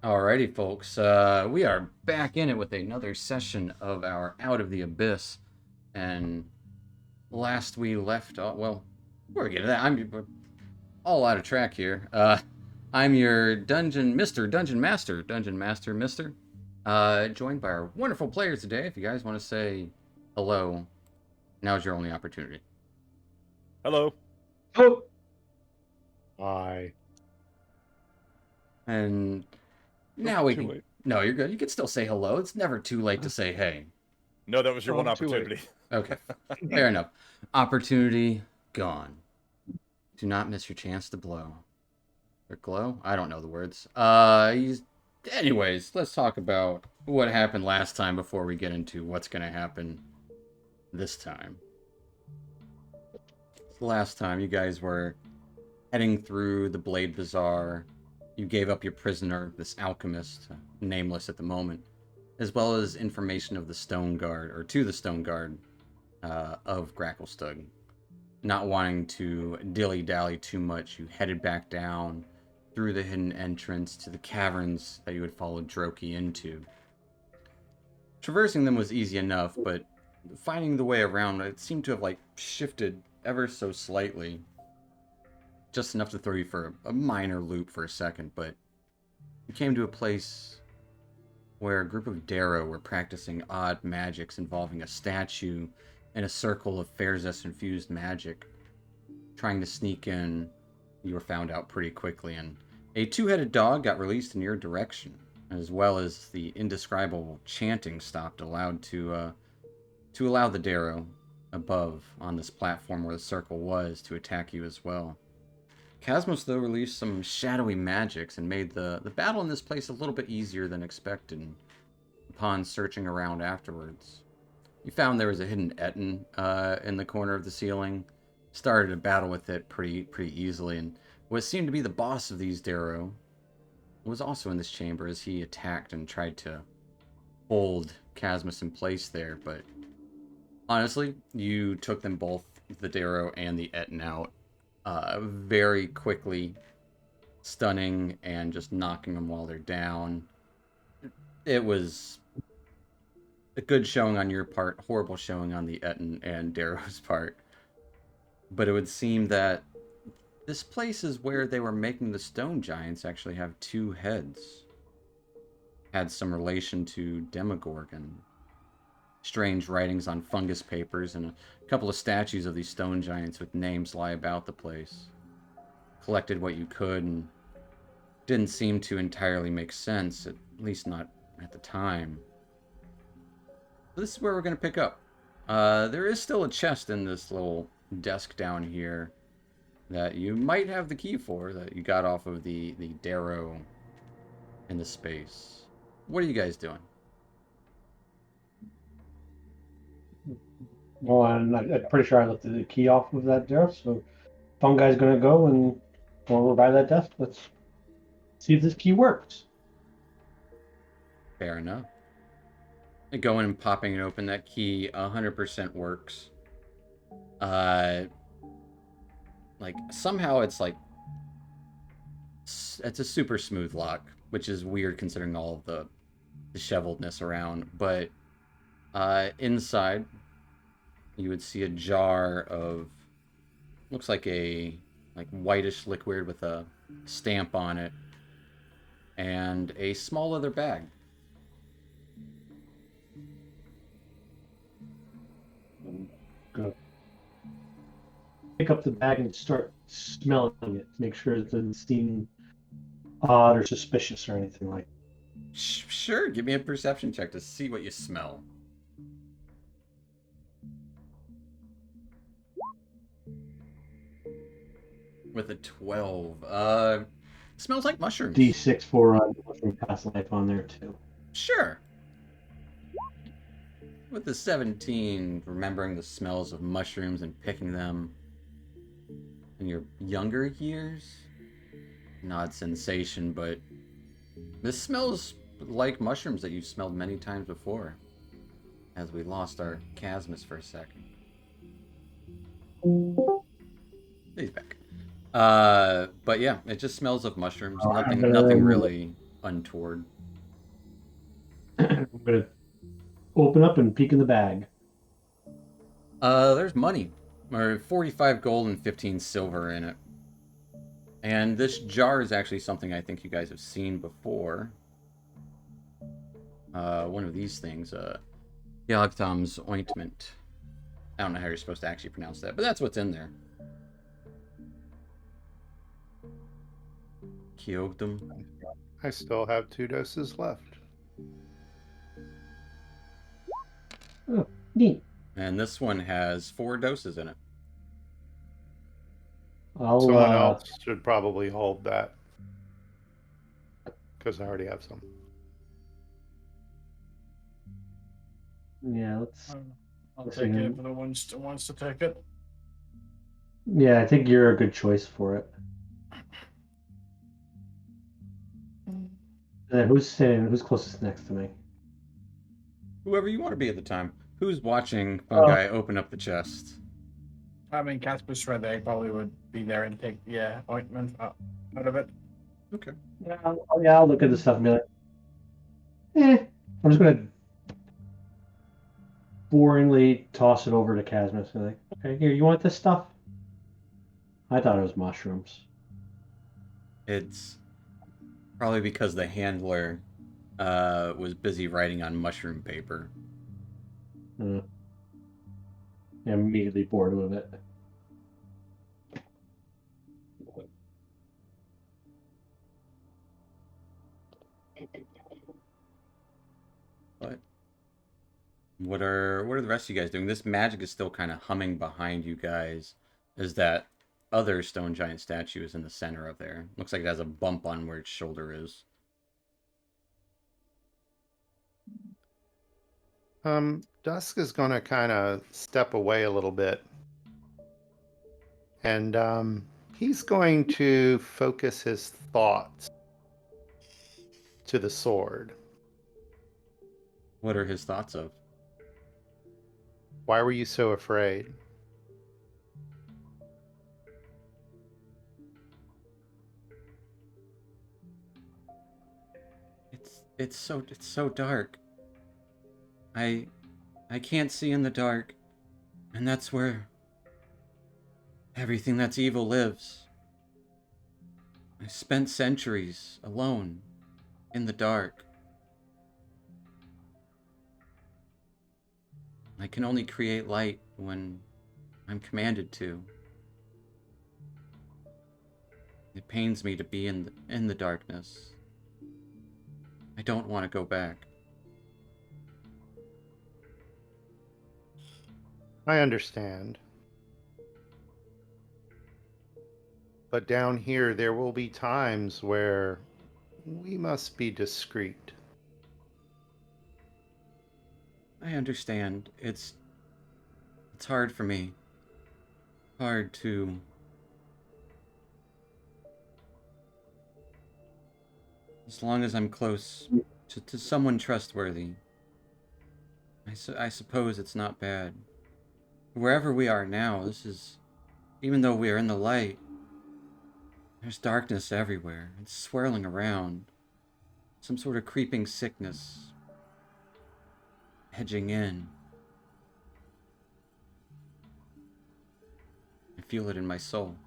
Alrighty, folks. We are back in it with another session of our Out of the Abyss. And last we left, well, before we get to that, we're all out of track here. I'm your Dungeon Master, Mister. Joined by our wonderful players today. If you guys want to say hello, now's your only opportunity. Hello. Oh, Hi. And now we Too can. late. No, you're good. You can still say hello. It's never too late to say hey. No, that was your one too late. opportunity. Okay, fair enough. Opportunity gone. Do not miss your chance to blow. Or glow? I don't know the words. Anyways, let's talk about what happened last time before we get into what's going to happen this time. Last time, you guys were heading through the Blade Bazaar. You gave up your prisoner, this alchemist, nameless at the moment, as well as information of the Stone Guard, or to the Stone Guard, of Gracklestug. Not wanting to dilly-dally too much, you headed back down through the hidden entrance to the caverns that you had followed Droki into. Traversing them was easy enough, but finding the way around, it seemed to have, shifted ever so slightly. Just enough to throw you for a minor loop for a second, but you came to a place where a group of Darrow were practicing odd magics involving a statue and a circle of Faerzest-infused magic. Trying to sneak in, you were found out pretty quickly, and a two-headed dog got released in your direction, as well as the indescribable chanting stopped allowed to allow the Darrow above on this platform where the circle was to attack you as well. Casmos, though, released some shadowy magics and made the battle in this place a little bit easier than expected upon searching around afterwards. You found there was a hidden Etten in the corner of the ceiling, started a battle with it pretty easily, and what seemed to be the boss of these Darrow was also in this chamber as he attacked and tried to hold Casmus in place there, but honestly, you took them both, the Darrow and the Etten, out very quickly, stunning and just knocking them while they're down. It was a good showing on your part, horrible showing on the Etten and Darrow's part. But it would seem that this place is where they were making the stone giants actually have two heads. Had some relation to Demogorgon. Strange writings on fungus papers and a couple of statues of these stone giants with names lie about the place. Collected what you could and didn't seem to entirely make sense, at least not at the time. This is where we're going to pick up. There is still a chest in this little desk down here that you might have the key for, that you got off of the Darrow in the space. What are you guys doing? well, I'm pretty sure I left the key off of that there. So, Funguy's gonna go and while we're by that desk, let's see if this key works. Fair enough. Going and popping it open, that key 100% works. Somehow it's a super smooth lock, which is weird considering all of the disheveledness around. But inside, you would see a jar of, looks like a whitish liquid with a stamp on it, and a small leather bag. Go pick up the bag and start smelling it. Make sure it doesn't seem odd or suspicious or anything like. Sure, give me a perception check to see what you smell. With a 12. Smells like mushrooms. D6 for from past life on there too. Sure. With the 17, remembering the smells of mushrooms and picking them in your younger years, an odd sensation, but this smells like mushrooms that you've smelled many times before, as we lost our Casmus for a second. He's back. But yeah, it just smells of mushrooms. Nothing really untoward. I'm gonna open up and peek in the bag. There's money, or 45 gold and 15 silver in it. And this jar is actually something I think you guys have seen before. One of these things, Yogg-Thom's ointment. I don't know how you're supposed to actually pronounce that, but that's what's in there. Kyogdom. I still have 2 doses left. Oh, neat. And this one has 4 doses in it. I'll Someone else should probably hold that. Because I already have some. yeah, let's. I'll Let's take see. it for the ones that wants to take it. Yeah, I think you're a good choice for it. And then who's closest next to me? Whoever you want to be at the time. Who's watching Fungi open up the chest? I mean, Casper's right there. He probably would be there and take the ointment out of it. Okay. Yeah, I'll look at the stuff and be like, I'm just gonna boringly toss it over to Casmus and be like, okay, here, you want this stuff? I thought it was mushrooms. It's probably because the handler was busy writing on mushroom paper. I'm immediately bored with it. But what are the rest of you guys doing? This magic is still kind of humming behind you guys. As that other stone giant statue is in the center of there. Looks like it has a bump on where its shoulder is. Dusk is going to kind of step away a little bit. And he's going to focus his thoughts to the sword. What are his thoughts of? Why were you so afraid? It's so dark. I can't see in the dark. And that's where everything that's evil lives. I spent centuries alone in the dark. I can only create light when I'm commanded to. It pains me to be in the darkness. I don't want to go back. I understand. But down here, there will be times where we must be discreet. I understand. It's hard for me. Hard to as long as I'm close to someone trustworthy. I suppose it's not bad. Wherever we are now, this is, even though we are in the light, there's darkness everywhere. It's swirling around. Some sort of creeping sickness hedging in. I feel it in my soul.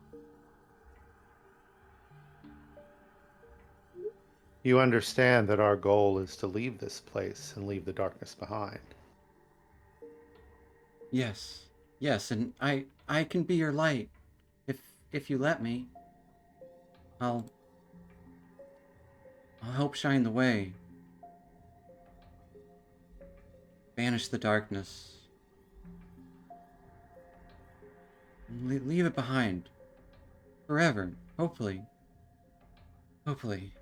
You understand that our goal is to leave this place and leave the darkness behind. Yes, yes, and I can be your light, if you let me. I'll help shine the way. Banish the darkness. Leave it behind. Forever, hopefully. Hopefully.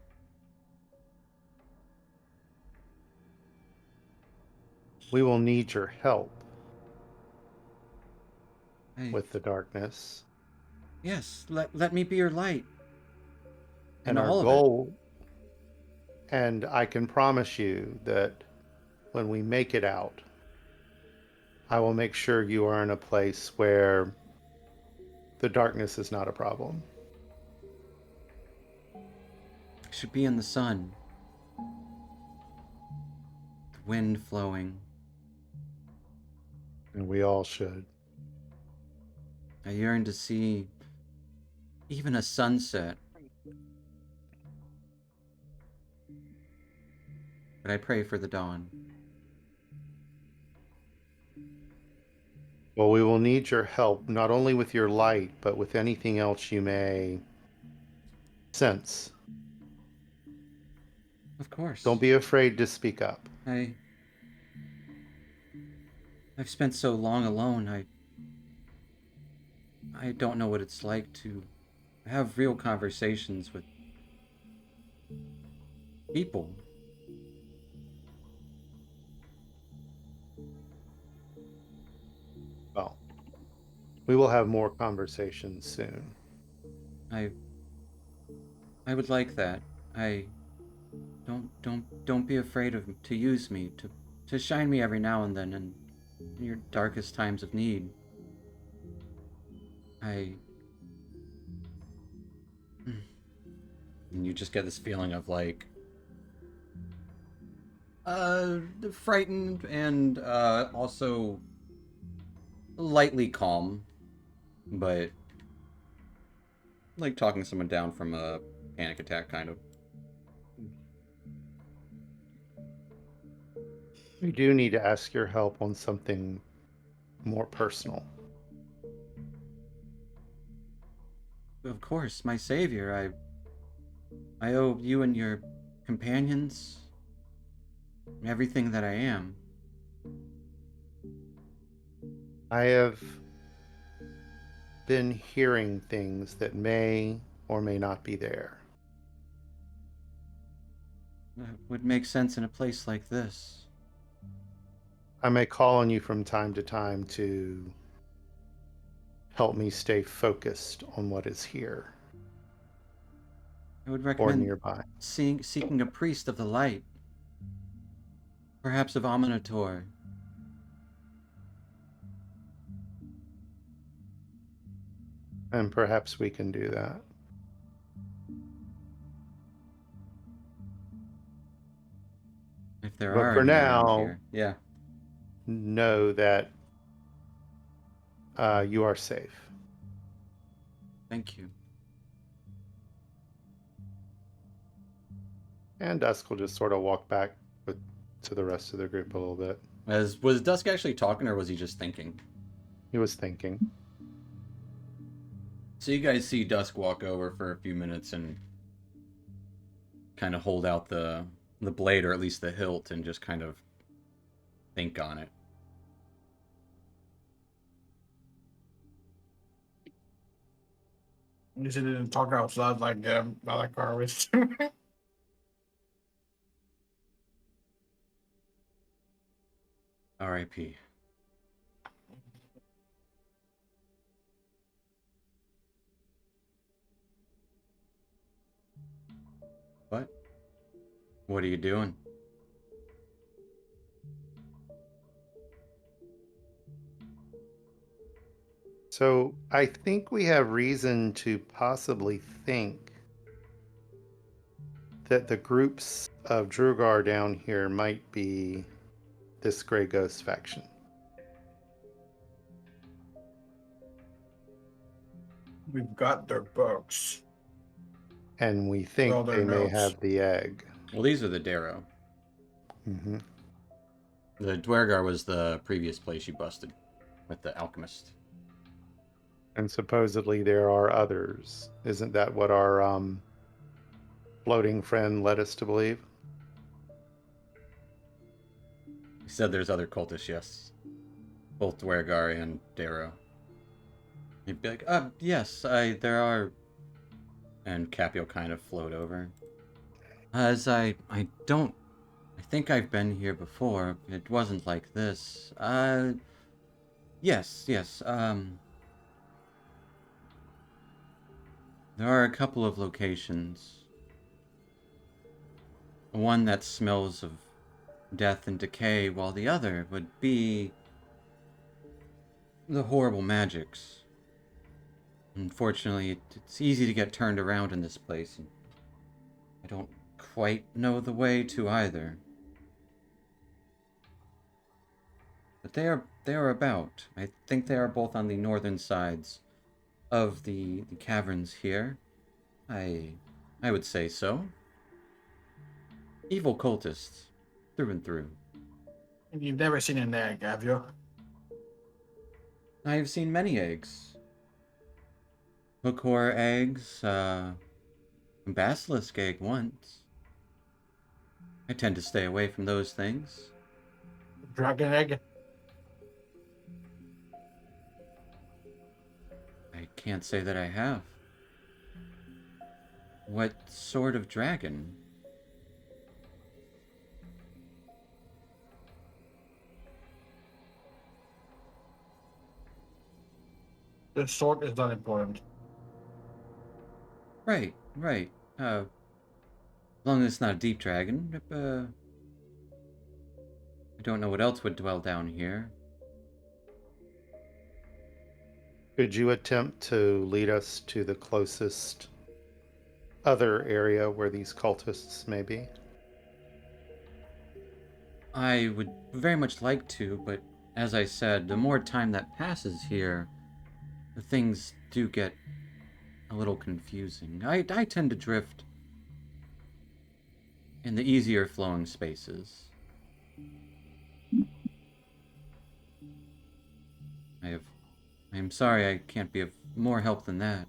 We will need your help I- with the darkness. Yes, let me be your light. And our all of it. goal, and I can promise you that when we make it out, I will make sure you are in a place where the darkness is not a problem. Should be in the sun. wind flowing. And we all should. I yearn to see even a sunset. But I pray for the dawn. Well, we will need your help, not only with your light, but with anything else you may sense. Of course. Don't be afraid to speak up. I've spent so long alone. I don't know what it's like to have real conversations with people. Well, we will have more conversations soon. I would like that. Don't be afraid to use me, to shine me every now and then in your darkest times of need. And you just get this feeling of like frightened and also lightly calm, but like talking someone down from a panic attack kind of. We do need to ask your help on something more personal. Of course, my savior. I owe you and your companions everything that I am. I have been hearing things that may or may not be there. That would make sense in a place like this. I may call on you from time to time to help me stay focused on what is here I would or recommend nearby. seeking a priest of the light. Perhaps of Aminator. And perhaps we can do that. If there But are for any around now- here. Yeah. Know that you are safe. Thank you. And Dusk will just sort of walk back to the rest of the group a little bit. Was Dusk actually talking or was he just thinking? He was thinking. So you guys see Dusk walk over for a few minutes and kind of hold out the blade, or at least the hilt, and just kind of think on it. At least he didn't talk out loud like Malakar was. R.I.P. What? What are you doing? So I think we have reason to possibly think that the groups of Drugar down here might be this Grey Ghost faction. We've got their books. And we think All their they may notes. have the egg. Well, these are the Darrow. Hmm. The Dwergar was the previous place you busted with the alchemist. And supposedly there are others. Isn't that what our floating friend led us to believe? He said there's other cultists, yes. Both Dwergar and Darrow. He'd be like, yes, there are. And Cappy will kind of float over. As I think I've been here before. It wasn't like this. Yes. There are a couple of locations. One that smells of death and decay, while the other would be the horrible magics. Unfortunately, it's easy to get turned around in this place, and I don't quite know the way to either. But they are about. I think they are both on the northern sides of the caverns here. I would say so. Evil cultists, through and through. You've never seen an egg, have you? I have seen many eggs. Hookor eggs, basilisk egg once. I tend to stay away from those things. Dragon egg? I can't say that I have. What sort of dragon? The sort is not important. Right, right. As long as it's not a deep dragon. I don't know what else would dwell down here. Could you attempt to lead us to the closest other area where these cultists may be? I would very much like to, but as I said, the more time that passes here, the things do get a little confusing. I tend to drift in the easier flowing spaces. I'm sorry I can't be of more help than that.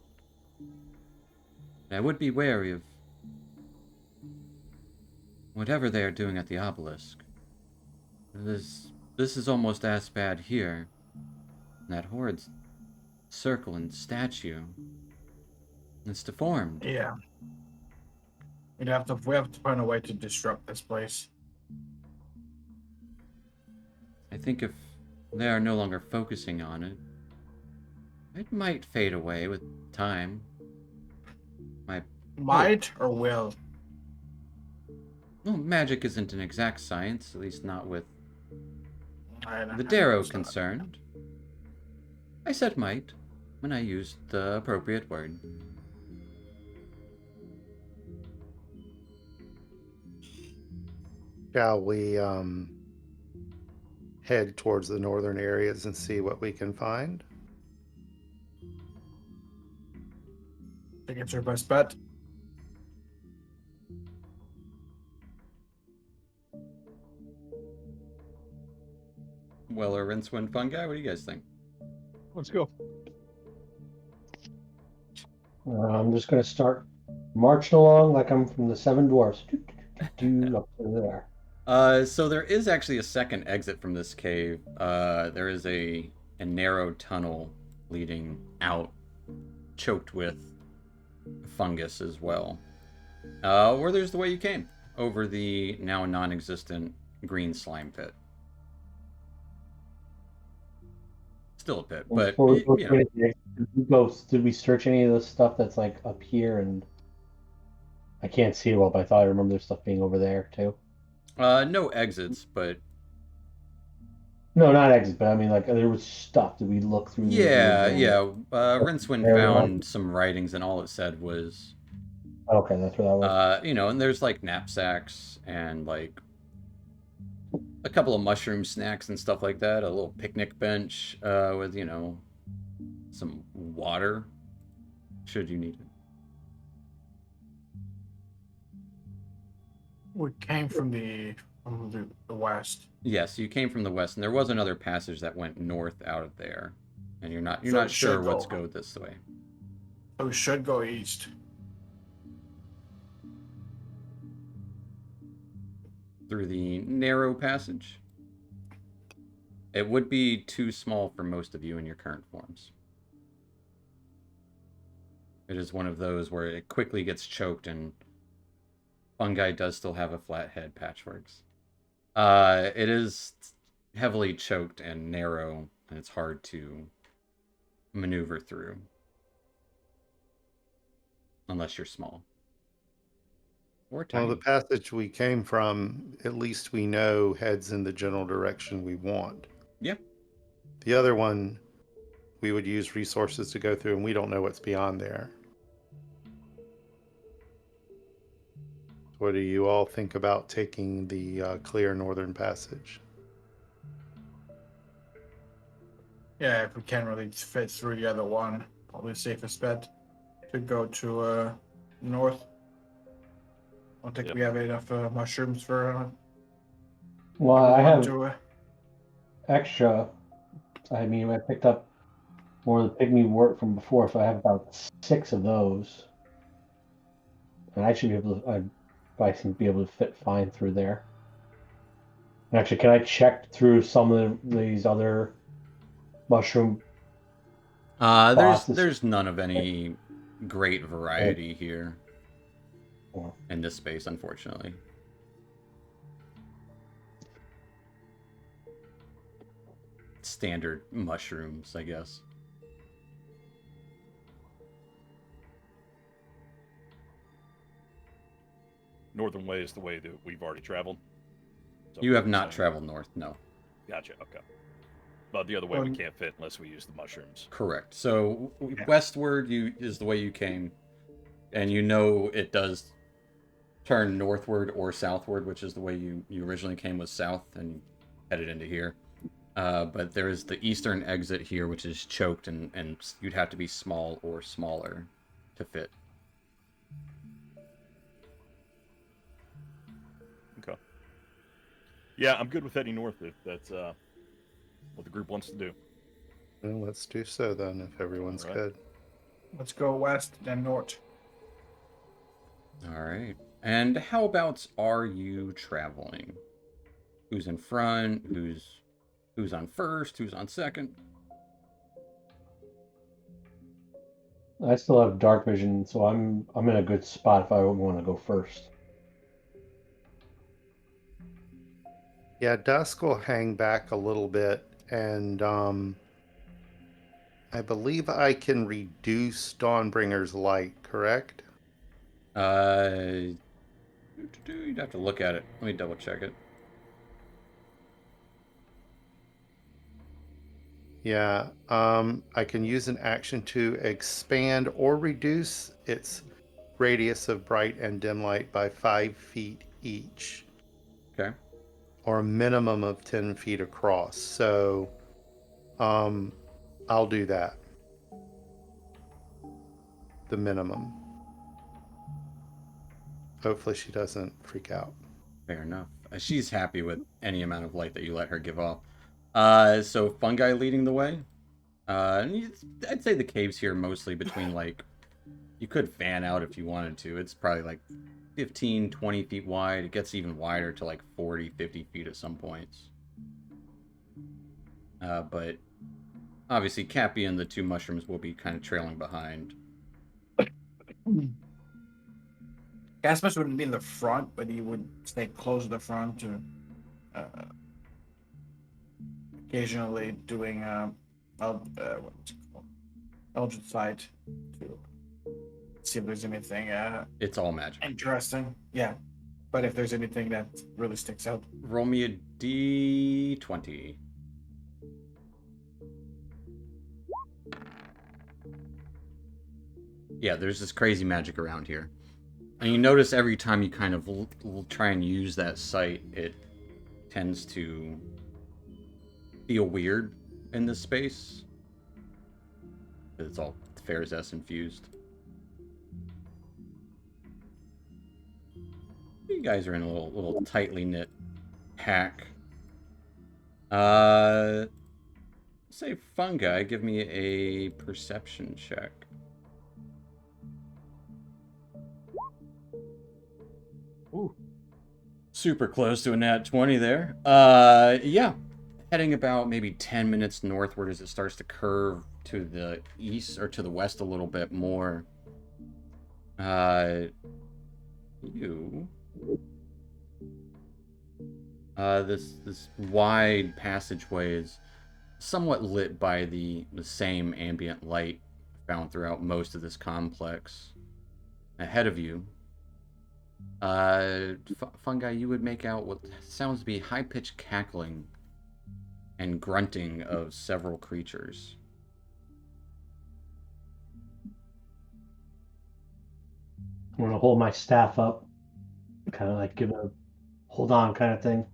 But I would be wary of whatever they are doing at the obelisk. This is almost as bad here. That horrid circle and statue. It's deformed. Yeah. We have to find a way to disrupt this place. I think if they are no longer focusing on it, it might fade away with time. Might or will? Well, magic isn't an exact science, at least not with I the Darrow concerned. I said might when I used the appropriate word. Shall we head towards the northern areas and see what we can find? think it's your best bet. Weller, Rincewind, Fungi, what do you guys think? Let's go. I'm just gonna start marching along like I'm from the Seven Dwarfs. Up to there. So there is actually a second exit from this cave. There is a narrow tunnel leading out, choked with fungus as well. Or there's the way you came, over the now non-existent green slime pit. Still a pit, but Before we go you to know. anything, did we search any of the stuff that's like up here? And I can't see it well, but I thought I remember there's stuff being over there too. No exits, but No, not exit, but I mean like there was stuff. Did we look through? yeah. Rincewind There we found some writings, and all it said was, Okay, that's what that was. and there's like knapsacks and like a couple of mushroom snacks and stuff like that. A little picnic bench with some water, should you need it. We came from the west. Yes, you came from the west, and there was another passage that went north out of there, and you're not So not it sure should what's go. go this way. So we should go east. Through the narrow passage. It would be too small for most of you in your current forms. It is one of those where it quickly gets choked, and Fungi does still have a flat head, Patchworks. It is heavily choked and narrow, and it's hard to maneuver through. Unless you're small. Or tiny. Well, the passage we came from, at least we know, heads in the general direction we want. Yep. The other one, we would use resources to go through, and we don't know what's beyond there. What do you all think about taking the clear northern passage? Yeah, if we can't really fit through the other one, probably safest bet to go to north. I don't think Yep. we have enough mushrooms for Well, I everyone have to. extra. I mean, I picked up more of the pygmy wort from before, so I have about 6 of those. And I should be able to, I seem to be able to fit fine through there. And actually, can I check through some of these other mushroom spots? There's none of any great variety here Yeah. in this space, unfortunately. Standard mushrooms, I guess. Northern way is the way that we've already traveled. So You have we're not saying- traveled north, no. Gotcha. Okay. But the other way we Um, can't fit unless we use the mushrooms. Correct. So westward is the way you came, and you know it does turn northward or southward, which is the way you originally came, was south and headed into here. But there is the eastern exit here, which is choked, and you'd have to be small or smaller to fit. Okay. Yeah, I'm good with heading north if that's what the group wants to do. Well, let's do so then, if everyone's All right. good. Let's go west, then north. All right. And how about are you traveling? Who's in front? Who's on first? Who's on second? I still have dark vision, so I'm in a good spot if I want to go first. Yeah, dusk will hang back a little bit, and I believe I can reduce Dawnbringer's light, correct? You'd have to look at it. Let me double check it. Yeah, I can use an action to expand or reduce its radius of bright and dim light by 5 feet each, Okay. or a minimum of 10 feet across. So, I'll do that. The minimum. Hopefully she doesn't freak out. Fair enough. She's happy with any amount of light that you let her give off. So fungi leading the way. I'd say the caves here mostly between like, you could fan out if you wanted to. It's probably like 15, 20 feet wide. It gets even wider to like 40, 50 feet at some points. But obviously Cappy and the two mushrooms will be kind of trailing behind. Casmus wouldn't be in the front, but he would stay close to the front to occasionally doing what's it called? Eldritch Sight to see if there's anything It's all magic. interesting. Yeah, but if there's anything that really sticks out. Roll me a d20. Yeah, there's this crazy magic around here. And you notice every time you kind of try and use that sight, it tends to feel weird in this space. It's all Farazess infused. You guys are in a little tightly knit pack. Say fungi, give me a perception check. Ooh. Super close to a nat 20 there. Yeah. Heading about maybe 10 minutes northward as it starts to curve to the east or to the west a little bit more. This wide passageway is somewhat lit by the same ambient light found throughout most of this complex. Ahead of you, fungi, you would make out what sounds to be high-pitched cackling and grunting of several creatures. I'm gonna hold my staff up, kind of like give a hold on kind of thing,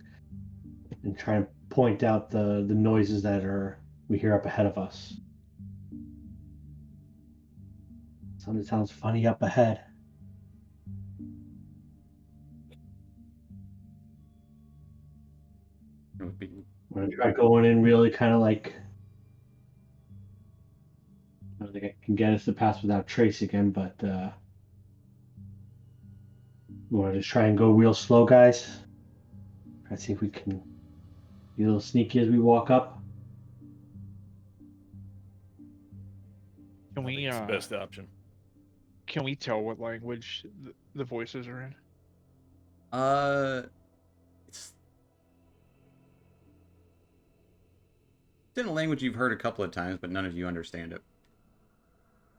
and try and point out the noises that are we hear up ahead of us. Something sounds funny up ahead. It would be I'm gonna try going in really kind of like. I don't think I can get us to pass without trace again, but we want to just try and go real slow, guys. Try to see if we can be a little sneaky as we walk up. Can I think we it's the best option. can we tell what language the voices are in? It's in a language you've heard a couple of times, but none of you understand it.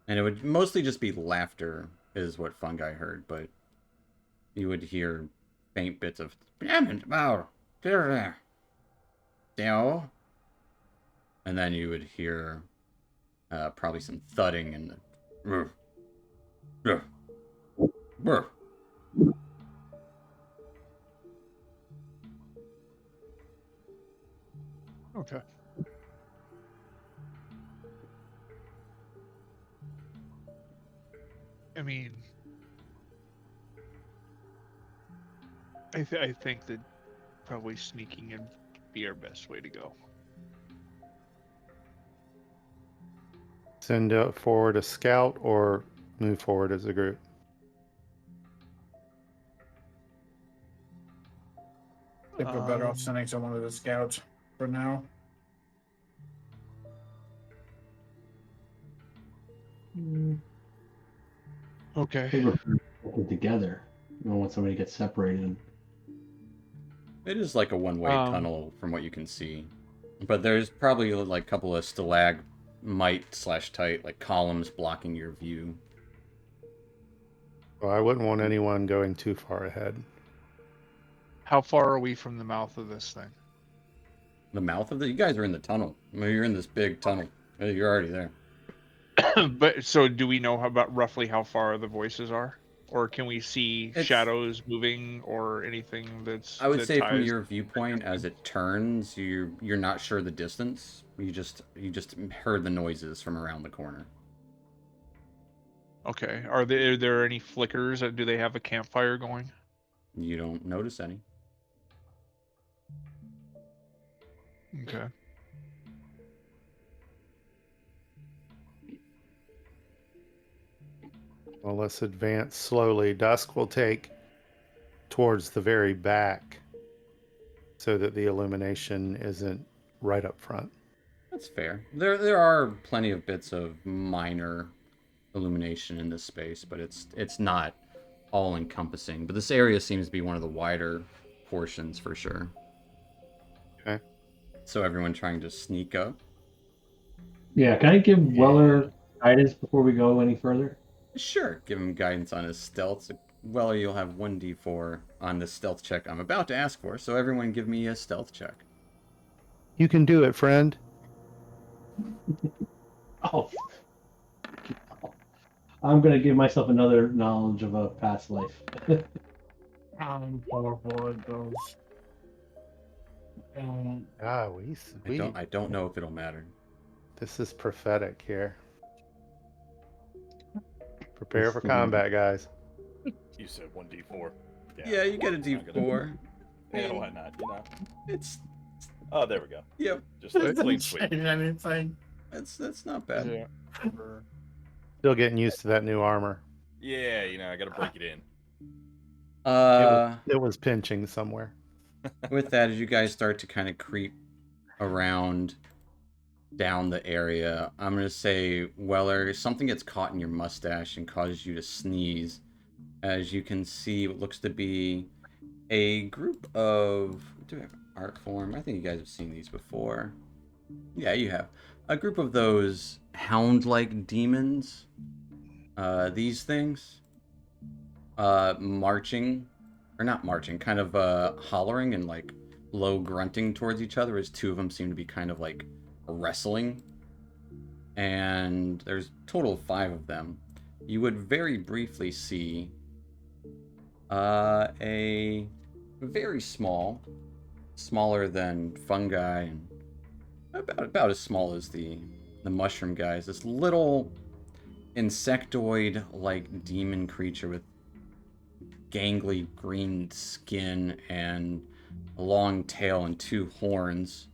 And it would mostly just be laughter, is what Fungi heard, but you would hear faint bits of and then you would hear probably some thudding and Okay. I mean, I think that probably sneaking in be our best way to go. Send forward a scout or move forward as a group. I think we're better off sending someone to the scouts for now. I Okay. think we're working together. We don't want somebody to get separated. It is like a one-way tunnel from what you can see. But there's probably like a couple of stalagmite/tight like columns blocking your view. Well, I wouldn't want anyone going too far ahead. How far are we from the mouth of this thing? The mouth of the... You guys are in the tunnel. I mean, you're in this big tunnel. You're already there. But so do we know about roughly how far the voices are? Or can we see shadows moving or anything that's... I would that say from ties- your viewpoint, as it turns, you're not sure the distance. You just heard the noises from around the corner. Okay. Are there any flickers? Do they have a campfire going? You don't notice any. Okay. Well, let's advance slowly. Dusk will take towards the very back so that the illumination isn't right up front. That's fair. There are plenty of bits of minor illumination in this space, but it's not all encompassing. But this area seems to be one of the wider portions for sure. Okay. So everyone trying to sneak up. Yeah, can I give Weller guidance before we go any further? Sure, give him guidance on his stealth. So, well, you'll have 1d4 on the stealth check I'm about to ask for, so everyone give me a stealth check. You can do it, friend. Oh, I'm gonna give myself another knowledge of a past life. Powerful at those. I don't know if it'll matter. This is prophetic here. Prepare for combat, guys. You said 1d4. Yeah, you get a d4. Yeah, why not? You know. It's Oh, there we go. yep. Just a clean sweep. Saying anything. That's not bad. Yeah. Still getting used to that new armor. Yeah, you know, I gotta break it in. It was pinching somewhere. With that, as you guys start to kind of creep around down the area, I'm going to say, Weller, something gets caught in your mustache and causes you to sneeze. As you can see, what looks to be a group of... Do we have art form? I think you guys have seen these before. Yeah, you have. A group of those hound-like demons. These things. Marching. Or not marching, kind of hollering and like low grunting towards each other, as two of them seem to be kind of like wrestling. And there's a total of 5 of them. You would very briefly see a very small, smaller than Fungi, and about as small as the mushroom guys. This little insectoid-like demon creature with gangly green skin and a long tail and 2 horns,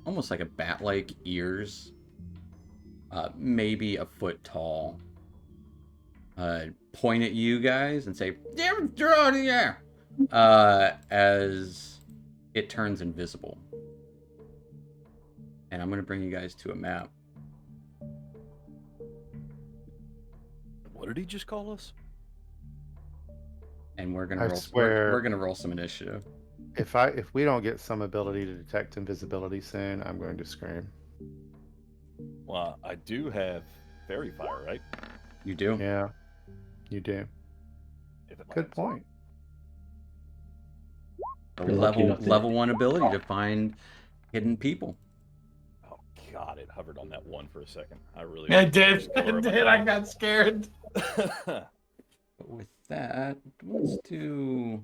almost like a bat-like ears, maybe a foot tall. Point at you guys and say, "Yeah," as it turns invisible. And I'm going to bring you guys to a map. What did he just call us? And we're gonna I roll. swear- We're gonna roll some initiative. If we don't get some ability to detect invisibility soon, I'm going to scream. Well, I do have fairy fire, right? You do. Yeah, you do. If it Good lands. point. A You're lucky enough to- level 1 ability to find hidden people. Oh God, it hovered on that one for a second. I really. I wanted to did. explore I it, did. I got scared. but- But with that, let's do.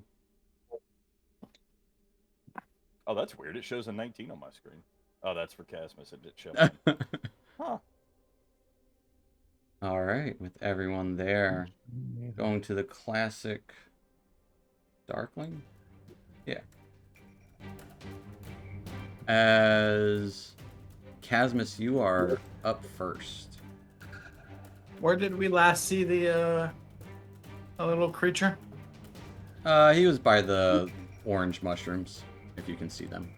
Oh, that's weird. It shows a 19 on my screen. Oh, that's for Casmus. It did show. Huh. All right, with everyone there, going to the classic Darkling. Yeah. As Casmus, you are up first. Where did we last see the little creature? He was by the orange mushrooms, if you can see them.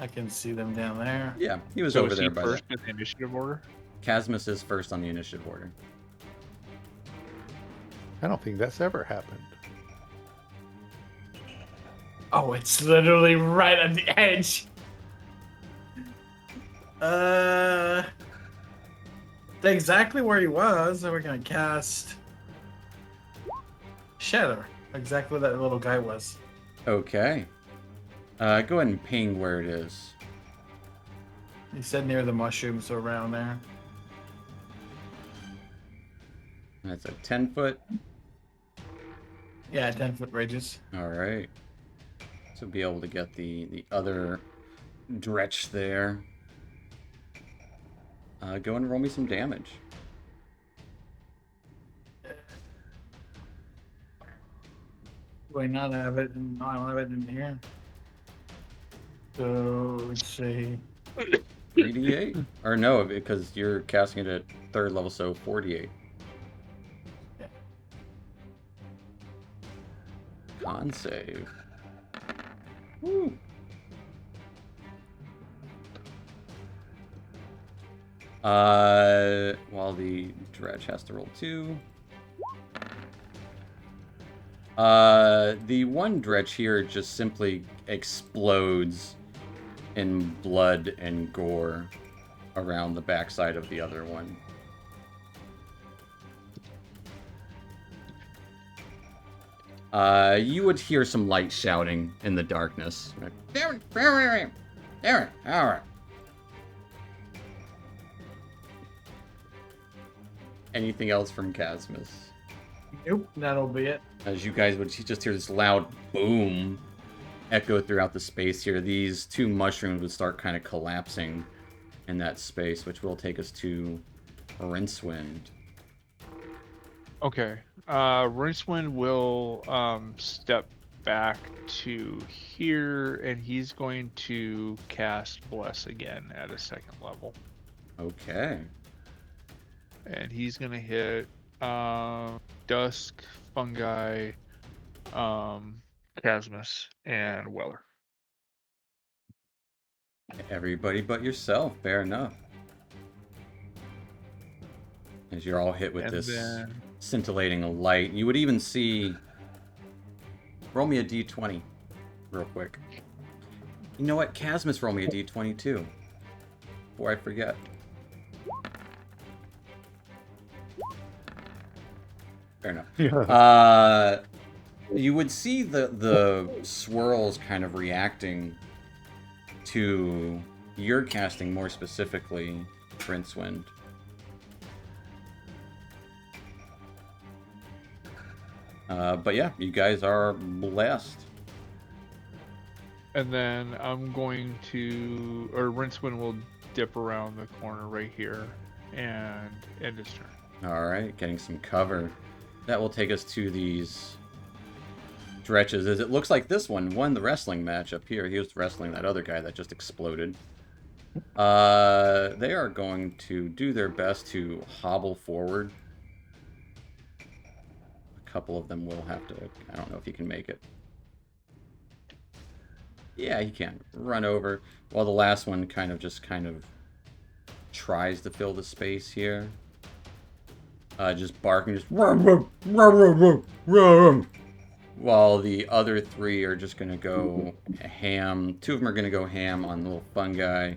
I can see them down there. Yeah, he was So over is he there by first in the initiative order? Casmus is first on the initiative order. I don't think that's ever happened. Oh, it's literally right on the edge. Exactly where he was. So we're gonna cast Shatter. Exactly where that little guy was. Okay. Go ahead and ping where it is. He said near the mushrooms, so around there. That's a 10-foot. Yeah, 10-foot radius. All right. So be able to get the other Dretch there. Go and roll me some damage. Do I not have it? No, I don't have it in here. So let's see. 3d8? Or no, because you're casting it at 3rd level, so 48. Yeah. Con save. Woo. While the Dretch has to roll 2. The one Dretch here just simply explodes in blood and gore around the backside of the other one. You would hear some light shouting in the darkness. Darren, all right. Anything else from Casmus? Nope, that'll be it. As you guys would just hear this loud boom echo throughout the space here, these 2 mushrooms would start kind of collapsing in that space, which will take us to Rincewind. Okay. Rincewind will step back to here, and he's going to cast Bless again at a 2nd level. Okay. And he's going to hit Dusk, Fungi, Casmus, and Weller. Everybody but yourself, fair enough. As you're all hit with And this then- scintillating light. You would even see... Roll me a d20 real quick. You know what? Casmus, roll me a d20 too. Before I forget. Fair enough. Yeah. You would see the swirls kind of reacting to your casting more specifically, Rincewind. But yeah, you guys are blessed. And then I'm going to, or Rincewind will dip around the corner right here and end his turn. All right, getting some cover. That will take us to these stretches. As it looks like this one won the wrestling match up here. He was wrestling that other guy that just exploded. They are going to do their best to hobble forward. A couple of them will have to. I don't know if he can make it. Yeah, he can. Run over. While the last one kind of tries to fill the space here. Just barking, just while the other three are just gonna go ham. Two of them are gonna go ham on the little fun guy,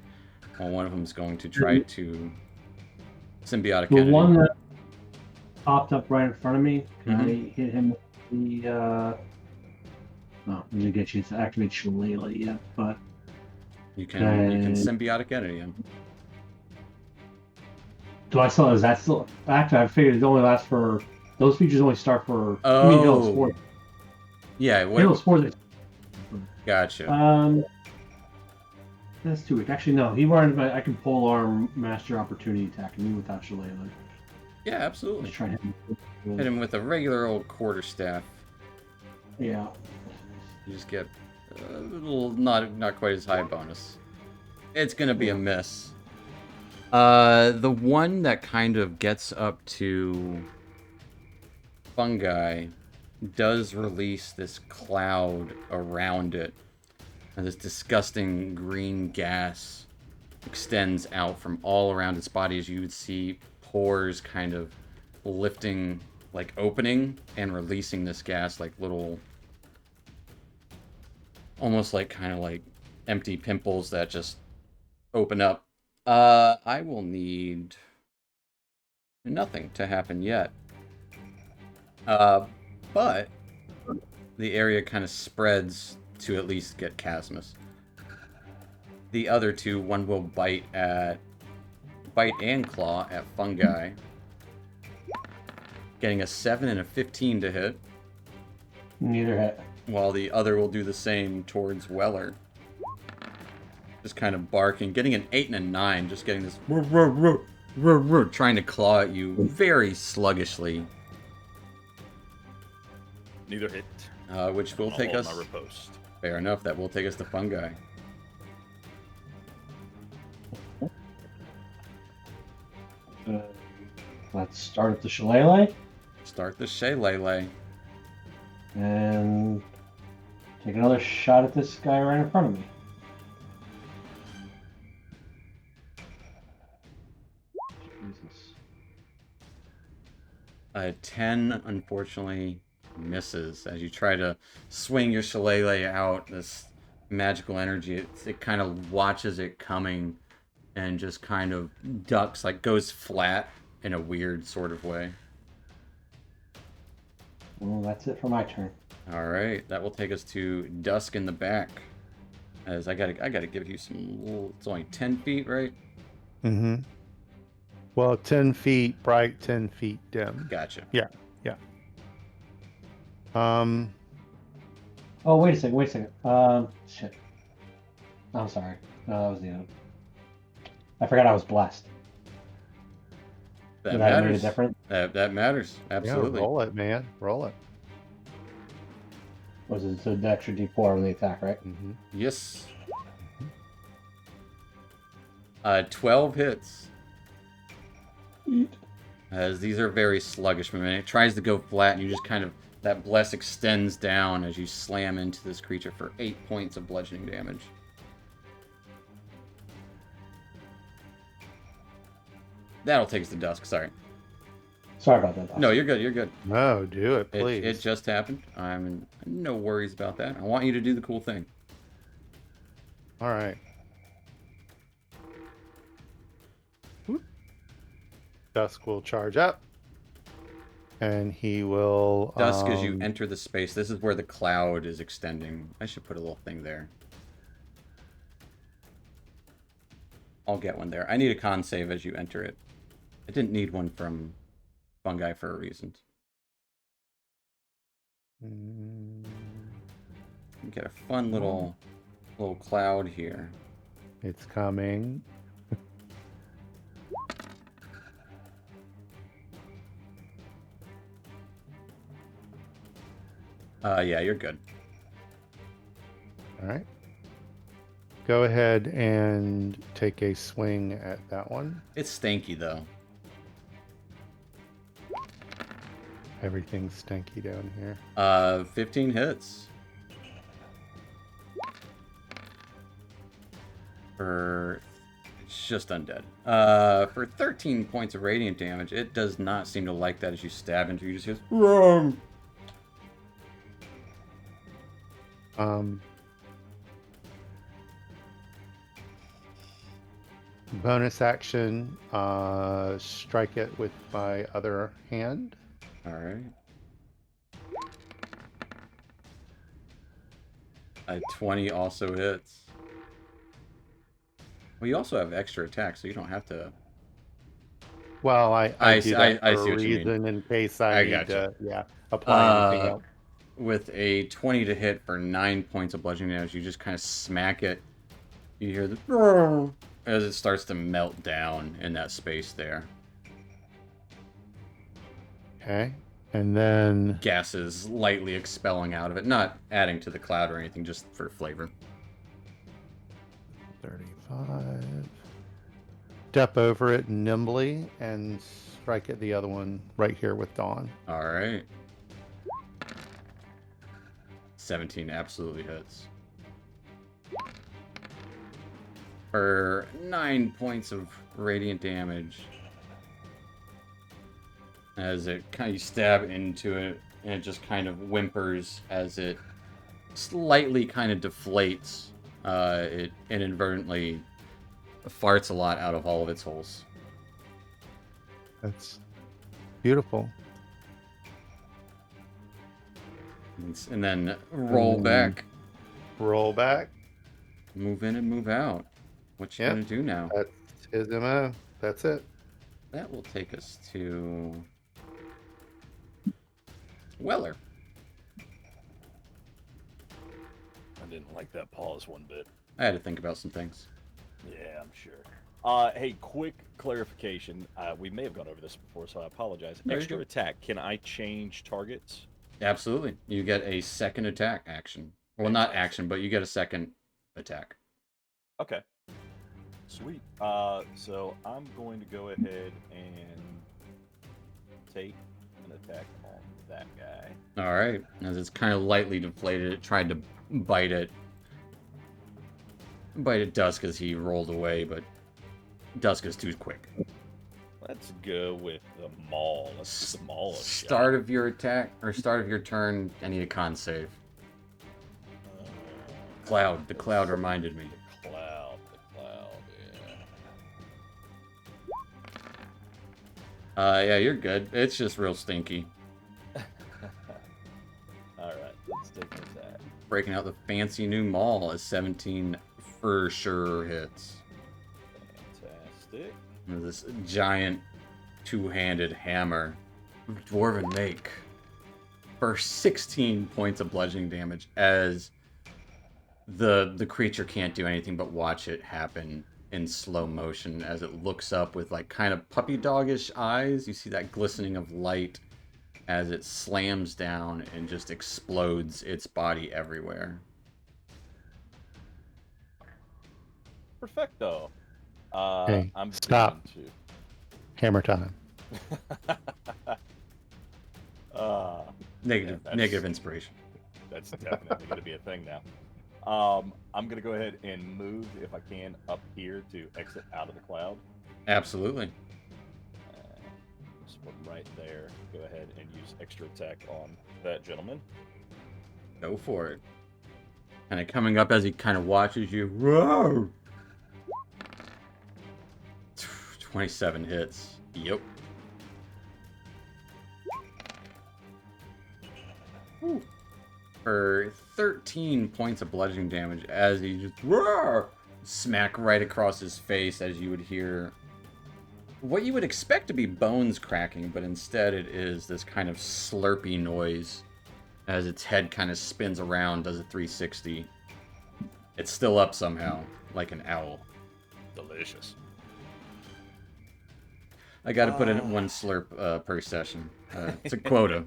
while one of them is going to try to symbiotic The entity. one that popped up right in front of me, can Mhm. I hit him with the oh, I'm gonna get you to activate Shillelagh yet, but You can symbiotic entity him. do I still is that still active? I figured it only lasts for those features only start for I mean Halo Oh, Sports. yeah. Halo What? Sports Gotcha. that's too weak. Actually no, he wanted I can pole arm master opportunity attack me without Shillelagh. Yeah, absolutely. Let's try him. Hit him with a regular old quarterstaff. Yeah. You just get a little, not quite as high bonus. It's gonna be a miss. The one that kind of gets up to fungi does release this cloud around it, and this disgusting green gas extends out from all around its body, as you would see pores kind of lifting, like opening and releasing this gas like little, almost like kind of like empty pimples that just open up. I will need nothing to happen yet. But the area kind of spreads to at least get Casmus. The other two, one will bite and claw at fungi, getting a 7 and a 15 to hit, Neither hit. while the other will do the same towards Weller. Just kind of barking, getting an 8 and a 9, just getting this trying to claw at you very sluggishly, Neither hit. which will I'll take hold us. my riposte. Fair enough. That will take us to fungi. Let's start at the Shillelagh Start the Shillelagh. and take another shot at this guy right in front of me. Jesus. A 10, unfortunately, misses. As you try to swing your Shillelagh out, this magical energy, it kind of watches it coming and just kind of ducks, like goes flat in a weird sort of way. Well, that's it for my turn. All right, that will take us to Dusk in the back. As I gotta give you some little, it's only 10 feet, right? Mm-hmm. Well, 10 feet bright, 10 feet dim. Gotcha. Oh, wait a second. Shit. I'm sorry. No, that was the end. I forgot I was blessed. That Did I make a matters. difference? That matters. Absolutely. Yeah, roll it, man. Roll it. Was it so the extra D4 on the attack, right? Mm-hmm. Yes. 12 hits. As these are very sluggish movement. It tries to go flat, and you just kind of, that bless extends down as you slam into this creature for 8 points of bludgeoning damage. That'll take us to Dusk. Sorry. Sorry about that. No, you're good. You're good. No, do it, please. It just happened. I'm in no worries about that. I want you to do the cool thing. All right. Whoop. Dusk will charge up. And he will... Dusk, as you enter the space, this is where the cloud is extending. I should put a little thing there. I'll get one there. I need a con save as you enter it. I didn't need one from fungi for a reason. Mm, Get a fun little little cloud here. It's coming. Yeah, you're good. All right. Go ahead and take a swing at that one. It's stanky though. Everything's stanky down here. 15 hits. For it's just undead. For 13 points of radiant damage, it does not seem to like that as you stab into. You just hear "Run!" Bonus action, strike it with my other hand. All right. A 20 also hits. Well, you also have extra attack, so you don't have to. Well, I I do see- that I for see a what you mean. reason in case I need gotcha. to, apply anything else. With a 20 to hit for 9 points of bludgeoning damage, you just kind of smack it. You hear the "Rrrr" as it starts to melt down in that space there. Okay. And then Gases lightly expelling out of it, not adding to the cloud or anything, just for flavor. 35. Step over it nimbly and strike at the other one right here with Dawn. All right. 17 absolutely hits. For 9 points of radiant damage. As it kind of you stab into it, and it just kind of whimpers as it slightly kind of deflates. It inadvertently farts a lot out of all of its holes. That's beautiful. And then roll Mm. back, Roll back. move in and move out. What you Yep. gonna do now? That's his MO. That's it. That will take us to Weller. I didn't like that pause one bit. I had to think about some things. Yeah, I'm sure. Hey, quick clarification. We may have gone over this before, so I apologize. No, you're Extra good. attack. Can I change targets? Absolutely. You get a second attack action. Well, not action, but you get a second attack. Okay. Sweet. So I'm going to go ahead and take an attack on that guy. All right. As it's kind of lightly deflated, it tried to bite it. Bite at Dusk as he rolled away, but Dusk is too quick. Let's go with the maul. Let's get the maul. a shot. Start of your attack, or start of your turn, I need a con save. Cloud. The cloud reminded me. The cloud, yeah. Yeah, you're good. It's just real stinky. Alright, let's take an attack. Breaking out the fancy new maul as 17 for sure hits. Fantastic. This giant two-handed hammer of Dwarven make for 16 points of bludgeoning damage as the creature can't do anything but watch it happen in slow motion as it looks up with like kind of puppy doggish eyes. You see that glistening of light as it slams down and just explodes its body everywhere. Perfecto. Hey, I'm stop. going Hammer time. to. Negative, that's- negative inspiration. That's definitely going to be a thing now. I'm going to go ahead and move, if I can, up here to exit out of the cloud. Absolutely. Just one right there. Go ahead and use extra attack on that gentleman. Go for it. Kind of coming up as he kind of watches you. Whoa! 27 hits. Yep. Whew. For 13 points of bludgeoning damage as he just roar, smack right across his face as you would hear what you would expect to be bones cracking, but instead it is this kind of slurpy noise as its head kind of spins around, does a 360. It's still up somehow, like an owl. Delicious. I got to put in Ah. 1 slurp per session. It's a quota.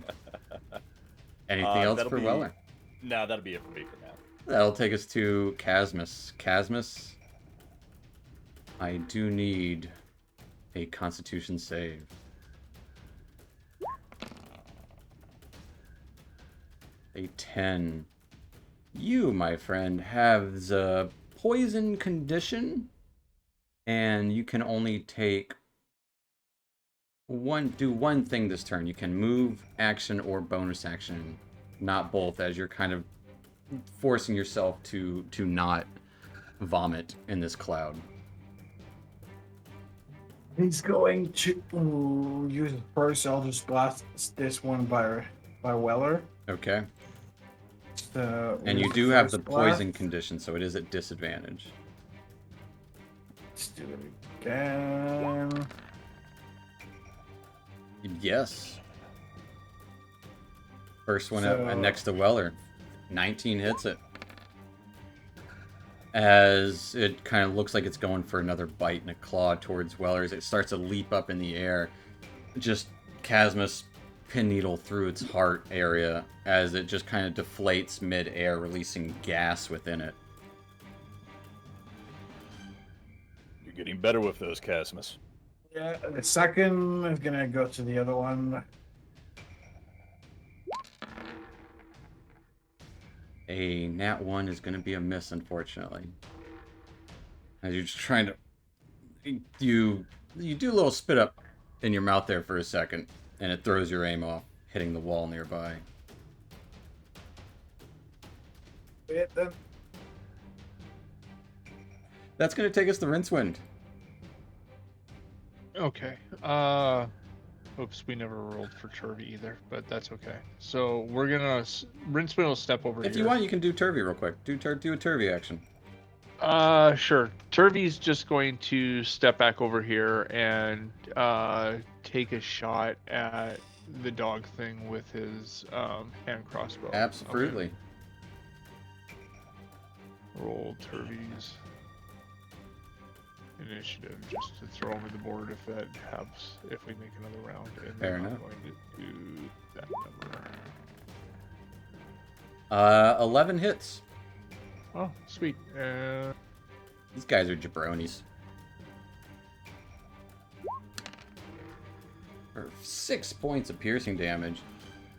Anything else That'll for be- Weller? No, that'll be it for me for now. That'll take us to Casmus. Casmus, I do need a Constitution save. A 10. You, my friend, have the poison condition, and you can only take do one thing this turn. You can move, action, or bonus action, not both, as you're kind of forcing yourself to not vomit in this cloud. He's going to use his first Eldritch Blast this one by Weller. Okay. So And you with do have the first poison blast, condition, so it is at disadvantage. Let's do it again. Yes. First one up So- next to Weller. 19 hits it. As it kind of looks like it's going for another bite and a claw towards Weller, as it starts to leap up in the air. Just Casmus pin needle through its heart area as it just kind of deflates mid-air, releasing gas within it. You're getting better with those, Casmus. Yeah, the second is gonna go to the other one. A nat 1 is going to be a miss, unfortunately. As you're just trying to... You do a little spit up in your mouth there for a second, and it throws your aim off, hitting the wall nearby. Hit them. That's going to take us to Rincewind. Okay. Oops, we never rolled for Turvy either, but that's okay. So we're gonna Rincewind will step over If here. you want, you can do Turvy real quick. Do a Turvy action. Sure. Turvy's just going to step back over here and take a shot at the dog thing with his hand crossbow. Absolutely. Okay. Roll Turvy's initiative just to throw over the board if that helps, if we make another round. And Fair then enough. I'm going to do that number. 11 hits. Oh, sweet. These guys are jabronis. For 6 points of piercing damage.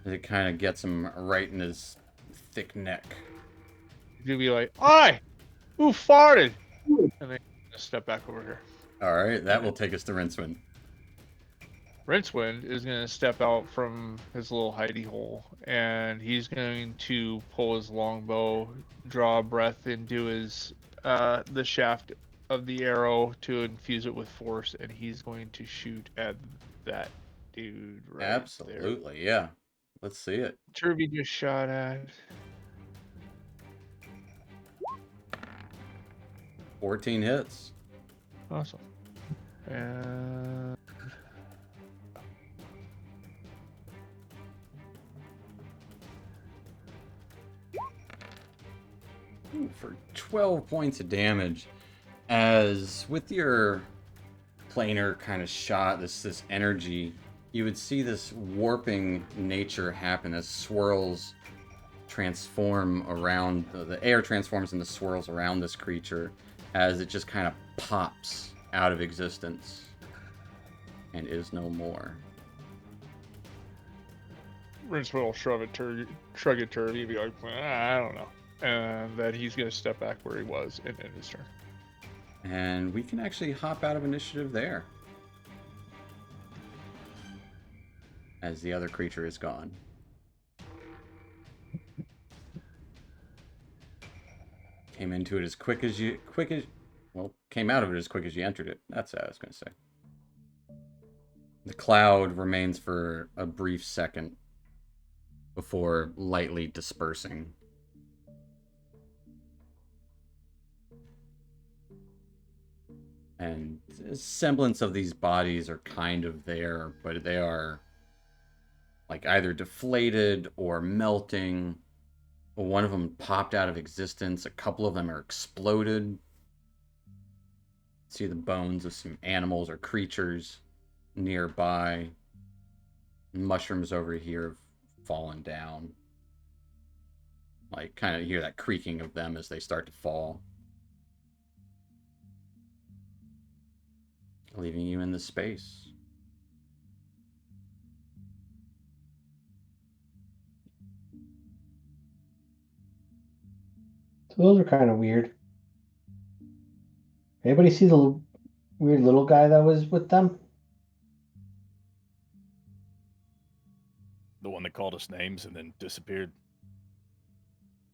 As it kind of gets him right in his thick neck. You'll be like, "Oi! Who farted?" And then step back over here. Alright, that will take us to Rincewind. Rincewind is going to step out from his little hidey hole, and he's going to pull his longbow, draw a breath into his the shaft of the arrow to infuse it with force, and he's going to shoot at that dude right there. Absolutely, yeah. Let's see it. Turvy just shot at. 14 hits. Awesome. And Ooh, for 12 points of damage. As with your planar kind of shot, this energy, you would see this warping nature happen as swirls transform around, the air transforms into swirls around this creature as it just kind of pops out of existence and is no more. Rincewind will shrug at Turvy and be like, I don't know. And then he's going to step back where he was and end his turn. And we can actually hop out of initiative there. As the other creature is gone. Came into it as quick as came out of it as quick as you entered it. That's what I was going to say. The cloud remains for a brief second before lightly dispersing. And a semblance of these bodies are kind of there, but they are like either deflated or melting One of them popped out of existence. A couple of them are exploded. See the bones of some animals or creatures nearby. Mushrooms over here have fallen down. Like, kind of hear that creaking of them as they start to fall. Leaving you in the space. So those are kind of weird. Anybody see the weird little guy that was with them? The one that called us names and then disappeared.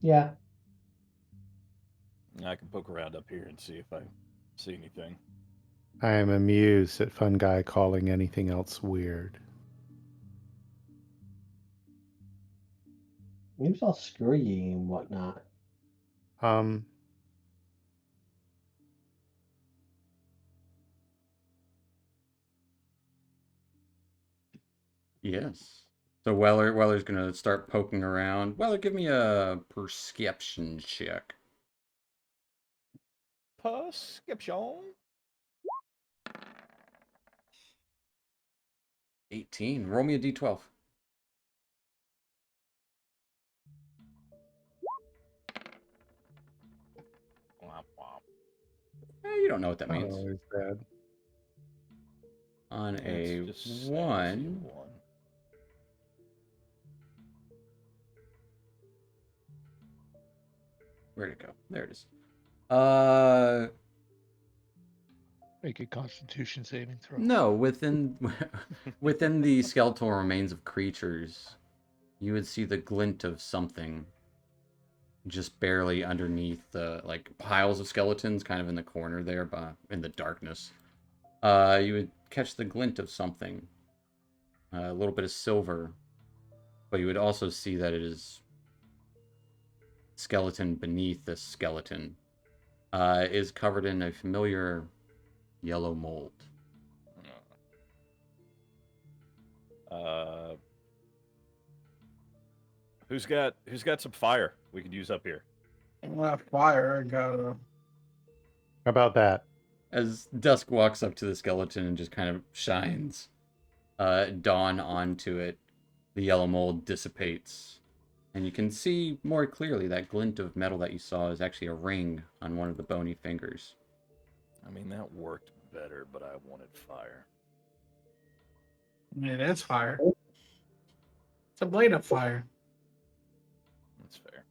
Yeah. I can poke around up here and see if I see anything. I am amused at Fun Guy calling anything else weird. He was all scurrying and whatnot. Yes. So Weller's gonna start poking around. Weller, give me a perception check. Perception. 18. Roll me a d12. Womp womp. You don't know what that Not means. always bad. On It's a just sad to see 1. one. Where'd it go? There it is. Make a Constitution saving throw. No, within within the skeletal remains of creatures, you would see the glint of something just barely underneath the like piles of skeletons, kind of in the corner there, in the darkness. You would catch the glint of something, a little bit of silver, but you would also see that it is skeleton beneath this skeleton is covered in a familiar yellow mold. Who's got some fire we could use up here? Fire. I got a. How about that? As Dusk walks up to the skeleton and just kind of shines dawn onto it, the yellow mold dissipates. And you can see more clearly that glint of metal that you saw is actually a ring on one of the bony fingers. I mean, that worked better, but I wanted fire. It is fire. It's a blade of fire. That's fair.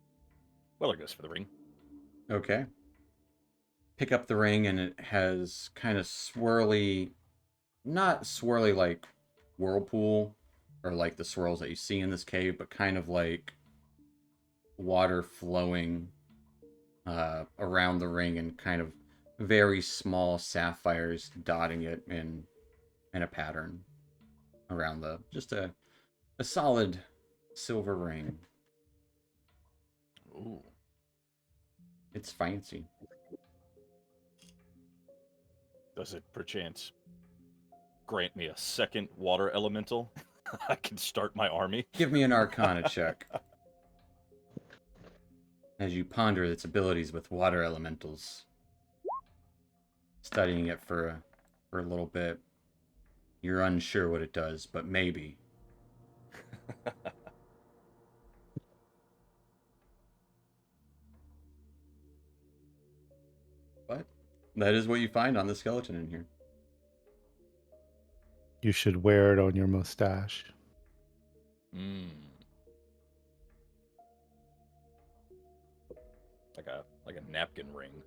Weller goes for the ring. Okay. Pick up the ring, and it has kind of swirly, not swirly like whirlpool or like the swirls that you see in this cave, but kind of like water flowing around the ring and kind of very small sapphires dotting it in a pattern around the just a solid silver ring. Ooh. It's fancy. Does it perchance grant me a second water elemental? I can start my army. Give me an Arcana check. As you ponder its abilities with water elementals, studying it for a little bit, you're unsure what it does, but maybe. But that is what you find on the skeleton in here. You should wear it on your mustache. Mm. Like a napkin ring.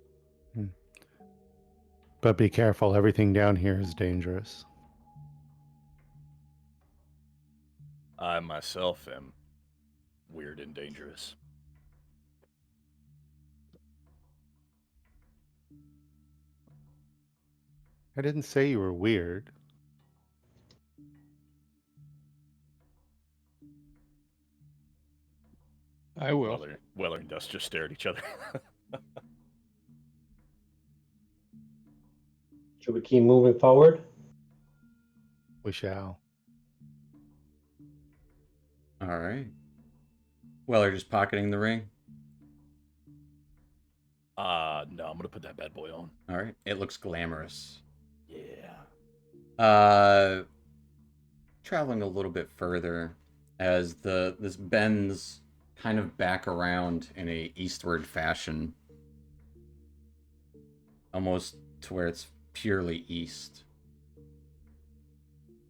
But be careful, everything down here is dangerous. I myself am weird and dangerous. I didn't say you were weird. I will. Weller and Dust just stare at each other. Should we keep moving forward? We shall. All right. Weller just pocketing the ring. No, I'm gonna put that bad boy on. All right. It looks glamorous. Yeah. Traveling a little bit further as this bends kind of back around in a eastward fashion, almost to where it's purely east.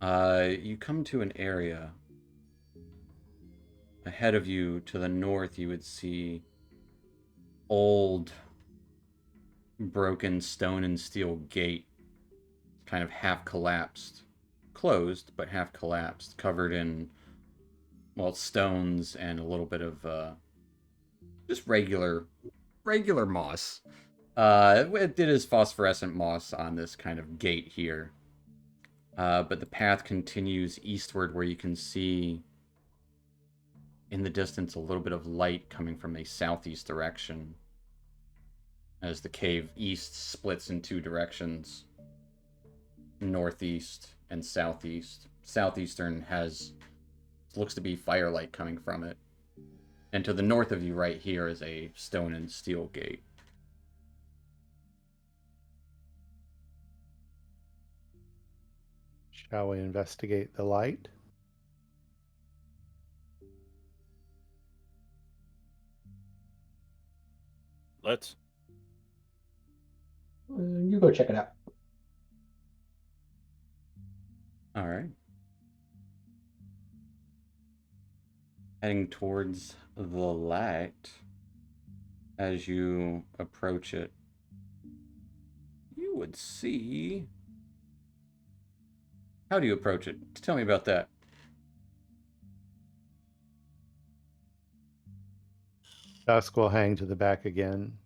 You come to an area. Ahead of you, to the north, you would see old, broken stone and steel gate, kind of half collapsed. Closed, but half collapsed, covered in, well, stones and a little bit of just regular moss. It is phosphorescent moss on this kind of gate here. But the path continues eastward where you can see in the distance a little bit of light coming from a southeast direction as the cave east splits in two directions, northeast and southeast. Southeastern looks to be firelight coming from it. And to the north of you right here is a stone and steel gate. Shall we investigate the light? Let's. You go check it out. All right. Heading towards the light, as you approach it, you would see... How do you approach it? Tell me about that. Dusk will hang to the back again,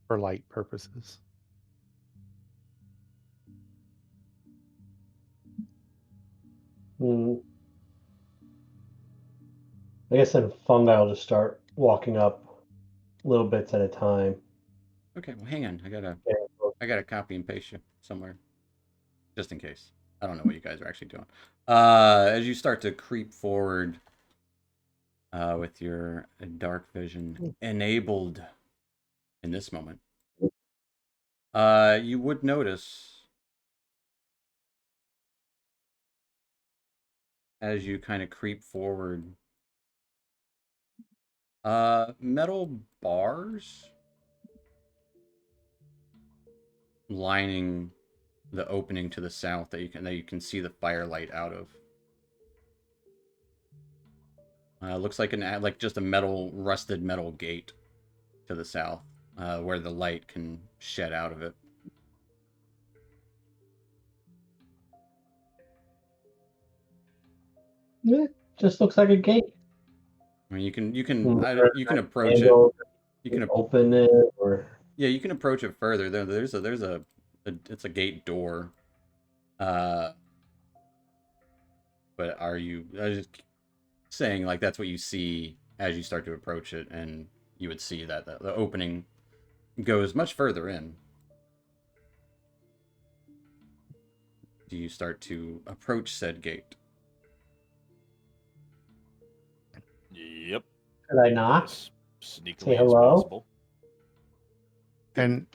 for light purposes. I guess then Fungi will just start walking up little bits at a time. Okay, well, hang on. I gotta copy and paste you somewhere, just in case. I don't know what you guys are actually doing. As you start to creep forward, with your dark vision enabled in this moment, you would notice as you kind of creep forward, metal bars lining the opening to the south that you can see the firelight out of. Looks like just a rusted metal gate to the south, where the light can shed out of it. Yeah, just looks like a gate. I mean, you can approach it. You can open it, or yeah, you can approach it further. It's a gate door. But I was just saying, like, that's what you see as you start to approach it, and you would see that the opening goes much further in. Do you start to approach said gate? Yep. could I knock? As sneakily Say as hello? possible. And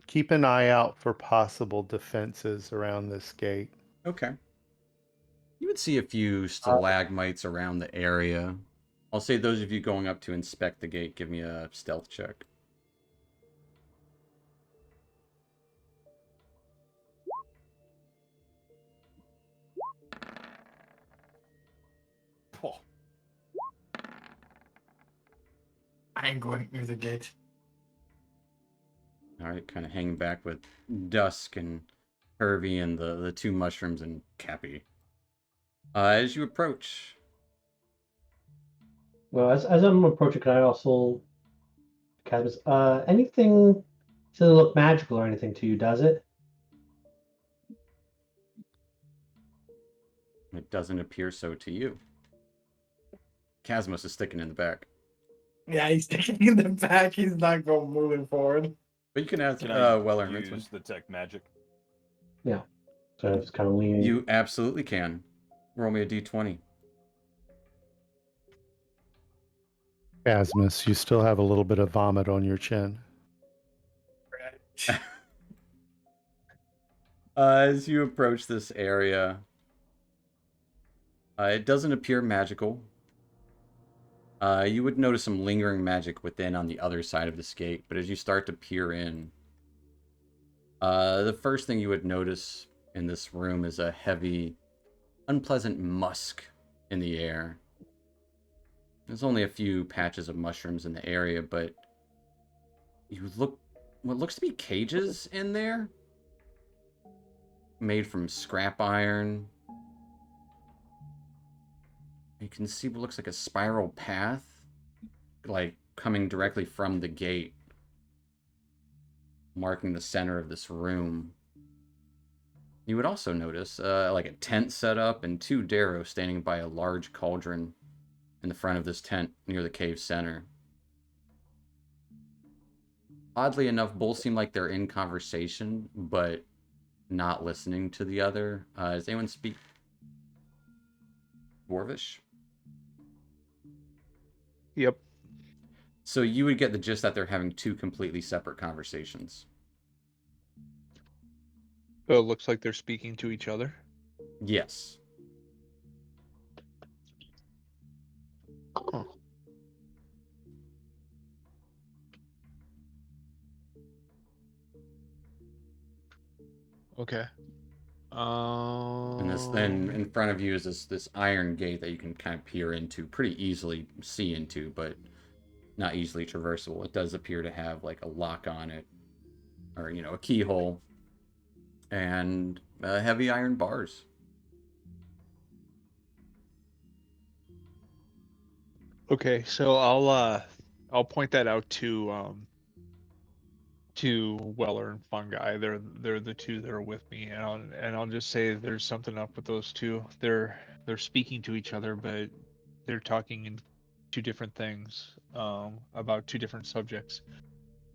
keep an eye out for possible defenses around this gate. Okay. You would see a few stalagmites around the area. I'll say those of you going up to inspect the gate, give me a stealth check. Oh, I ain't going near the gate. All right, kind of hanging back with Dusk and Hervey and the two mushrooms and Cappy. As you approach, Well, as I'm approaching, can I also cast anything? Doesn't look magical or anything to you, does it? it doesn't appear so to you. Casmus is sticking in the back. Yeah, he's sticking in the back. He's not going moving forward. But you can ask can I Weller and use Ritzman. detect magic? So it's kind of leaning. You absolutely can. Roll me a d20. Asmus, you still have a little bit of vomit on your chin. As you approach this area, it doesn't appear magical. You would notice some lingering magic within on the other side of this gate, but as you start to peer in, the first thing you would notice in this room is a heavy, unpleasant musk in the air. There's only a few patches of mushrooms in the area, but you look what looks to be cages in there, made from scrap iron. You can see what looks like a spiral path, like coming directly from the gate, marking the center of this room. You would also notice like a tent set up and 2 Darrow standing by a large cauldron in the front of this tent near the cave center. Oddly enough, both seem like they're in conversation, but not listening to the other. Does anyone speak Dwarvish? Yep. So you would get the gist that they're having 2 completely separate conversations. So it looks like they're speaking to each other. Yes. Huh. Okay. And then in front of you is this iron gate that you can kind of peer into, pretty easily see into, but not easily traversable. It does appear to have like a lock on it, or a keyhole, and heavy iron bars. Okay, so I'll point that out to Weller and Fungi. They're the 2 that are with me, and I'll just say there's something up with those 2. They're speaking to each other, but they're talking in 2 different things about 2 different subjects.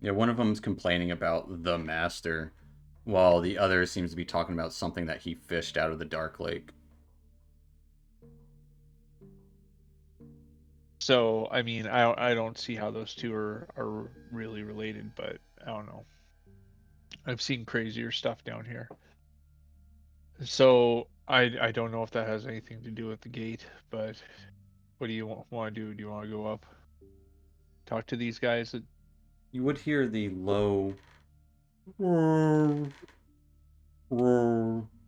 Yeah, one of them's complaining about the master, while the other seems to be talking about something that he fished out of the Dark Lake. So I mean, I don't see how those 2 are really related, but I don't know. I've seen crazier stuff down here. So I don't know if that has anything to do with the gate, but what do you want to do? Do you want to go up, talk to these guys? You would hear the low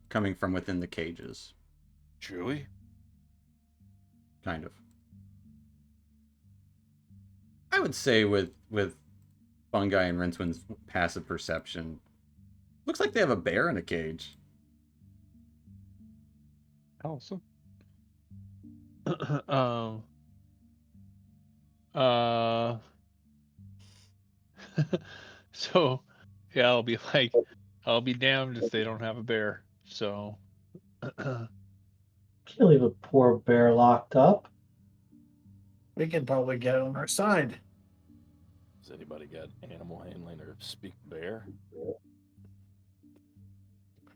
coming from within the cages, Chewie? kind of. I would say with Fungi and Rincewind's passive perception, looks like they have a bear in a cage. Awesome. uh so yeah, I'll be damned if they don't have a bear. So Can't leave a poor bear locked up. We can probably get on our side. Has anybody got animal handling or speak bear?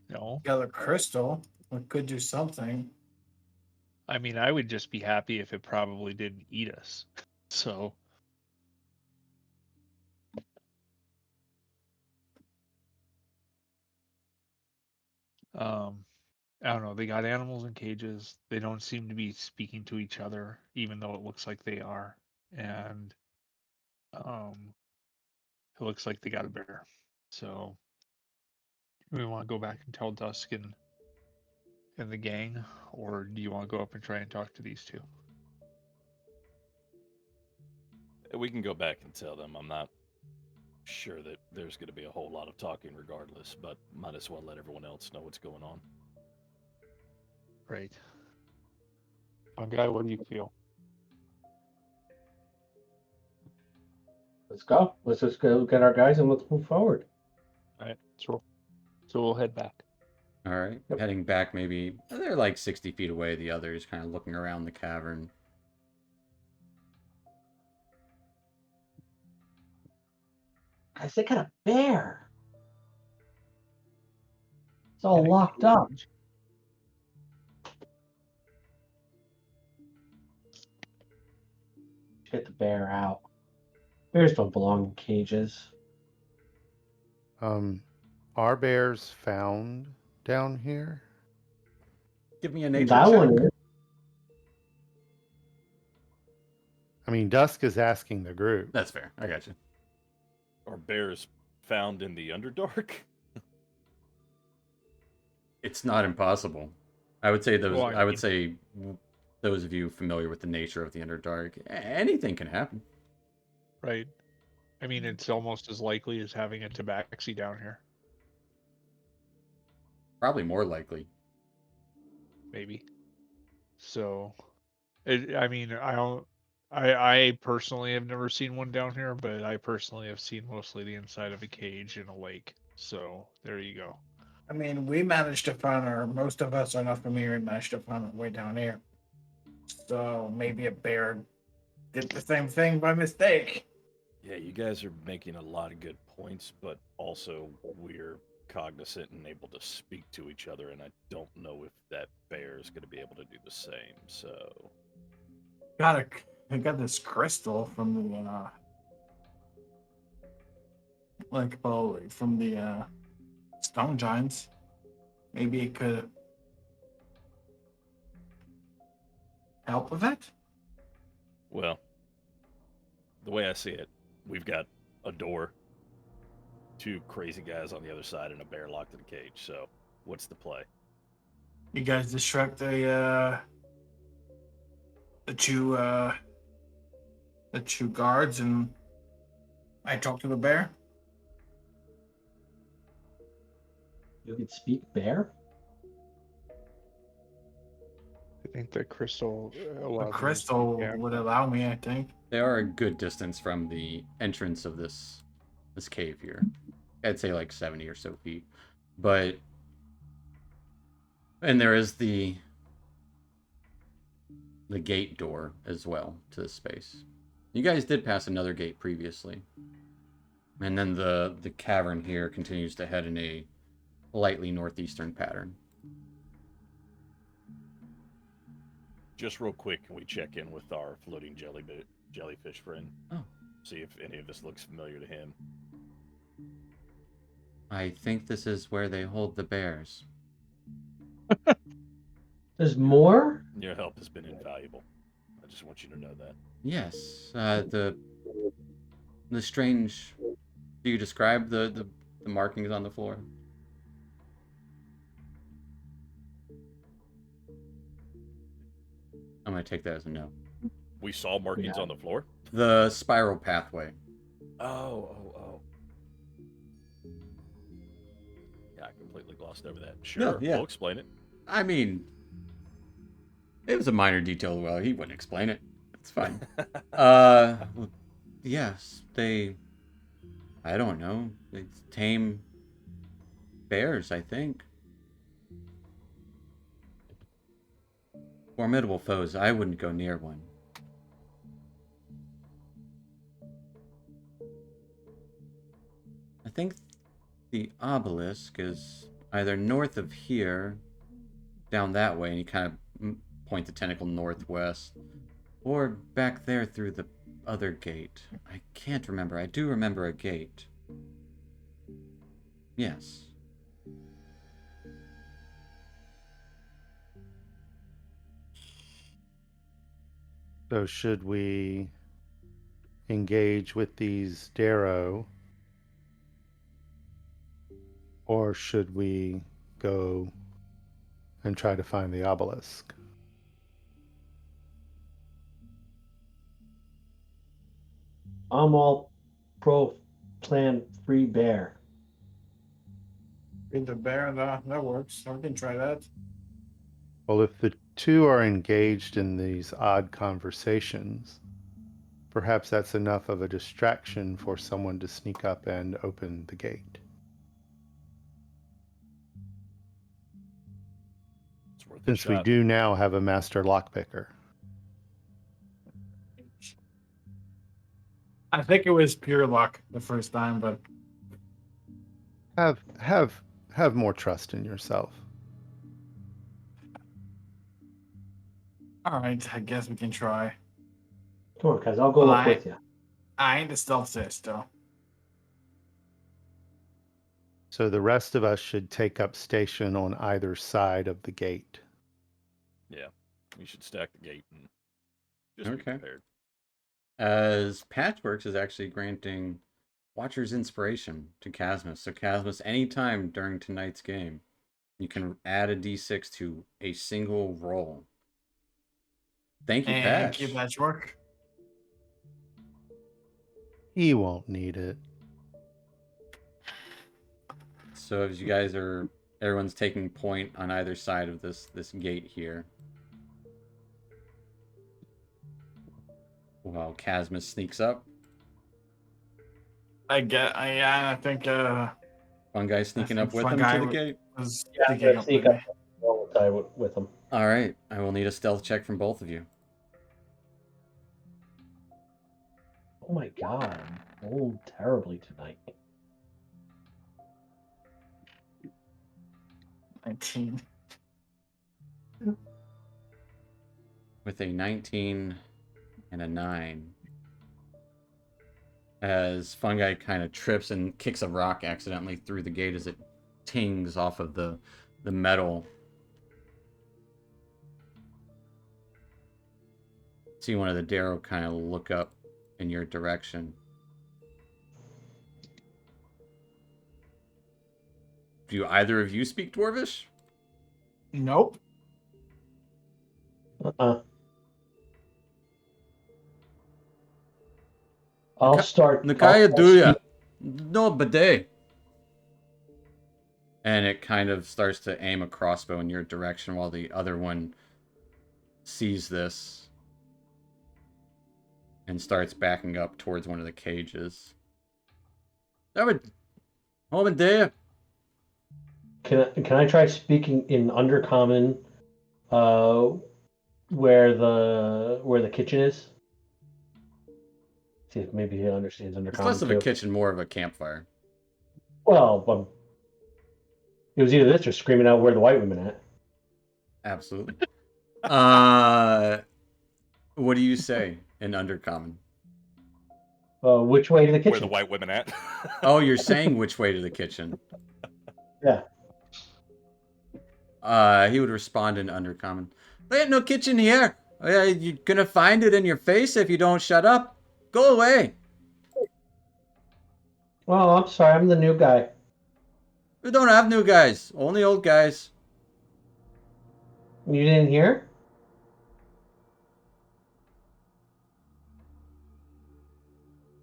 no. Got a crystal. We could do something. I mean, I would just be happy if it probably didn't eat us. So I don't know, they got animals in cages. They don't seem to be speaking to each other, even though it looks like they are. And it looks like they got a bear. So we want to go back and tell Dusk and the gang, or do you want to go up and try and talk to these 2? We can go back and tell them. I'm not sure that there's going to be a whole lot of talking regardless, but might as well let everyone else know what's going on. Right. Guy, what do you feel? Let's go. Let's just go get our guys and let's move forward. All right, so we'll head back. All right, Yep. heading back maybe, they're like 60 feet away, the others kind of looking around the cavern. Guys, they got a bear. It's all locked up. get the bear out. Bears don't belong in cages. Are bears found down here? Give me a nature That check. one is. I mean, Dusk is asking the group. That's fair. I got you. Are bears found in the Underdark? It's not impossible. I would say those. Well, I would say those of you familiar with the nature of the Underdark, anything can happen. Right. I mean, it's almost as likely as having a tabaxi down here. Probably more likely. Maybe. So, I mean, I don't. I personally have never seen one down here, but I personally have seen mostly the inside of a cage in a lake. So there you go. I mean, we managed to find, or most of us are not familiar, we managed to find our way down here. So maybe a bear did the same thing by mistake. Yeah, you guys are making a lot of good points, but also we're cognizant and able to speak to each other, and I don't know if that bear is going to be able to do the same. So, I got this crystal from the from the stone giants. Maybe it could help with it. well, the way I see it, we've got a door, two crazy guys on the other side, and a bear locked in a cage. So, what's the play? You guys distract the two guards, and I talk to the bear. You can speak bear? I think the crystal. The allows me to crystal speak, yeah. would allow me, I think. They are a good distance from the entrance of this cave here. I'd say like 70 or so feet. But and there is the gate door as well to the space. You guys did pass another gate previously. And then the cavern here continues to head in a lightly northeastern pattern. Just real quick, can we check in with our floating jellyfish friend? Oh. See if any of this looks familiar to him. I think this is where they hold the bears. There's more? Your help has been invaluable. I just want you to know that. Yes, the strange. Do you describe the markings on the floor? I'm gonna take that as a no. We saw markings on the floor. The spiral pathway. Oh. Yeah, I completely glossed over that. Sure, yeah. we'll explain it. I mean, it was a minor detail. Well, he wouldn't explain it. It's fine. Yes, they. I don't know. They tame bears, I think. Formidable foes. I wouldn't go near one. I think the obelisk is either north of here, down that way, and you kind of point the tentacle northwest, or back there through the other gate. I can't remember. I do remember a gate. Yes. So should we engage with these Darrow, or should we go and try to find the obelisk? I'm all pro plan free bear. Feed the bear, that works. I can try that. Well, if the two are engaged in these odd conversations, perhaps that's enough of a distraction for someone to sneak up and open the gate. It's worth a Since we shot. do now have a master lockpicker. I think it was pure luck the first time, but Have more trust in yourself. all right, I guess we can try. Come on, guys. I'll go Well, up with you. I ain't the stealth sis, though. So the rest of us should take up station on either side of the gate. Yeah, we should stack the gate and just be Okay. prepared. As Patchworks is actually granting Watcher's Inspiration to Casmus. So Casmus, anytime during tonight's game, you can add a d6 to a single roll. Thank you, And Patch. keep that work. He won't need it. So as you guys are, everyone's taking point on either side of this gate here. While Casmus sneaks up, I think one guy sneaking think up with one him guy to the would- gate. was Yeah, I'm sneaking gonna up sneak with up me. alongside with them. All right, I will need a stealth check from both of you. Oh my god, I rolled terribly tonight. 19. With a 19 and a 9. As Fungi kind of trips and kicks a rock accidentally through the gate as it tings off of the metal. See one of the Darrow kind of look up in your direction. Do either of you speak Dwarvish? Nope. I'll start. Nakaya I'll Duya. speak- No bidet. And it kind of starts to aim a crossbow in your direction while the other one sees this and starts backing up towards one of the cages. David, home and day. Can I try speaking in Undercommon, where the kitchen is? See if maybe he understands Undercommon It's less of a too. kitchen, more of a campfire. Well, it was either this or screaming out where the white women at. Absolutely. What do you say in Undercommon? Which way to the Where the kitchen? white women at? Oh, you're saying which way to the kitchen. Yeah. He would respond in Undercommon. There ain't no kitchen here. You're gonna find it in your face if you don't shut up. Go away. Well, I'm sorry, I'm the new guy. We don't have new guys. Only old guys. You didn't hear?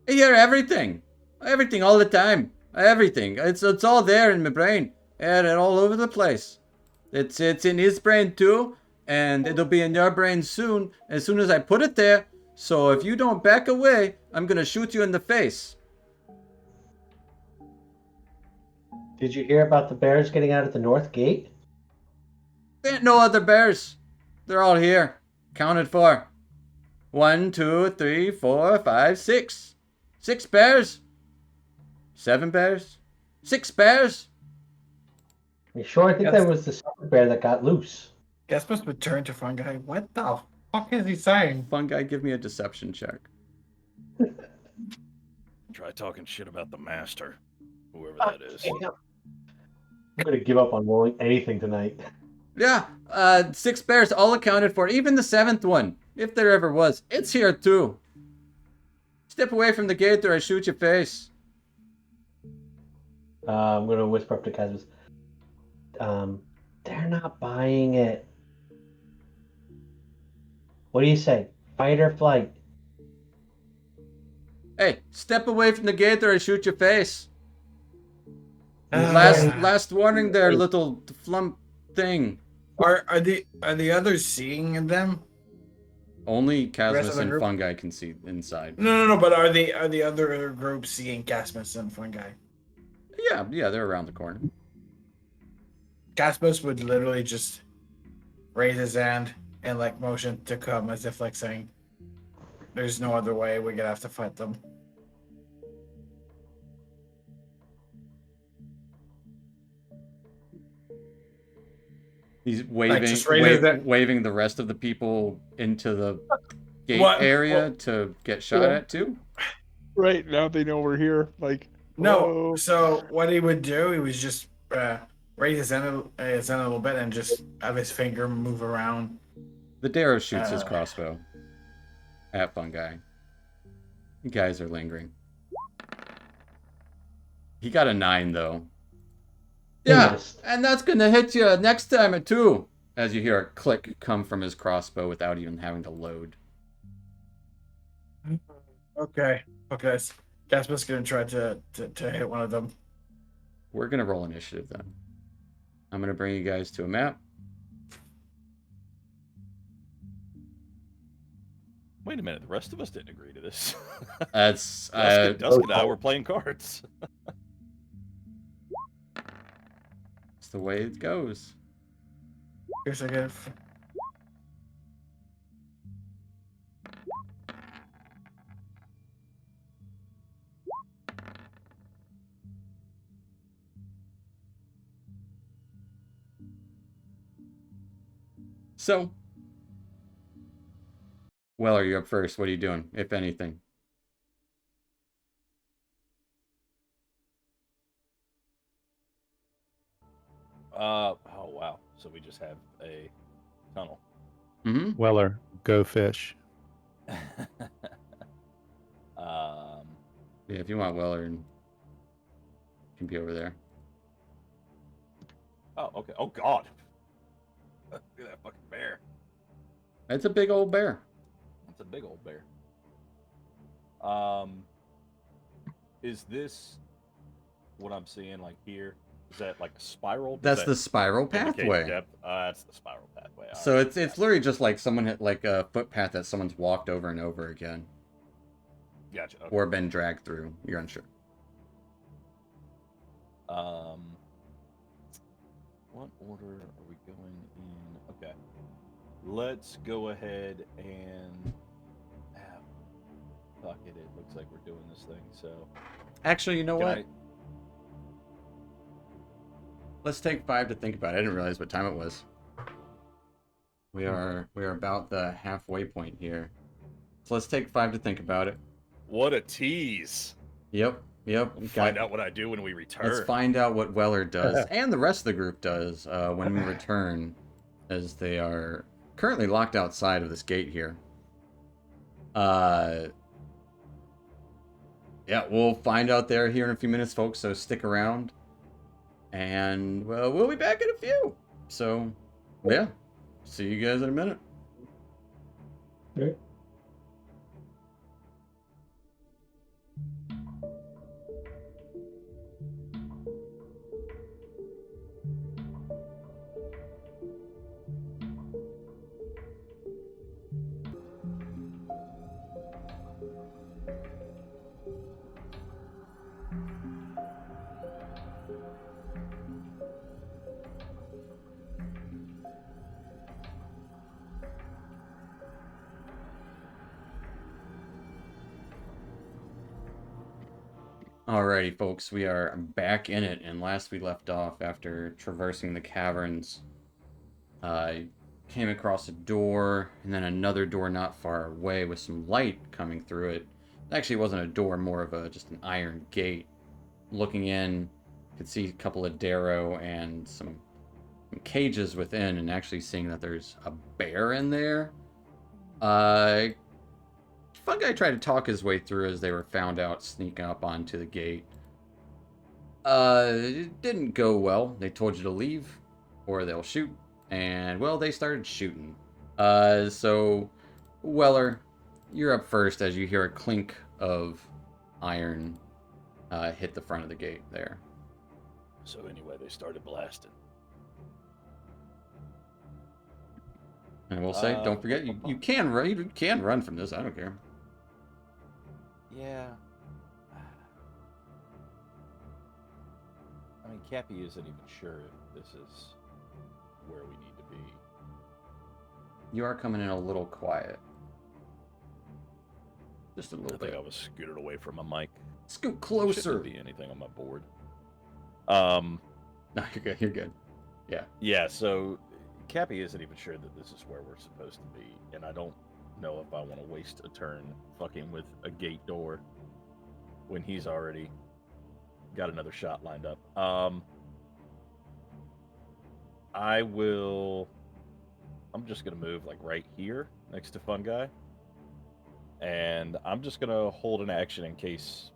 I hear everything. Everything all the time. Everything. It's all there in my brain. And all over the place. It's in his brain too. And it'll be in your brain soon. As soon as I put it there. So if you don't back away, I'm gonna shoot you in the face. Did you hear about the bears getting out at the north gate? There ain't no other bears. They're all here. Counted for. 1, 2, 3, 4, 5, 6. 6 bears. 7 bears. 6 bears. You sure? I think Yes. that was the second bear that got loose. Guess must return to Fungi. What the fuck is he saying? Fungi, give me a deception check. Try talking shit about the master, whoever that is. Damn. I'm gonna give up on rolling anything tonight. Yeah, 6 bears all accounted for. Even the 7th one, if there ever was. It's here too. Step away from the gate or I shoot your face. I'm gonna whisper up to Casmus. They're not buying it. What do you say? Fight or flight? Hey, step away from the gate or I shoot your face. Uh, Last warning there, little flump thing. Are the others seeing them? Only Rest Casmus of the and group? Fungi can see inside. No. But are the other groups seeing Casmus and Fungi? Yeah, they're around the corner. Casmus would literally just raise his hand and like motion to come, as if like saying, "There's no other way. We're gonna have to fight them." He's waving, just raise his hand. waving the rest of the people into the gate What? area Well, to get shot yeah. at too? Right now they know we're here. Like, no. oh. So what he would do, he was just raise his end a little bit and just have his finger move around. The Darrow shoots his Uh. crossbow at Fungi. You guys are lingering. He got a 9 though. He Yeah, missed. and that's gonna hit you next time at 2. As you hear a click come from his crossbow without even having to load. Okay. Okay. Casper's gonna try to hit one of them. We're gonna roll initiative then. I'm gonna bring you guys to a map. Wait a minute, the rest of us didn't agree to this. That's Dusk and I were playing cards. it's the way it goes. Here's a good. So, well, are you up first? What are you doing, if anything? Oh wow. So we just have a tunnel. Mm-hmm. Weller, go fish. Yeah, if you want Weller, and can be over there. Oh, okay. Oh god. Look at that fucking bear. It's a big old bear. It's a big old bear. Is this what I'm seeing like here? Is that like a spiral? Does That's that the spiral indicate pathway. depth? That's the spiral pathway. All So right. it's literally just like someone hit like a footpath that someone's walked over and over again, Gotcha. Okay. or been dragged through. You're unsure. What order are we going in? Okay. Let's go ahead and fuck it. It looks like we're doing this thing. So Actually, you know can what? I? Let's take 5 to think about it. I didn't realize what time it was. We are about the halfway point here. So let's take 5 to think about it. What a tease! Yep. Find out what I do when we return. Let's find out what Weller does and the rest of the group does when we return, as they are currently locked outside of this gate here. Yeah, we'll find out there here in a few minutes, folks, so stick around. And, well, we'll be back in a few. So, yeah, see you guys in a minute. Okay. Alrighty, folks, we are back in it, and last we left off, after traversing the caverns, I came across a door, and then another door not far away with some light coming through it. Actually, it wasn't a door, more of just an iron gate. Looking in, could see a couple of Darrow and some cages within, and actually seeing that there's a bear in there. Fungi tried to talk his way through as they were found out sneaking up onto the gate. It didn't go well. They told you to leave, or they'll shoot. And, well, they started shooting. So, Weller, you're up first as you hear a clink of iron hit the front of the gate there. So anyway, they started blasting. And we'll say, don't forget, you can run from this. I don't care. Yeah. I mean, Cappy isn't even sure if this is where we need to be. You are coming in a little quiet. Just a little I think bit. I was scooted away from my mic. Scoot closer. Shouldn't be anything on my board. No, you're good. You're good. Yeah. Yeah, so Cappy isn't even sure that this is where we're supposed to be, and I don't know if I want to waste a turn fucking with a gate door when he's already got another shot lined up. I'm just gonna move like right here next to Fun Guy, and I'm just gonna hold an action in case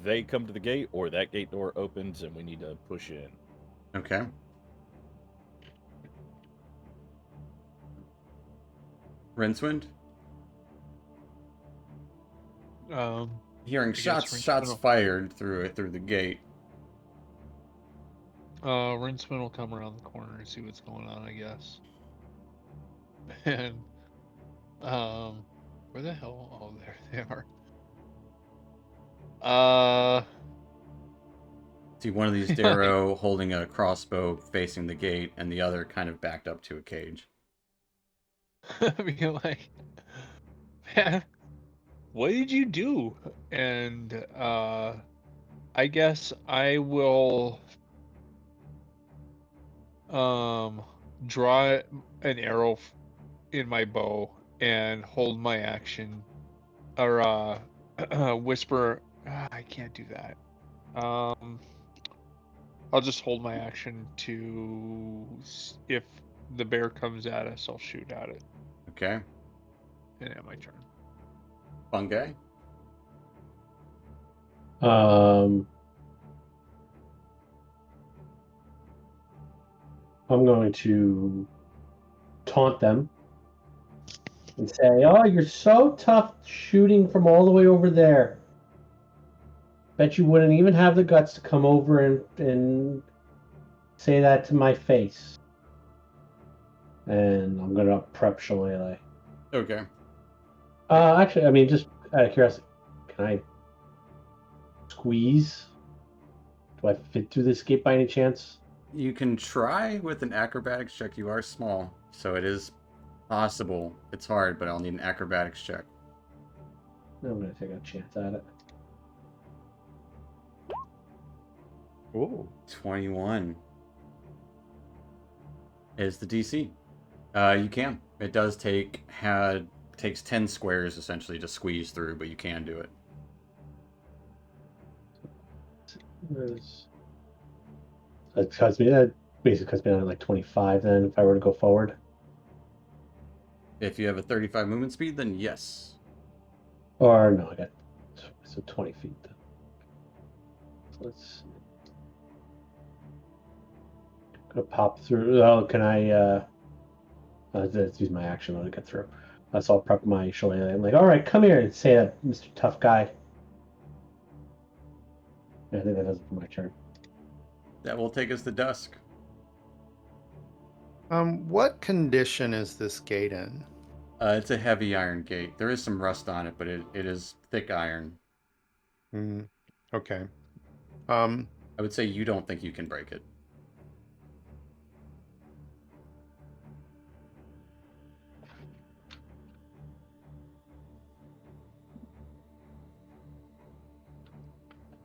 they come to the gate or that gate door opens and we need to push in. Okay. Rincewind? I Hearing guess shots Rincewind will- fired through the gate. Rinceman will come around the corner and see what's going on, I guess. And where the hell? Oh, there they are. See one of these Darrow holding a crossbow facing the gate, and the other kind of backed up to a cage. Being like, man, what did you do? And I guess I will draw an arrow in my bow and hold my action, or whisper. I can't do that. I'll just hold my action to if the bear comes at us, I'll shoot at it. Okay. And end my turn. Fun Guy? I'm going to taunt them and say, "Oh, you're so tough shooting from all the way over there. Bet you wouldn't even have the guts to come over and say that to my face." And I'm gonna prep Shillelagh. Okay. Actually, I mean, just out of curiosity, can I squeeze? Do I fit through this gate by any chance? You can try with an acrobatics check. You are small, so it is possible. It's hard, but I'll need an acrobatics check. I'm gonna take a chance at it. Ooh. 21 is the DC. You can. It does takes 10 squares essentially to squeeze through, but you can do it. That basically cuts me down to like 25 then if I were to go forward. If you have a 35 movement speed, then yes. Or no, I got so 20 feet then. So let's gonna pop through. Oh, can I let's use my action to get through. So I'll prep my Shillelagh. I'm like, all right, come here and say that, Mr. Tough Guy. Yeah, I think that does it for my turn. That will take us to dusk. What condition is this gate in? It's a heavy iron gate. There is some rust on it, but it is thick iron. Okay. I would say you don't think you can break it.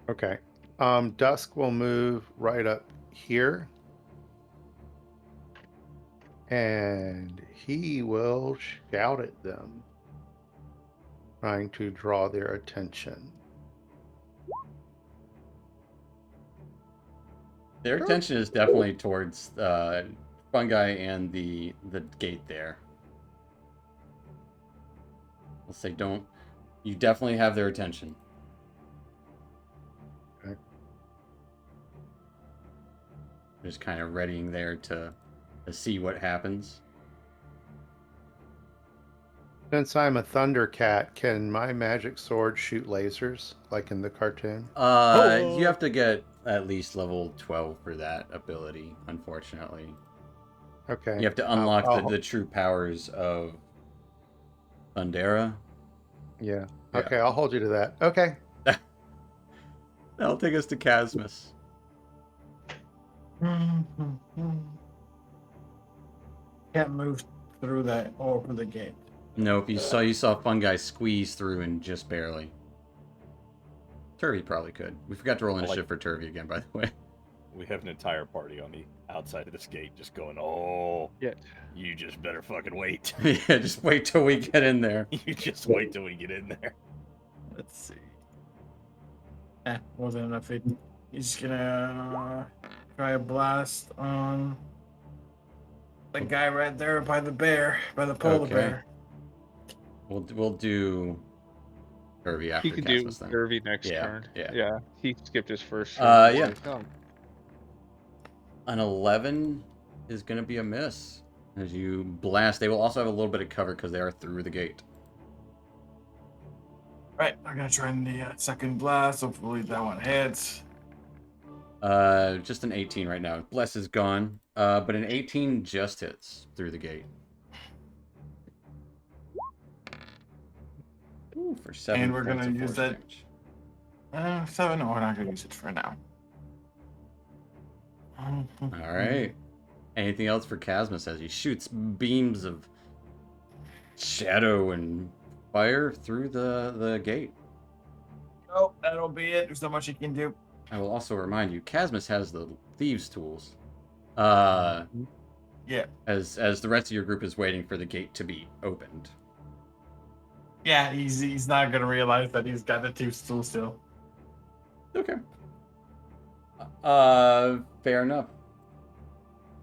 Okay. Dusk will move right up here. And he will shout at them, trying to draw their attention. Their attention is definitely towards Fungi and the gate there. Let's say don't. You definitely have their attention. Okay. Just kind of readying there to see what happens. Since I'm a Thundercat, can my magic sword shoot lasers like in the cartoon? You have to get at least level 12 for that ability, unfortunately. Okay. You have to unlock I'll- the true powers of Thundera. Yeah. Yeah. Okay, I'll hold you to that. Okay. That'll take us to Casmus. Can't move through that over the gate. Nope, you saw Fungi squeeze through and just barely. Turvy probably could. We forgot to roll initiative for Turvy again, by the way. We have an entire party on the outside of this gate just going, oh, Yeah. you just better fucking wait. Yeah, just wait till we get in there. You just wait till we get in there. Let's see. Wasn't enough. He's gonna try a blast on the guy right there by the bear, by the polar Okay. bear. We'll do Kirby after He could do Casmus then. Derby next Yeah, turn. yeah. Yeah, he skipped his first turn. Yeah. Like, oh, An 11 is gonna be a miss as you blast. They will also have a little bit of cover because they are through the gate. Right, I'm gonna try the second blast. Hopefully that one hits. Just an 18 right now. Bless is gone. But an 18 just hits through the gate. Ooh, for 7 And we're points gonna of use force that- damage. 7. No, we're not gonna use it for now. All right. Anything else for Casmus as he shoots beams of shadow and fire through the gate? Oh, that'll be it. There's not much you can do. I will also remind you, Casmus has the thieves' tools. Yeah. As the rest of your group is waiting for the gate to be opened. Yeah, he's not gonna realize that he's got the two stools still. Okay. Fair enough.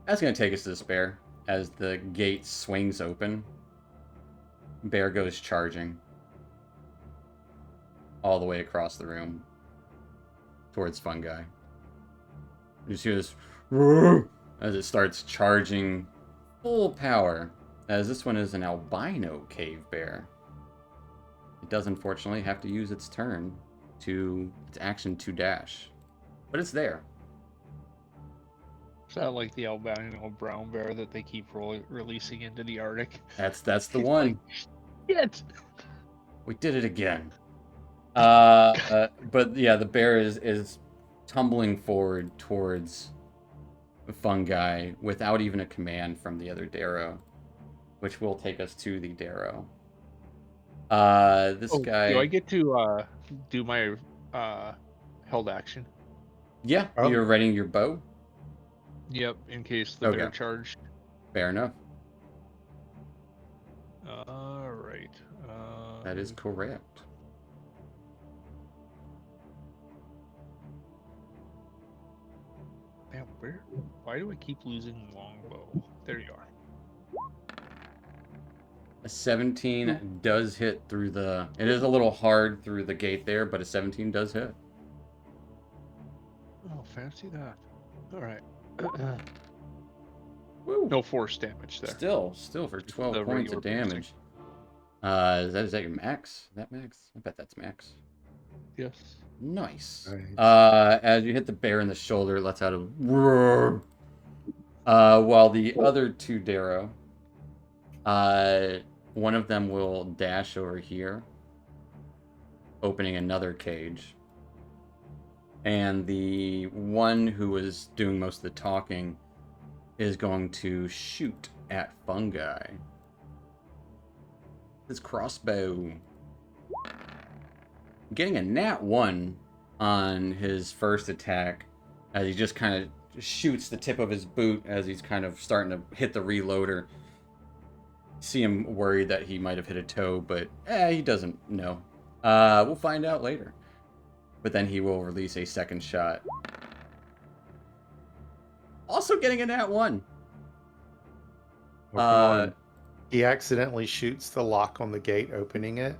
That's gonna take us to this bear as the gate swings open. Bear goes charging all the way across the room towards Fungi. You just hear this "Roar!" as it starts charging full power. As this one is an albino cave bear. It does unfortunately have to use its action to dash, but it's there. is that like the albino brown bear that they keep releasing into the Arctic? That's the He's one. like, shit. We did it again. But yeah, the bear is tumbling forward towards Fungi without even a command from the other Darrow, which will take us to the Darrow. This guy. Do I get to do my held action? Yeah, Oh. you're readying your bow. Yep, in case the bear Okay. charged. Fair enough. All right. That is correct. Man, why do I keep losing longbow? There you are. A 17 does hit through the. It is a little hard through the gate there, but a 17 does hit. Oh, fancy that. All right. Woo. No force damage there. Still for 12 the points of regular damage. Is that your max? Is that max? I bet that's max. Yes. Nice. Nice. As you hit the bear in the shoulder, it lets out a roar. While the other two Darrow, one of them will dash over here, opening another cage. And the one who was doing most of the talking is going to shoot at Fungi. His crossbow. Getting a nat 1 on his first attack as he just kind of shoots the tip of his boot as he's kind of starting to hit the reloader. See him worried that he might have hit a toe, but he doesn't know. We'll find out later. But then he will release a second shot. Also getting a nat 1. Oh, come on. He accidentally shoots the lock on the gate, opening it.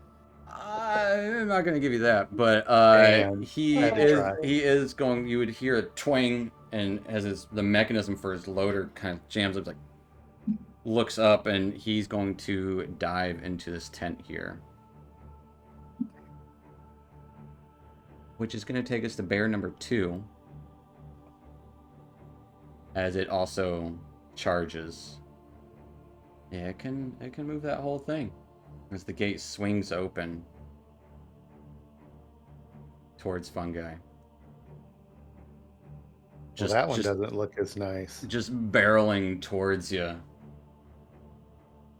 I'm not gonna give you that, but Damn. he I had to is try. he is going. You would hear a twang, and as the mechanism for his loader kind of jams up, like looks up, and he's going to dive into this tent here, which is going to take us to bear number 2, as it also charges. Yeah, it can move that whole thing as the gate swings open towards Fungi. Well, that one doesn't look as nice. Just barreling towards you.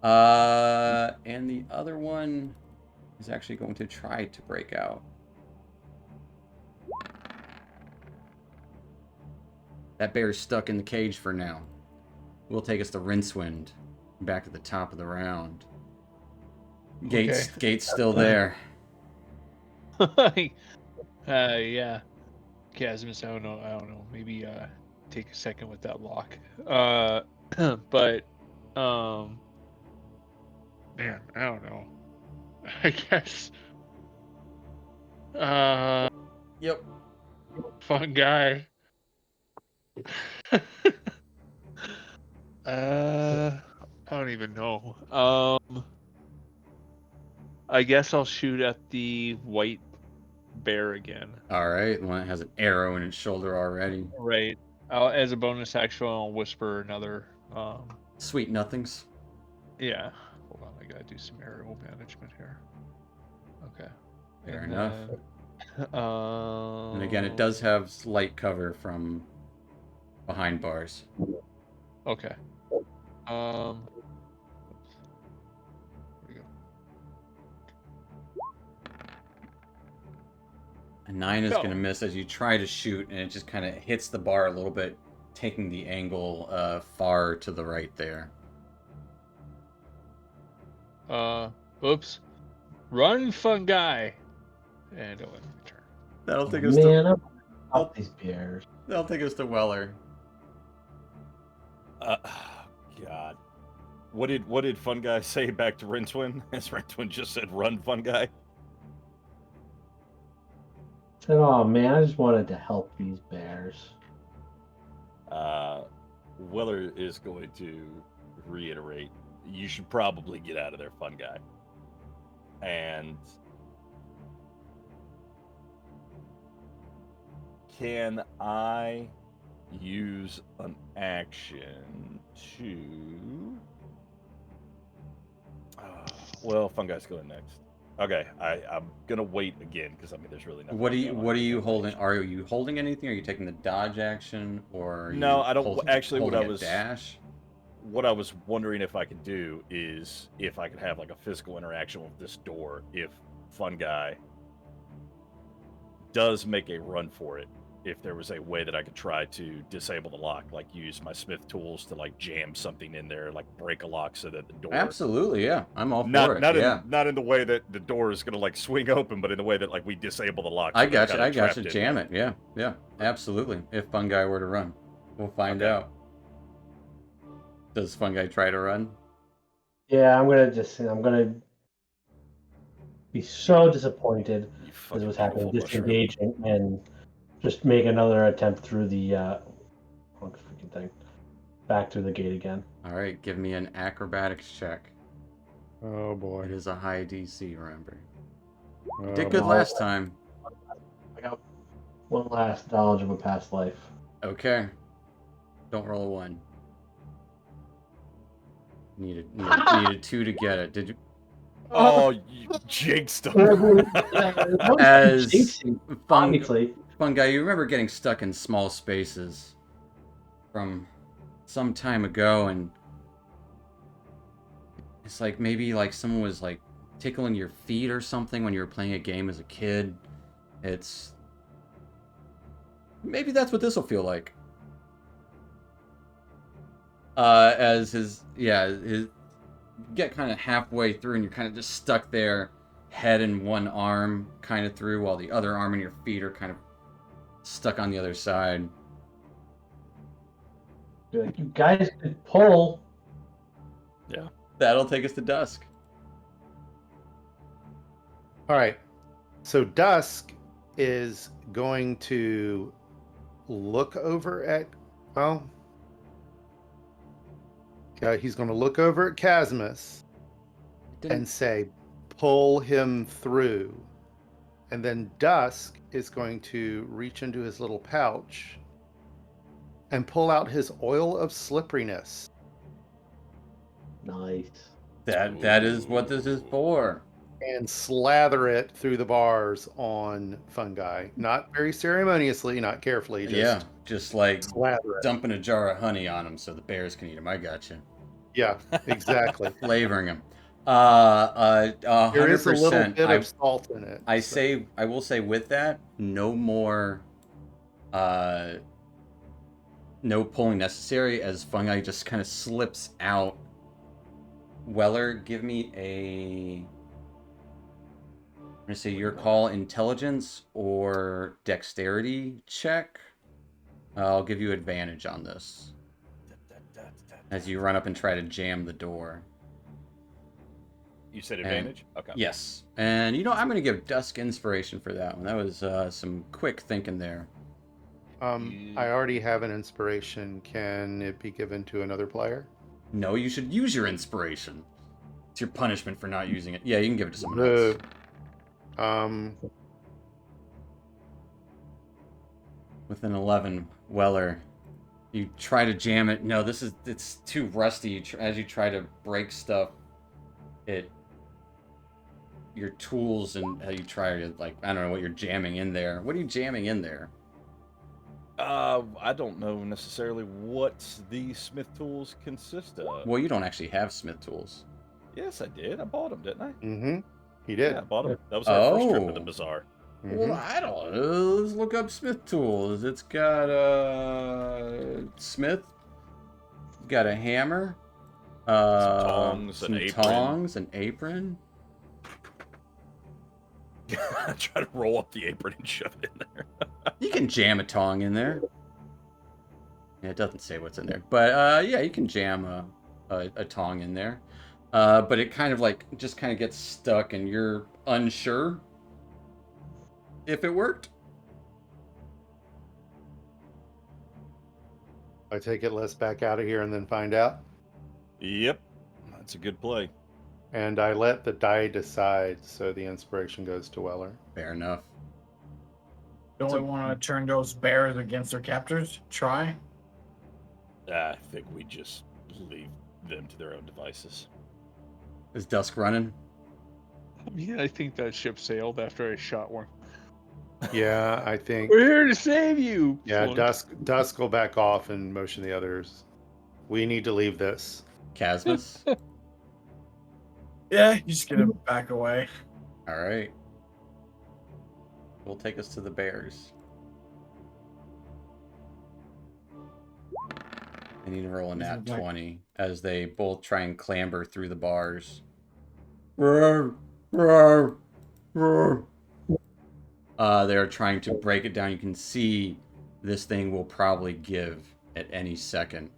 And the other one is actually going to try to break out. That bear's stuck in the cage for now. We'll take us to Rincewind, back at the top of the round. Gate's still there. Yeah. Chasmus, I don't know. Maybe take a second with that lock. But man, I don't know. I guess Yep. fun guy. I don't even know. I guess I'll shoot at the white bear again. All right, one that has an arrow in its shoulder already. Right. As a bonus action, I'll whisper another. Sweet nothings. Yeah. Hold on, I gotta do some aerial management here. Okay. Fair And enough. then, And again, it does have light cover from behind bars. Okay. Where we go? A 9 is No. going to miss as you try to shoot, and it just kind of hits the bar a little bit, taking the angle far to the right there. Oops. Run, fun guy. And it went return. That'll take Man, I'm out these bears. That'll take us to Weller. God. What did Fun Guy say back to Rincewind? As Rincewind just said, "Run, Fun Guy." Said, oh man, I just wanted to help these bears. Weller is going to reiterate, "You should probably get out of there, Fun Guy." And can I use an action to? Well, Fun Guy's going next. Okay, I'm gonna wait again because I mean, there's really nothing. What are going you on. holding? Are you holding anything? Are you taking the dodge action, or are No, you I don't. holding- Actually, what holding I a was dash? what I was wondering if I could do is if I could have like a physical interaction with this door if Fun Guy does make a run for it. If there was a way that I could try to disable the lock, like use my Smith tools to like jam something in there, like break a lock so that the door Absolutely, yeah. I'm all not for it. not in the way that the door is gonna like swing open, but in the way that like we disable the lock. I so they're got you. kinda I got you. trapped in Jam there. it. Yeah. Absolutely. If Fun Guy were to run, we'll find Okay. out. Does Fun Guy try to run? Yeah, I'm gonna be so disappointed You as fucking what's happening, beautiful mushroom. disengaging, and just make another attempt through the freaking thing, back through the gate again. All right, give me an acrobatics check. Oh It boy. is a high DC, remember. Oh, Did good boy. last time. I got one last knowledge of a past life. Okay. Don't roll a 1. Needed 2 to get it. Did you? Oh, you jinxed him. As Fun Obviously, Guy, you remember getting stuck in small spaces from some time ago, and it's like maybe like someone was like tickling your feet or something when you were playing a game as a kid. It's maybe that's what this will feel like. As his get kind of halfway through and you're kind of just stuck there, head and one arm kind of through, while the other arm and your feet are kind of stuck on the other side. you're like, you guys could pull. That'll take us to dusk. All right. So Dusk is going to look over at, well, he's going to look over at Casmus and say, pull him through. And then Dusk is going to reach into his little pouch and pull out his oil of slipperiness. Nice. That is what this is for. And slather it through the bars on Fun Guy. Not very ceremoniously, not carefully. Just like Slather it. dumping a jar of honey on them so the bears can eat them. I got you. Yeah, exactly. Flavoring them. There is a little 100%. bit of salt in it. I will say with that, no more No pulling necessary as fungi just kind of slips out. Weller, give me a. I'm gonna say your call, intelligence or dexterity check. I'll give you advantage on this as you run up and try to jam the door. You said And- advantage? Okay. Yes, and I'm gonna give Dusk inspiration for that one. That was some quick thinking there. I already have an inspiration. Can it be given to another player? No, you should use your inspiration. It's your punishment for not using it. Yeah, you can give it to someone The- else. With an 11, Weller, you try to jam it. No, it's too rusty. As you try to break stuff, your tools and how you try to, like, I don't know what you're jamming in there. What are you jamming in there? I don't know necessarily what the smith tools consist of. Well, you don't actually have smith tools. Yes, I did. I bought them, didn't I? Mm-hmm. He did. Yeah, I bought them. That was our first trip to the Oh. bazaar. Well, Mhm. I don't know. Let's look up smith tools. It's got smith. Got a hammer. tongs, an some apron. tongs, an apron. I try to roll up the apron and shove it in there. You can jam a tong in there. Yeah, it doesn't say what's in there, but yeah, you can jam a tong in there. But it kind of just kind of gets stuck, and you're unsure if it worked. I take it, let's back out of here and then find out. Yep, that's a good play. And I let the die decide, so the inspiration goes to Weller. Fair enough. Don't we want to turn those bears against their captors? Try. I think we just leave them to their own devices. Is Dusk running? Yeah, I think that ship sailed after I shot one. Yeah, I think. We're here to save you. Yeah, Flunk. Dusk will back off and motion the others. We need to leave this. Casmus? Yeah, you're just gonna back away. All right. Will take us to the bears. I need to roll a nat 20 as they both try and clamber through the bars. Roar, roar, roar. They're trying to break it down. You can see this thing will probably give at any second,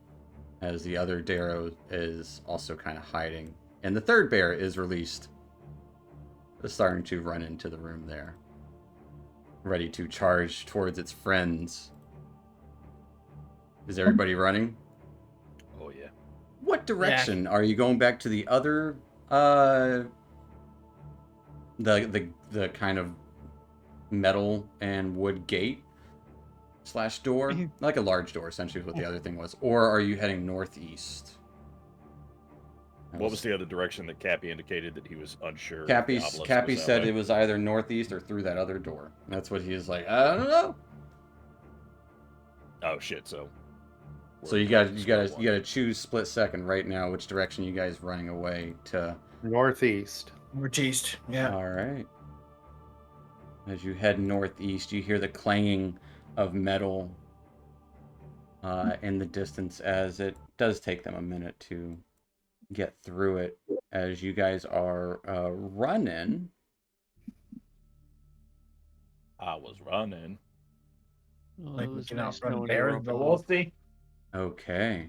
as the other Darrow is also kind of hiding. And the third bear is released. It's starting to run into the room there, ready to charge towards its friends. Is everybody running? Oh yeah. What direction are you going? Back to the other the kind of metal and wood gate / door, like a large door essentially is what the other thing was, or are you heading northeast? What was the other direction that Cappy indicated that he was unsure? if Cappy the obelisk Cappy was that said way? it was either northeast or through that other door. And that's what he was like, I don't know. Oh shit! So. So you gotta choose split second right now which direction you guys running away to. Northeast. Northeast. Yeah. All right. As you head northeast, you hear the clanging of metal in the distance, as it does take them a minute to get through it. As you guys are running. I was running. Oh, Like that we was can nice outrun knowing you bears, were but up we'll above. see. Okay.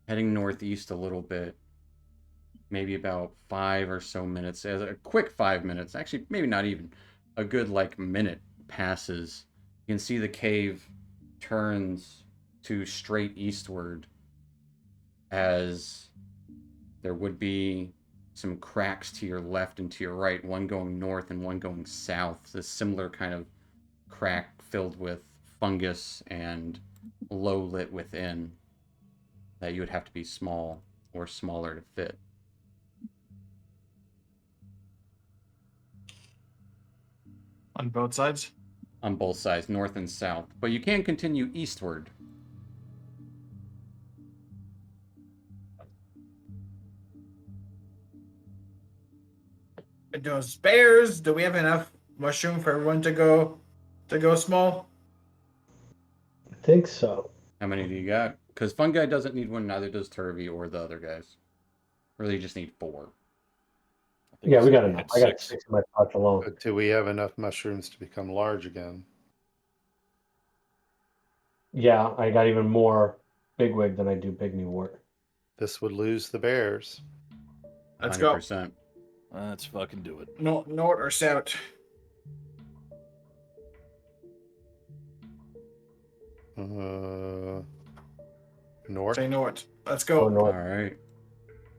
Heading northeast a little bit. Maybe about 5 or so minutes. As a quick 5 minutes. Actually, maybe not even. A good minute passes. You can see the cave turns to straight eastward, as there would be some cracks to your left and to your right, one going north and one going south. This similar kind of crack filled with fungus and low lit within, that you would have to be small or smaller to fit. On both sides. On both sides, north and south. But you can continue eastward. Those bears. Do we have enough mushroom for everyone to go small? think so. How many do you got? Because Fungi doesn't need one, neither does Turvy or the other guys. Really just need 4. I think Yeah, you we said got we enough. had I got 6. 6 in my pouch alone. But do we have enough mushrooms to become large again? Yeah, I got even more bigwig than I do pygmywort. This would lose the bears. Let's go. 100%. Let's fucking do it. North or south? North. Say north. Let's Oh, go. no. All right.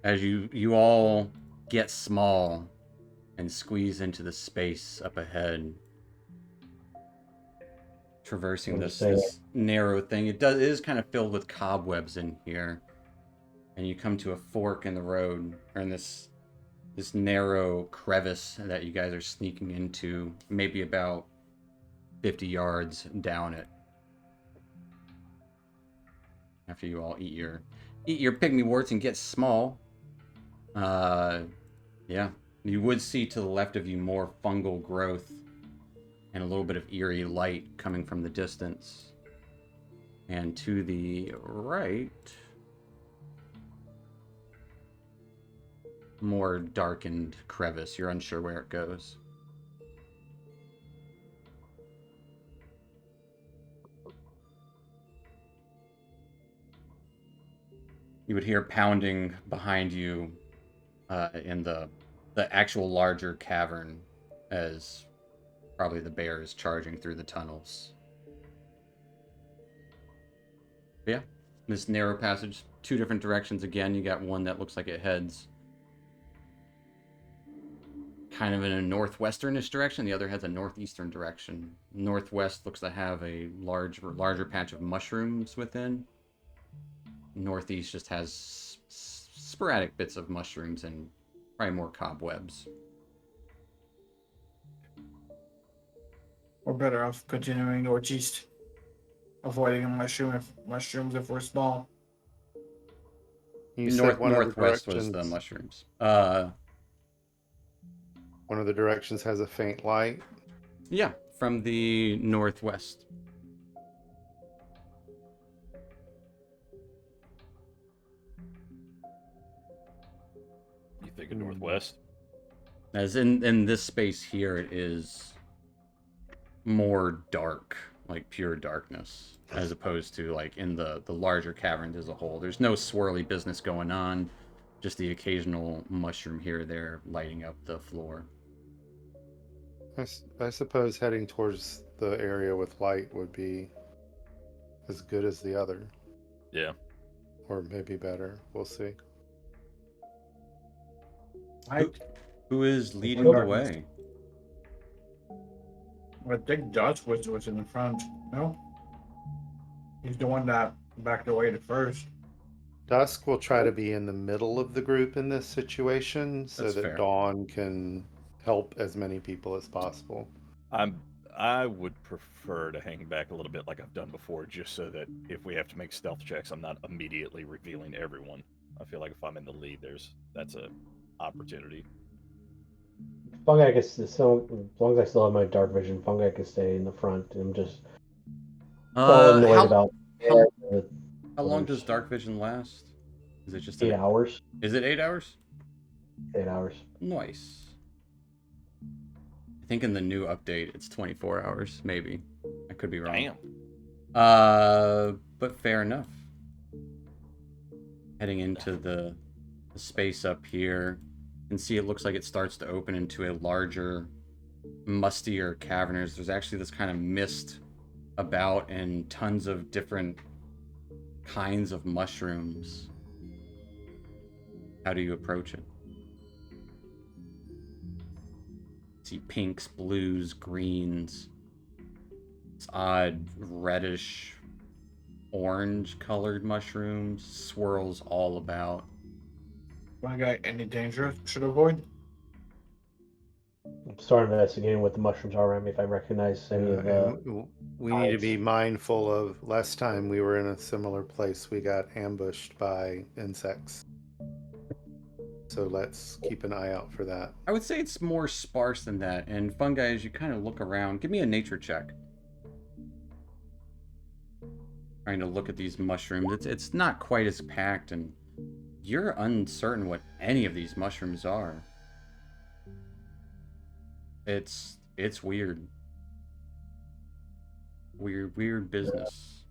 As you all get small and squeeze into the space up ahead, traversing I'm this saying- this narrow thing, it is kind of filled with cobwebs in here, and you come to a fork in the road, or in this narrow crevice that you guys are sneaking into, maybe about 50 yards down it. After you all eat your pygmyworts and get small, yeah, you would see to the left of you more fungal growth and a little bit of eerie light coming from the distance. And to the right, more darkened crevice. You're unsure where it goes. You would hear pounding behind you in the actual larger cavern, as probably the bear is charging through the tunnels. But yeah, this narrow passage, 2 different directions again. You got one that looks like it heads kind of in a northwesternish direction. The other has a northeastern direction. Northwest looks to have a larger patch of mushrooms within. Northeast just has sporadic bits of mushrooms and probably more cobwebs. We're better off continuing northeast, avoiding mushrooms if we're small. You said one of the Northwest was the directions. mushrooms. One of the directions has a faint light. Yeah, from the northwest. You thinking northwest? As in this space here, it is more dark, like pure darkness, as opposed to like in the larger caverns as a whole. There's no swirly business going on, just the occasional mushroom here or there lighting up the floor. I suppose heading towards the area with light would be as good as the other, Yeah. or maybe better. We'll see. Who is leading the Darkness. way? I think Dutch was in the front. No, he's the one that backed away the first. Dusk will try to be in the middle of the group in this situation so That's that fair. Dawn can help as many people as possible. I would prefer to hang back a little bit like I've done before, just so that if we have to make stealth checks, I'm not immediately revealing everyone. I feel like if I'm in the lead, that's a opportunity. Fungi can so as long as I still have my dark vision, fungi can stay in the front. I'm just so annoyed about how- the How long others. does dark vision last? Is it just 8 hours. Is it 8 hours? 8 hours. Nice. I think in the new update it's 24 hours, maybe. I could be wrong. Damn. But fair enough. Heading into the space up here, you can see it looks like it starts to open into a larger, mustier cavern. There's actually this kind of mist about and tons of different kinds of mushrooms. How do you approach it? See pinks, blues, greens. It's odd reddish, orange colored mushrooms, swirls all about. One guy, any danger should avoid. I'm starting investigating what the mushrooms are around me if I recognize any of the. And we need to be mindful of last time we were in a similar place, we got ambushed by insects. So let's keep an eye out for that. I would say it's more sparse than that. And fungi, as you kind of look around, give me a nature check. trying to look at these mushrooms. It's not quite as packed, and you're uncertain what any of these mushrooms are. It's weird. Weird business.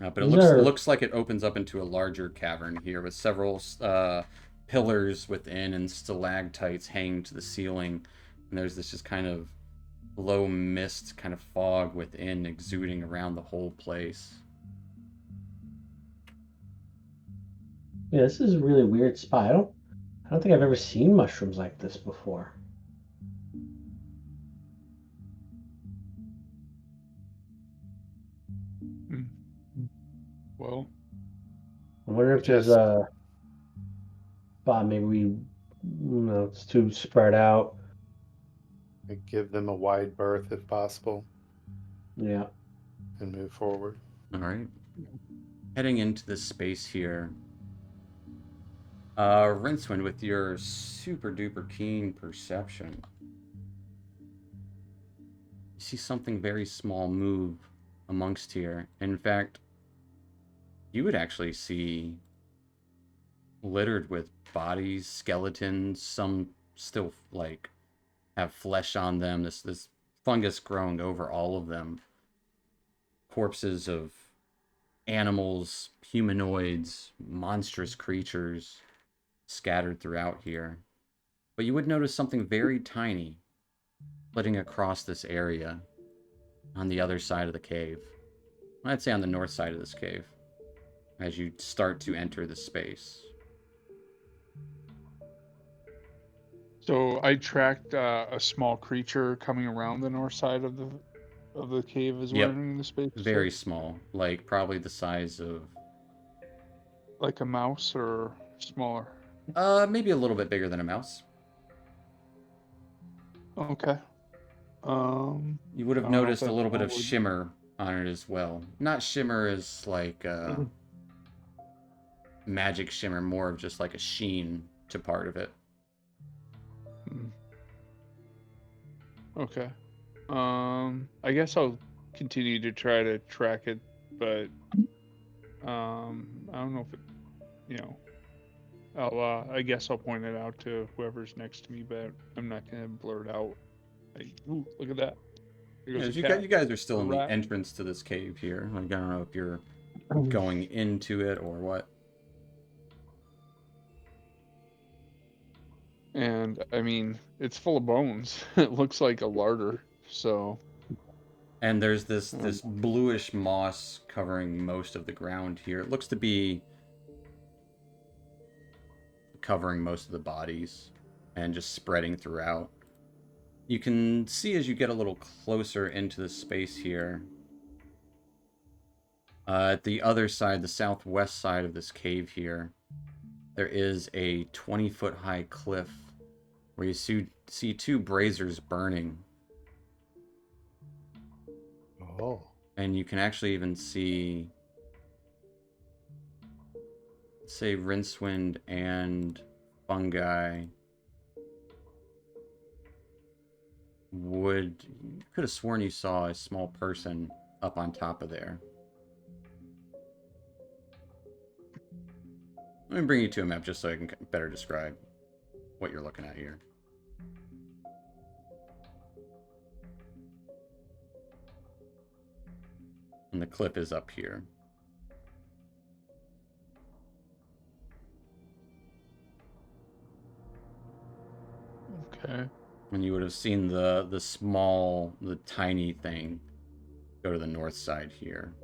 But it These are looks like it opens up into a larger cavern here with several pillars within and stalactites hanging to the ceiling. And there's this just kind of low mist, kind of fog within, exuding around the whole place. yeah, this is a really weird spot. I don't think I've ever seen mushrooms like this before. Well, I wonder if there's Just- a spot maybe it's too spread out. Give them a wide berth if possible Yeah. and move forward. All right. Heading into this space here. Rincewind, with your super duper keen perception, you see something very small move amongst here. In fact, you would actually see littered with bodies, skeletons, some still like have flesh on them, this fungus growing over all of them. Corpses of animals, humanoids, monstrous creatures scattered throughout here. But you would notice something very tiny flitting across this area on the other side of the cave. I'd say on the north side of this cave, as you start to enter the space. so I tracked a small creature coming around the north side of the cave as we're Yep. entering the space. Very small, like probably the size of like a mouse or smaller. maybe a little bit bigger than a mouse. Okay. You would have I don't know if noticed a that's little bit of would- shimmer on it as well. Not shimmer as like magic shimmer, more of just like a sheen to part of it. Hmm. Okay. I guess I'll continue to try to track it, but I don't know if it, you know, I guess I'll point it out to whoever's next to me, but I'm not gonna blurt out like, "Ooh, look at that." There goes a cat. You guys are still in the rat. entrance to this cave here. Like, I don't know if you're going into it or what. And I mean, it's full of bones. It looks like a larder. So And there's this bluish moss covering most of the ground here. It looks to be covering most of the bodies and just spreading throughout. You can see as you get a little closer into the space here. At the other side, the southwest side of this cave here, there is a 20-foot high cliff where you see two braziers burning. Oh. And you can actually even see, say, Rincewind and Fungi you could have sworn you saw a small person up on top of there. Let me bring you to a map just so I can better describe what you're looking at here. And the cliff is up here. okay. And you would have seen the tiny thing go to the north side here.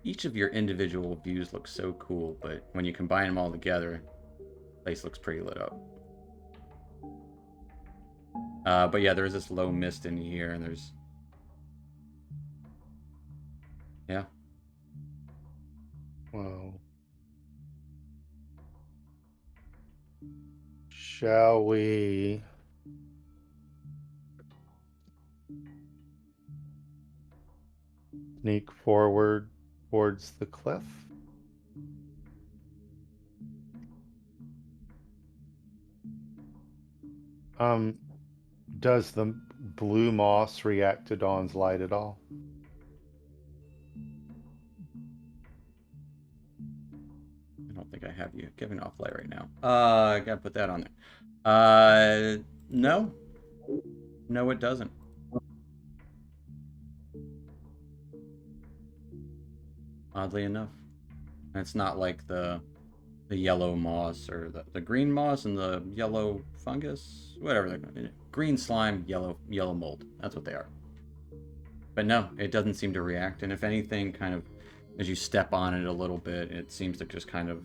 Each of your individual views looks so cool, but when you combine them all together, the place looks pretty lit up. But yeah, there's this low mist in here, and there's... Yeah. Well, shall we sneak forward towards the cliff? Does the blue moss react to Dawn's light at all? I don't think I have you giving off light right now. I gotta put that on there. No. No, it doesn't. Oddly enough. And it's not like the yellow moss or the green moss and the yellow fungus, whatever they're green slime, yellow mold. That's what they are. But no, it doesn't seem to react. And if anything, kind of as you step on it a little bit, it seems to just kind of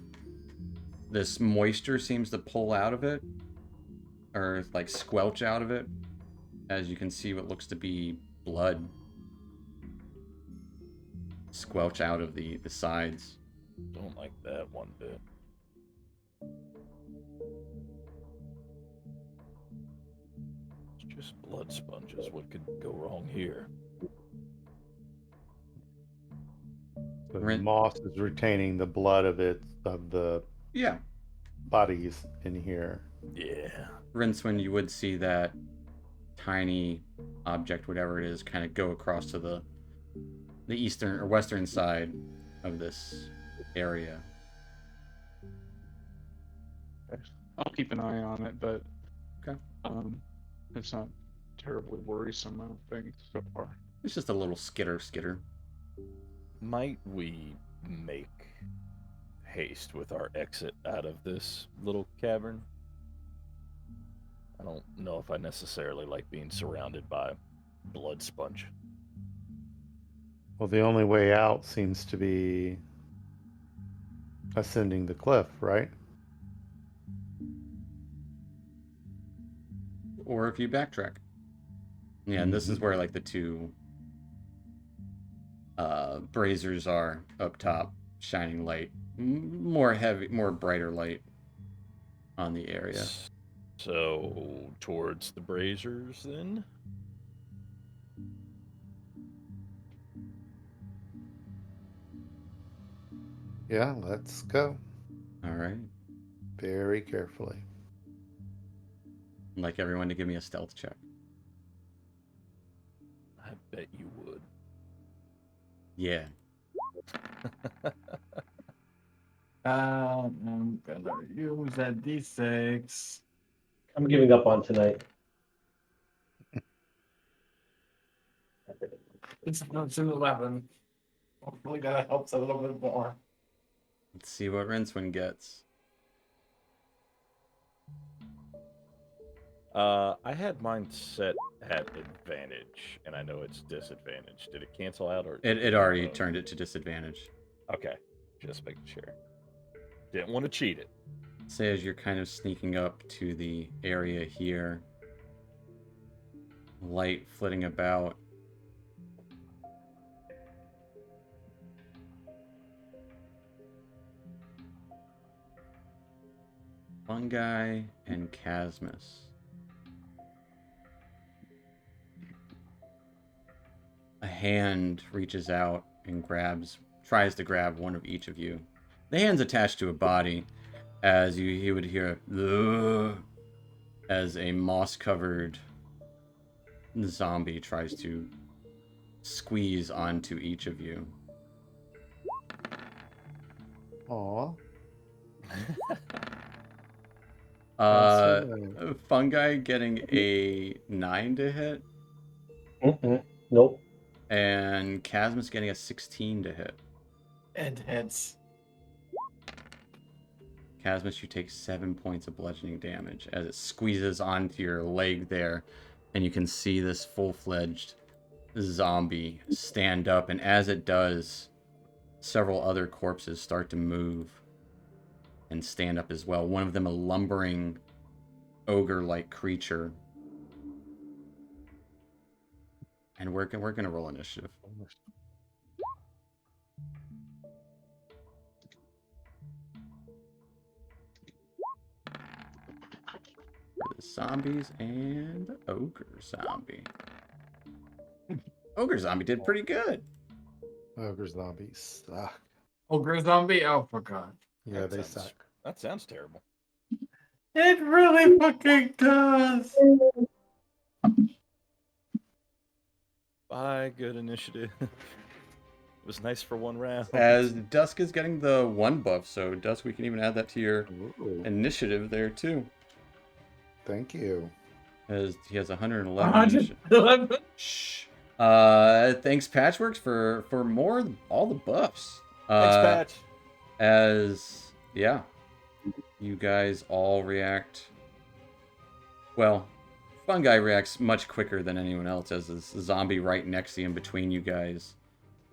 this moisture seems to pull out of it, or like squelch out of it, as you can see what looks to be blood squelch out of the sides. Don't like that one bit. It's just blood sponges. What could go wrong here? The Rin- moss is retaining the blood of the Yeah, bodies in here. Yeah. Rincewind, you would see that tiny object, whatever it is, kind of go across to the eastern or western side of this area. I'll keep an eye on it, but Okay. It's not terribly worrisome, I don't think, so far. It's just a little skitter. Might we make haste with our exit out of this little cavern? I don't know if I necessarily like being surrounded by blood sponge. Well, the only way out seems to be ascending the cliff, right? Or if you backtrack. Yeah, and this is where like the two braziers are up top, shining light, more brighter light on the area. So, towards the braziers then? Yeah, let's go. All right. Very carefully. I'd like everyone to give me a stealth check. I bet you would. Yeah. I'm gonna use that D6. I'm giving up on tonight. It's an 11. Hopefully that helps a little bit more. Let's see what Rincewind gets. I had mine set at advantage, and I know it's disadvantage. Did it cancel out, or It already turned it to disadvantage. Okay, just making sure. Didn't want to cheat it. Say as you're kind of sneaking up to the area here, light flitting about. Fungi and Chasmus. A hand reaches out and tries to grab one of each of you. The hand's attached to a body, as you would hear "Ugh," as a moss-covered zombie tries to squeeze onto each of you. Aw. Fungi getting a 9 to hit, Nope. and Chasmus getting a 16 to hit. It hits. Chasmus, you take 7 points of bludgeoning damage as it squeezes onto your leg there, and you can see this full-fledged zombie stand up, and as it does, several other corpses start to move and stand up as well. One of them a lumbering ogre-like creature. And we're gonna roll initiative. For the zombies and the ogre zombie. Ogre zombie did pretty good. Ogre zombies suck. Ogre zombie? Oh, for God. Yeah, That they sounds- suck. That sounds terrible. It really fucking does. Bye, good initiative. It was nice for one round. As Dusk is getting the 1 buff, so Dusk, we can even add that to your Ooh, initiative there too. thank you. As he has 111 initiative. 111. Shh. Thanks Patchworks for more all the buffs. Thanks, Patch. As yeah, you guys all react. Well, Fungi reacts much quicker than anyone else, as this zombie right next to you, in between you guys,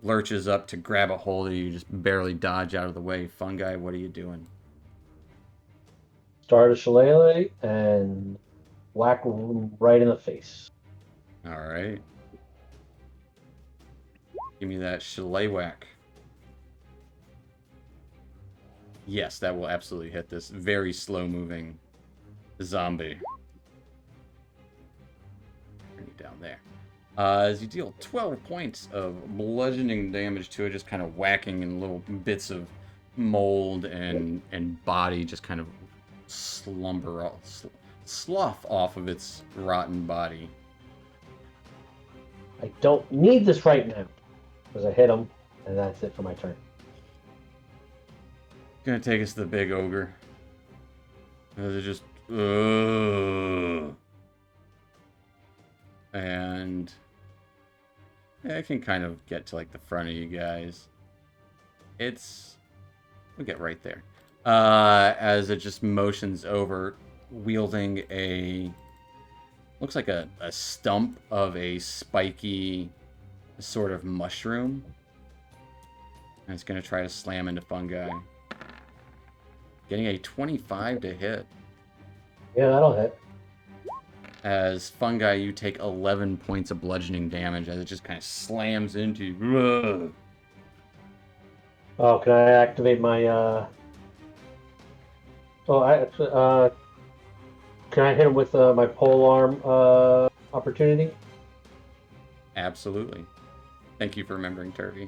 lurches up to grab a hold of you. Just barely dodge out of the way. Fungi, what are you doing? Start a shillelagh and whack right in the face. All right. Give me that shillelagh whack. Yes, that will absolutely hit this very slow-moving zombie. Bring it down there. As you deal 12 points of bludgeoning damage to it, just kind of whacking in little bits of mold and body just kind of slough off of its rotten body. I don't need this right now because I hit him, and that's it for my turn. Gonna take us to the big ogre. They're just and I can kind of get to like the front of you guys. We'll get right there. As it just motions over, wielding looks like a stump of a spiky sort of mushroom. And it's gonna try to slam into Fungi. Getting a 25 to hit. Yeah, that'll hit. As Fungi, you take 11 points of bludgeoning damage as it just kind of slams into you. Oh, can I activate my? Can I hit him with my polearm opportunity? Absolutely. Thank you for remembering, Turvey.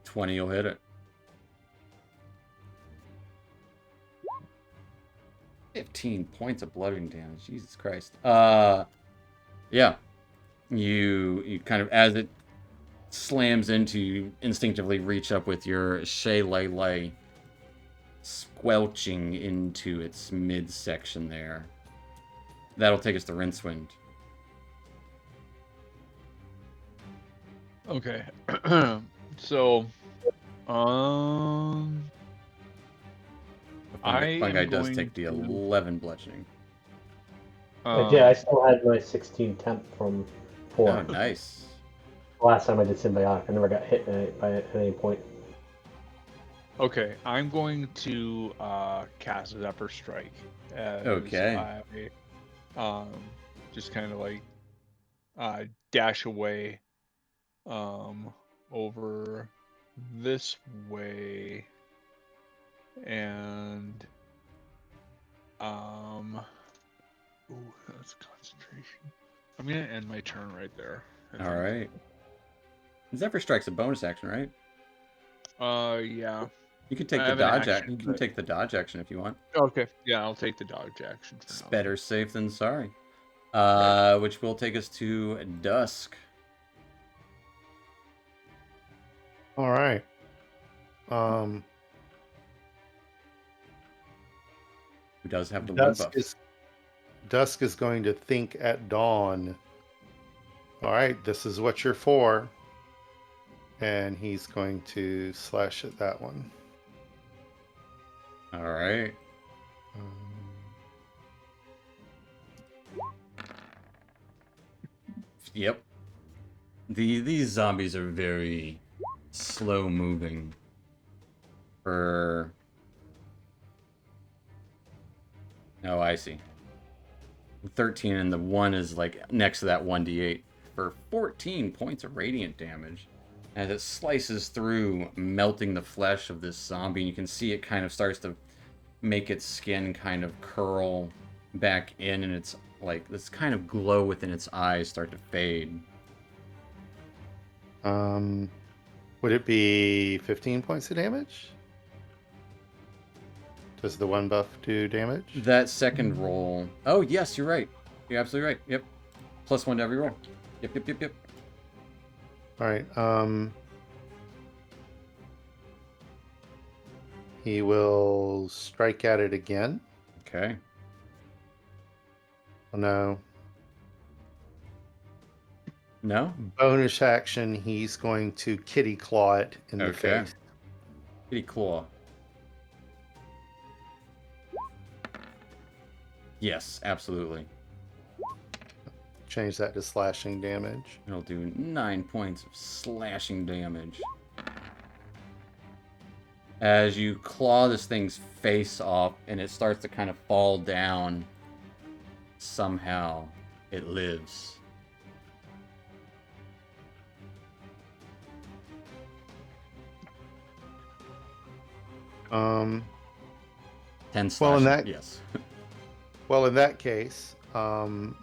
20 will hit it. 15 points of bludgeoning damage. Jesus Christ. Yeah. You kind of, as it slams into you, instinctively reach up with your shillelagh, squelching into its midsection there. That'll take us to Rincewind. Okay. So, I Fungi am does going take the to- 11 bludgeoning. Yeah, I still had my 16 temp from 4. Oh, nice. Last time I did symbiotic, I never got hit at any point. Okay, I'm going to cast Zephyr Strike. As Okay. I just kind of like dash away over this way, and ooh, that's concentration. I'm gonna end my turn right there. I All think. right. Zephyr Strike's a bonus action, right? Yeah. You can take I the have an dodge action, You can but- take the dodge action if you want. Okay. Yeah, I'll take the dodge action for It's now. better safe than sorry. Right. Which will take us to Dusk. All right. Who does have the one buff. Dusk is going to think at dawn. All right, this is what you're for, and he's going to slash at that one. All right. Yep. These zombies are very slow moving. Oh, I see. 13 and the 1 is like next to that 1d8 for 14 points of radiant damage as it slices through, melting the flesh of this zombie. And you can see it kind of starts to make its skin kind of curl back in, and it's like this kind of glow within its eyes start to fade. Would it be 15 points of damage? Does the one buff do damage? That second roll. Oh, yes, you're right. You're absolutely right. Yep. +1 to every roll. Yep. All right. He will strike at it again. Okay. Oh, no. No? Bonus action, he's going to kitty claw it in the Okay. face. Kitty claw. Yes, absolutely. Change that to slashing damage. It'll do 9 points of slashing damage. As you claw this thing's face off and it starts to kind of fall down, somehow it lives. Um, 10 Well, in slashing. that- Yes. well, in that case,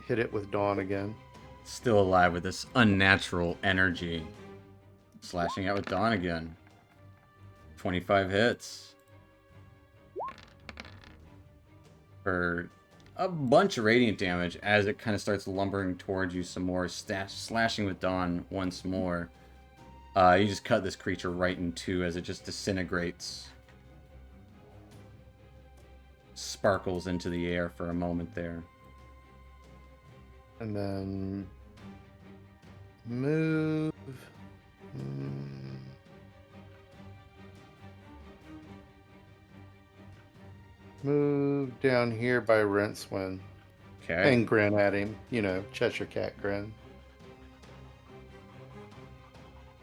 hit it with Dawn again. Still alive with this unnatural energy. Slashing out with Dawn again. 25 hits. For a bunch of radiant damage as it kind of starts lumbering towards you some more. Slashing with Dawn once more. You just cut this creature right in two as it just disintegrates. Sparkles into the air for a moment there. And then move. Mm. Move down here by Rincewind. Okay. And grin at him. You know, Cheshire Cat grin.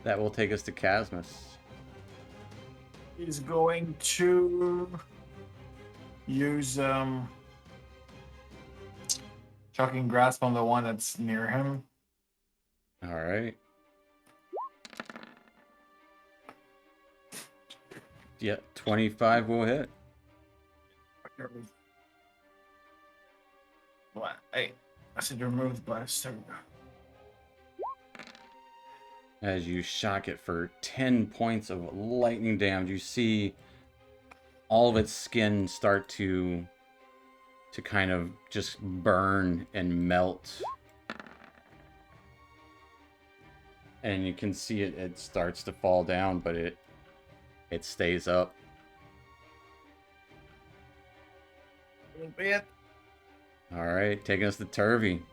That will take us to Casmus. He's going to use Shocking Grasp on the one that's near him. Alright. Yeah, 25 will hit. What? Hey, I said remove the blast. There we go. As you shock it for 10 points of lightning damage, you see all of its skin start to kind of just burn and melt. And you can see it starts to fall down, but it stays up. A little bit. Alright, taking us to Turvy.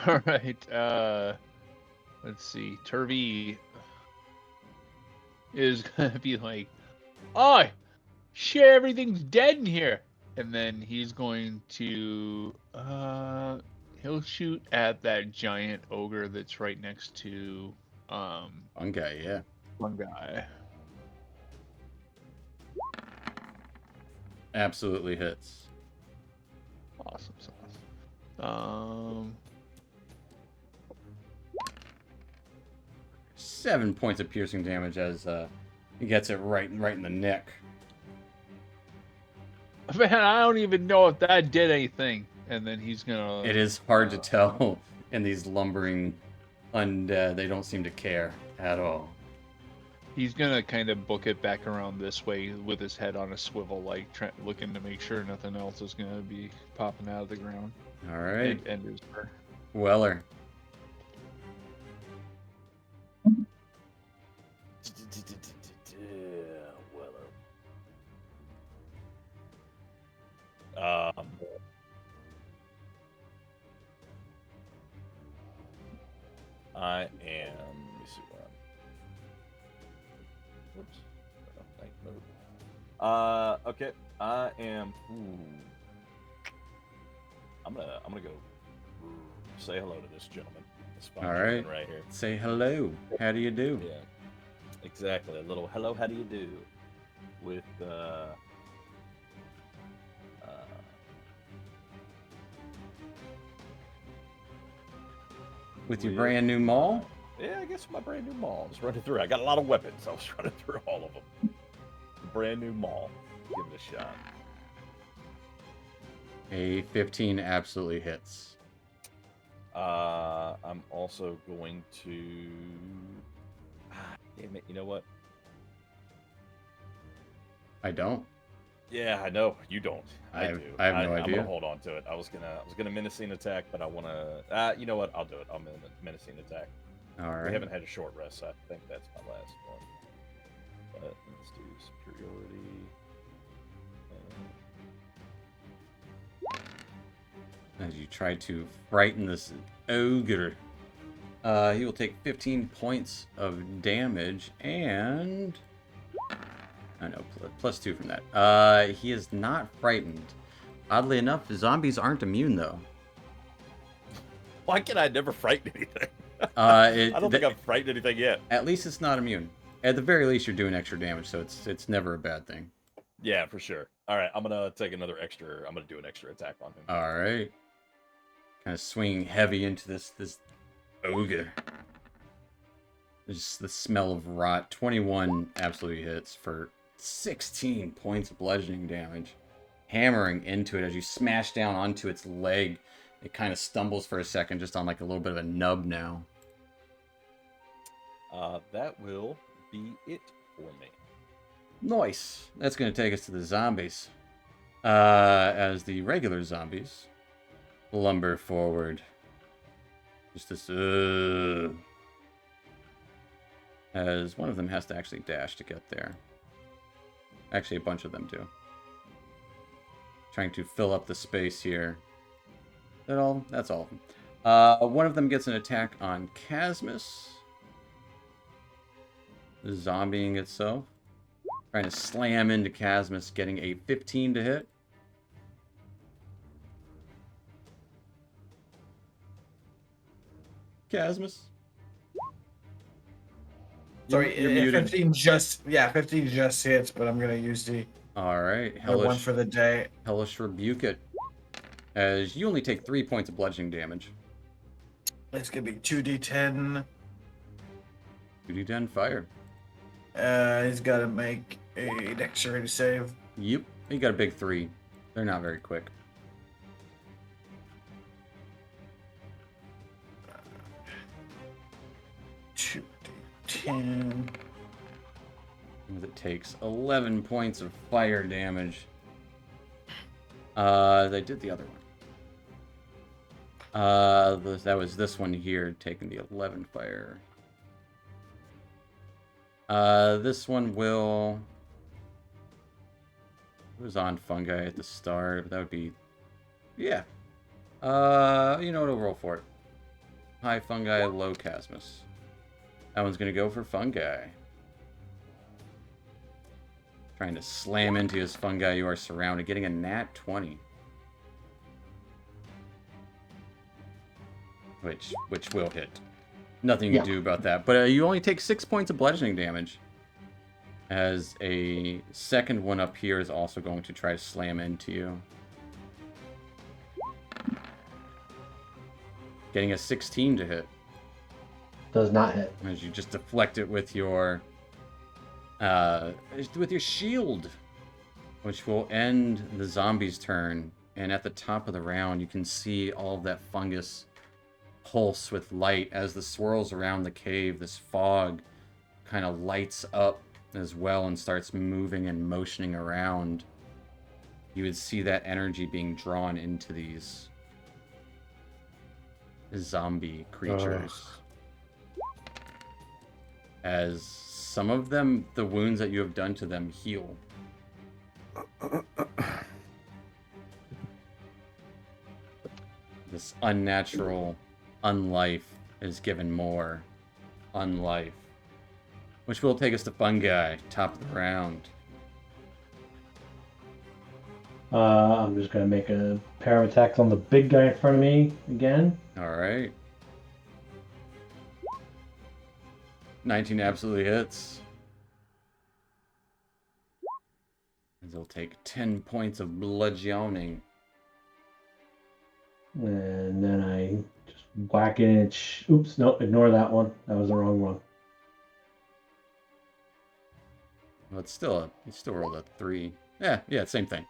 All right. Let's see. Turvy is gonna be like, "Oh, shit! Everything's dead in here." And then he's going to he'll shoot at that giant ogre that's right next to One guy, yeah. one guy. Absolutely hits. Awesome sauce. 7 points of piercing damage as he gets it right in the neck. Man, I don't even know if that did anything. And then he's gonna. It is hard to tell in these lumbering undead. They don't seem to care at all. He's gonna kind of book it back around this way with his head on a swivel, like looking to make sure nothing else is gonna be popping out of the ground. All right, And his turn. Weller. I am. Let me see where I'm. Whoops. Thank you. Okay. I am. I'm gonna go say hello to this gentleman. This fine All gentleman right. right here. Say hello. How do you do? Yeah. Exactly. A little hello. How do you do? With With your with, brand new maul? Yeah, I guess my brand new maul. Just running through. I got a lot of weapons. I was running through all of them. Brand new maul. Give it a shot. A 15 absolutely hits. I'm also going to. Damn it! You know what? I don't. Yeah, I know you don't. I I have- do. I have no I'm idea. gonna hold on to it. I was gonna menacing attack, but I wanna. You know what? I'll do it. I'll menacing attack. All We right. haven't had a short rest, so I think that's my last one. But let's do superiority. As you try to frighten this ogre, he will take 15 points of damage and. I know, +2 from that. He is not frightened. Oddly enough, zombies aren't immune though. Why can I never frighten anything? I I don't think I've frightened anything yet. At least it's not immune. At the very least, you're doing extra damage, so it's never a bad thing. Yeah, for sure. All right, I'm gonna take another extra. I'm gonna do an extra attack on him. All right. Kind of swinging heavy into this ogre. Just the smell of rot. 21 absolutely hits for 16 points of bludgeoning damage. Hammering into it as you smash down onto its leg. It kind of stumbles for a second, just on like a little bit of a nub now. That will be it for me. Nice. That's going to take us to the zombies. As the regular zombies lumber forward. Just this. As one of them has to actually dash to get there. Actually, a bunch of them do. Trying to fill up the space here. That all? That's all of them. One of them gets an attack on Casmus. Zombieing itself. Trying to slam into Casmus, getting a 15 to hit. Casmus. Sorry, You're muted. 15 just hits, but I'm gonna use the All right, other one for the day. Hellish Rebuke it. As you only take 3 points of bludgeoning damage. It's gonna be 2d10. 2d10 fire. He's got to make a dexterity save. Yep, you got a big 3. They're not very quick. Two d10. As it takes 11 points of fire damage. They did the other one. That was this one here, taking the 11 fire. This one will. It was on fungi at the start. That would be. Yeah. You know what? I'll roll for it. High fungi, low Casmus. That one's gonna go for fungi. Trying to slam into his fungi. You are surrounded. Getting a nat 20. Which will hit. Nothing you can do about that. But you only take 6 points of bludgeoning damage. As a second one up here is also going to try to slam into you. Getting a 16 to hit. Does not hit. As you just deflect it with your shield, which will end the zombie's turn. And at the top of the round, you can see all of that fungus pulse with light as the swirls around the cave. This fog kind of lights up as well and starts moving and motioning around. You would see that energy being drawn into these zombie creatures. As some of them, the wounds that you have done to them heal. This unnatural unlife is given more unlife. Which will take us to fungi, top of the round. I'm just gonna make a pair of attacks on the big guy in front of me again. Alright. 19 absolutely hits. And they'll take 10 points of bludgeoning. And then I just whack it in its oops, no, ignore that one. That was the wrong one. Well, it's still you still rolled a 3. Yeah, same thing.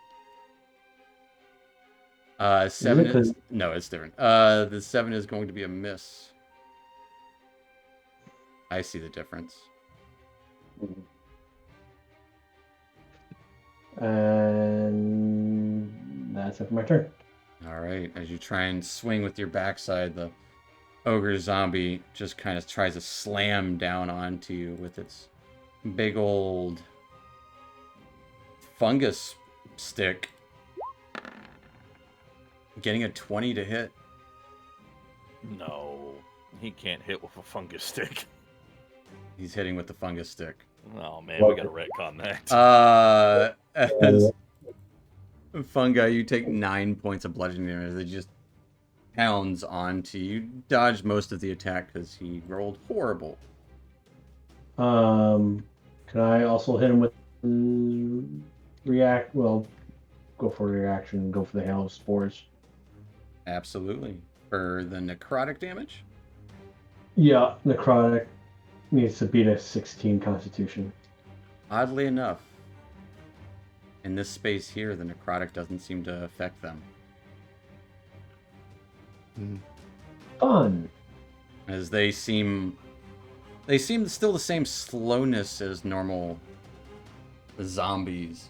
7 is no, it's different. The 7 is going to be a miss. I see the difference. And that's it for my turn. All right, as you try and swing with your backside, the ogre zombie just kind of tries to slam down onto you with its big old fungus stick. Getting a 20 to hit. No, he can't hit with a fungus stick. He's hitting with the fungus stick. Oh man, we gotta retcon that. As fungi, you take 9 points of bludgeoning damage. They just pounds onto you. Dodge most of the attack because he rolled horrible. Can I also hit him with react? Well, go for reaction. Go for the hail of spores. Absolutely. For the necrotic damage? Yeah, necrotic needs to beat a 16 Constitution. Oddly enough, in this space here, the necrotic doesn't seem to affect them. Fun. As they seem still the same slowness as normal zombies,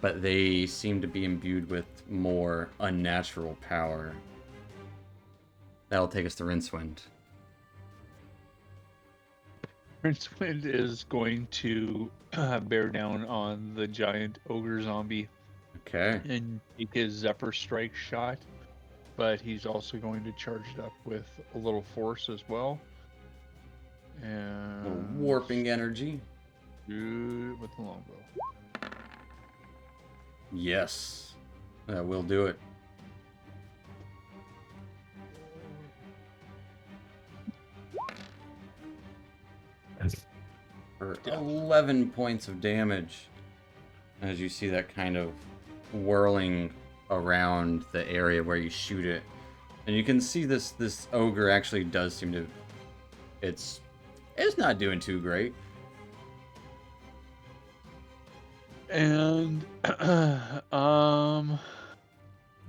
but they seem to be imbued with more unnatural power. That'll take us to Rincewind. Rincewind is going to bear down on the giant ogre zombie Okay. and take his Zephyr Strike shot, but he's also going to charge it up with a little force as well. A little And warping energy. do it with the longbow. Yes. That will do it. For 11 points of damage. As you see that kind of whirling around the area where you shoot it. And you can see this ogre actually does seem to... It's not doing too great. And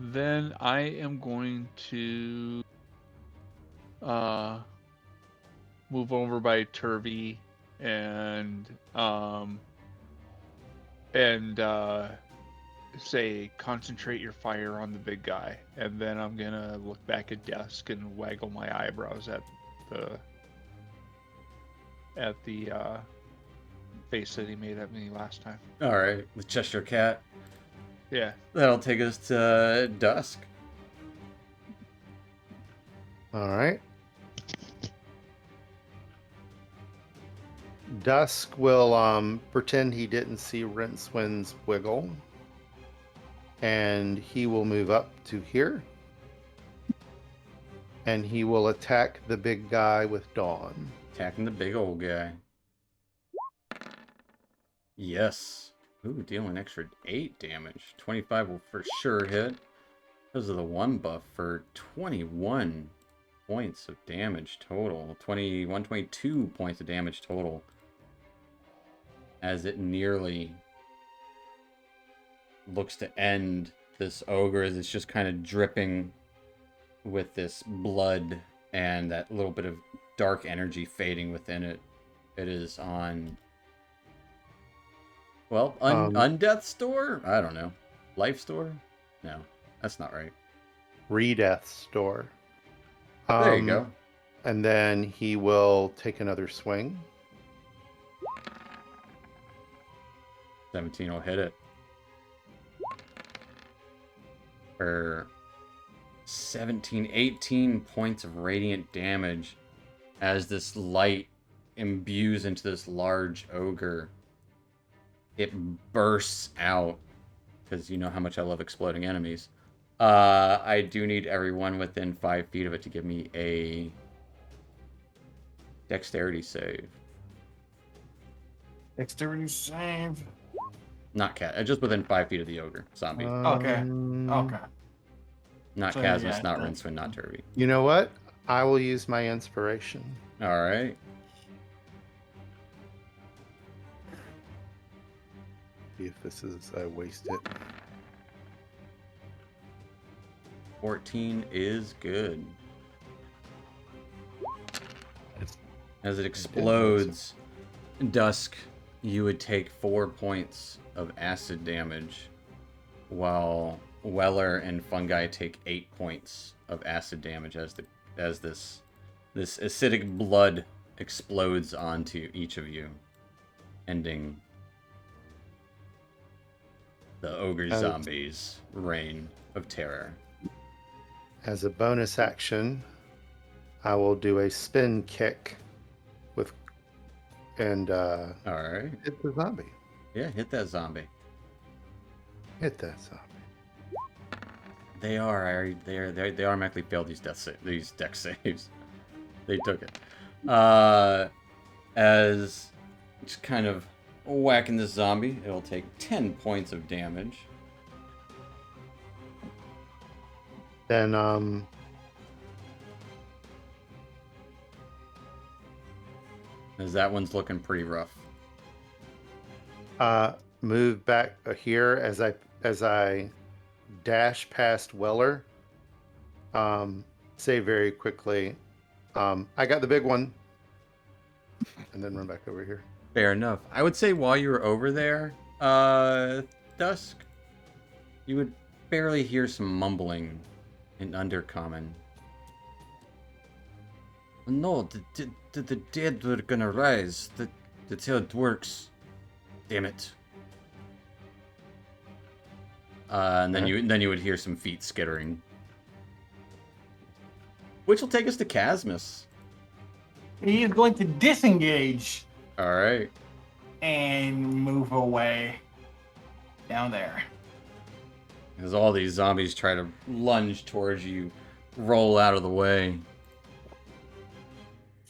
then I am going to move over by Turvy and say concentrate your fire on the big guy, and then I'm gonna look back at Dusk and waggle my eyebrows at the face that he made at me last time. Alright, the Cheshire Cat. Yeah. That'll take us to Dusk. All right. Dusk will pretend he didn't see Rincewind's wiggle, and he will move up to here, and he will attack the big guy with Dawn. Attacking the big old guy. Yes. Ooh, dealing an extra 8 damage. 25 will for sure hit. Because of the 1 buff for 21 points of damage total. 22 points of damage total. As it nearly looks to end this ogre, as it's just kind of dripping with this blood and that little bit of dark energy fading within it. It is on... Well, Undeath Store? I don't know. Life Store? No, that's not right. Redeath Store. There you go. And then he will take another swing. 17 will hit it. For 18 points of radiant damage as this light imbues into this large ogre. It bursts out, because you know how much I love exploding enemies. I do need everyone within 5 feet of it to give me a dexterity save. Dexterity save. Not cat, just within 5 feet of the ogre zombie. Okay. Okay. Not so, Casmus, yeah, not that- Rincewind, not Turvy. You know what? I will use my inspiration. All right. See if this is I waste it. 14 is good. As it explodes, Dusk you would take 4 points of acid damage, while Weller and Fungi take 8 points of acid damage as this acidic blood explodes onto each of you, ending the ogre As- zombies' reign of terror. As a bonus action, I will do a spin kick and All right. hit the zombie. Yeah, hit that zombie. Hit that zombie. They automatically failed these deck saves. They took it. As just kind of whacking this zombie, it'll take 10 points of damage. Then As that one's looking pretty rough. move back here as I dash past Weller. Say very quickly, I got the big one, and then run back over here. Fair enough. I would say while you were over there, Dusk, you would barely hear some mumbling in Undercommon. No, the dead were gonna rise. That's how it works. Damn it. And then you would hear some feet skittering. Which will take us to Casmus. He is going to disengage Alright. and move away down there. As all these zombies try to lunge towards you, roll out of the way.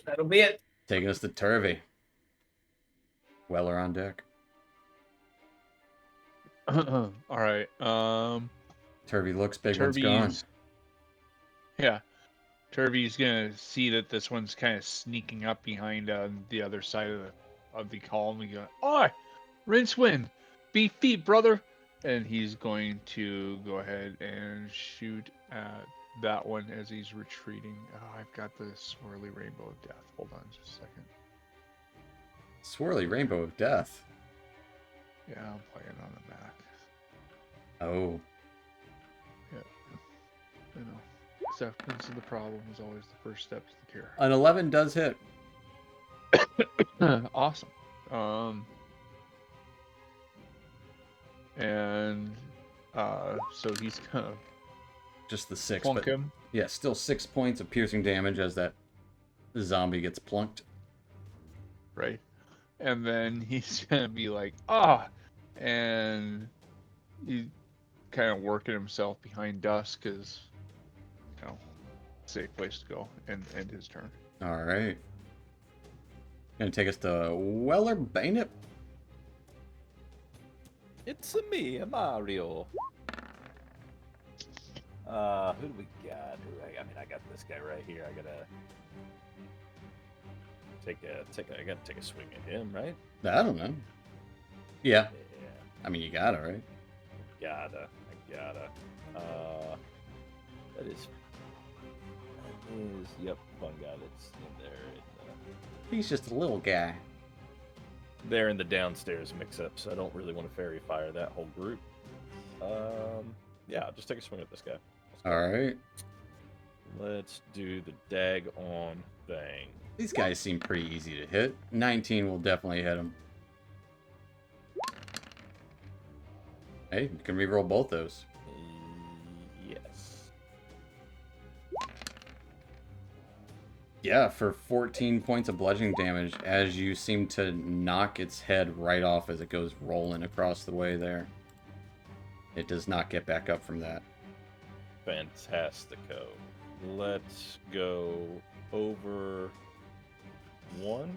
That'll be it. Taking us to Turvey. Weller on deck. All right. Turvey looks big one's gone. Turvey's. Yeah. Turvey's gonna see that this one's kind of sneaking up behind the other side of the column. He's going, "Oi, Rincewind, beat feet, brother!" And he's going to go ahead and shoot at that one as he's retreating. Oh, I've got the swirly rainbow of death. Hold on just a second. Swirly Rainbow of Death. Yeah, I'm playing on the Mac. Oh. You know, acceptance of the problem is always the first step to the cure. An 11 does hit. Awesome. And so he's gonna Just the 6. plunk But him. yeah, still 6 points of piercing damage as that zombie gets plunked. Right? And then he's gonna be like, "Ah!" And he's kind of working himself behind Dusk because, you know, safe place to go and end his turn. Alright. Gonna take us to Weller Bainip. It's me, Mario. Who do we got? I got this guy right here. I gotta take a swing at him, right? I don't know. Yeah. Yeah, I mean, you got it, right? I gotta. Yep, fun guy that's in there. He's just a little guy. They're in the downstairs mix-up, so I don't really want to fairy fire that whole group. Yeah, just take a swing at this guy. Alright. Let's do the dag-on thing. These guys seem pretty easy to hit. 19 will definitely hit him. Hey, you can reroll both those. Yes. Yeah, for 14 points of bludgeoning damage, as you seem to knock its head right off as it goes rolling across the way there. It does not get back up from that. Fantastico. Let's go over one,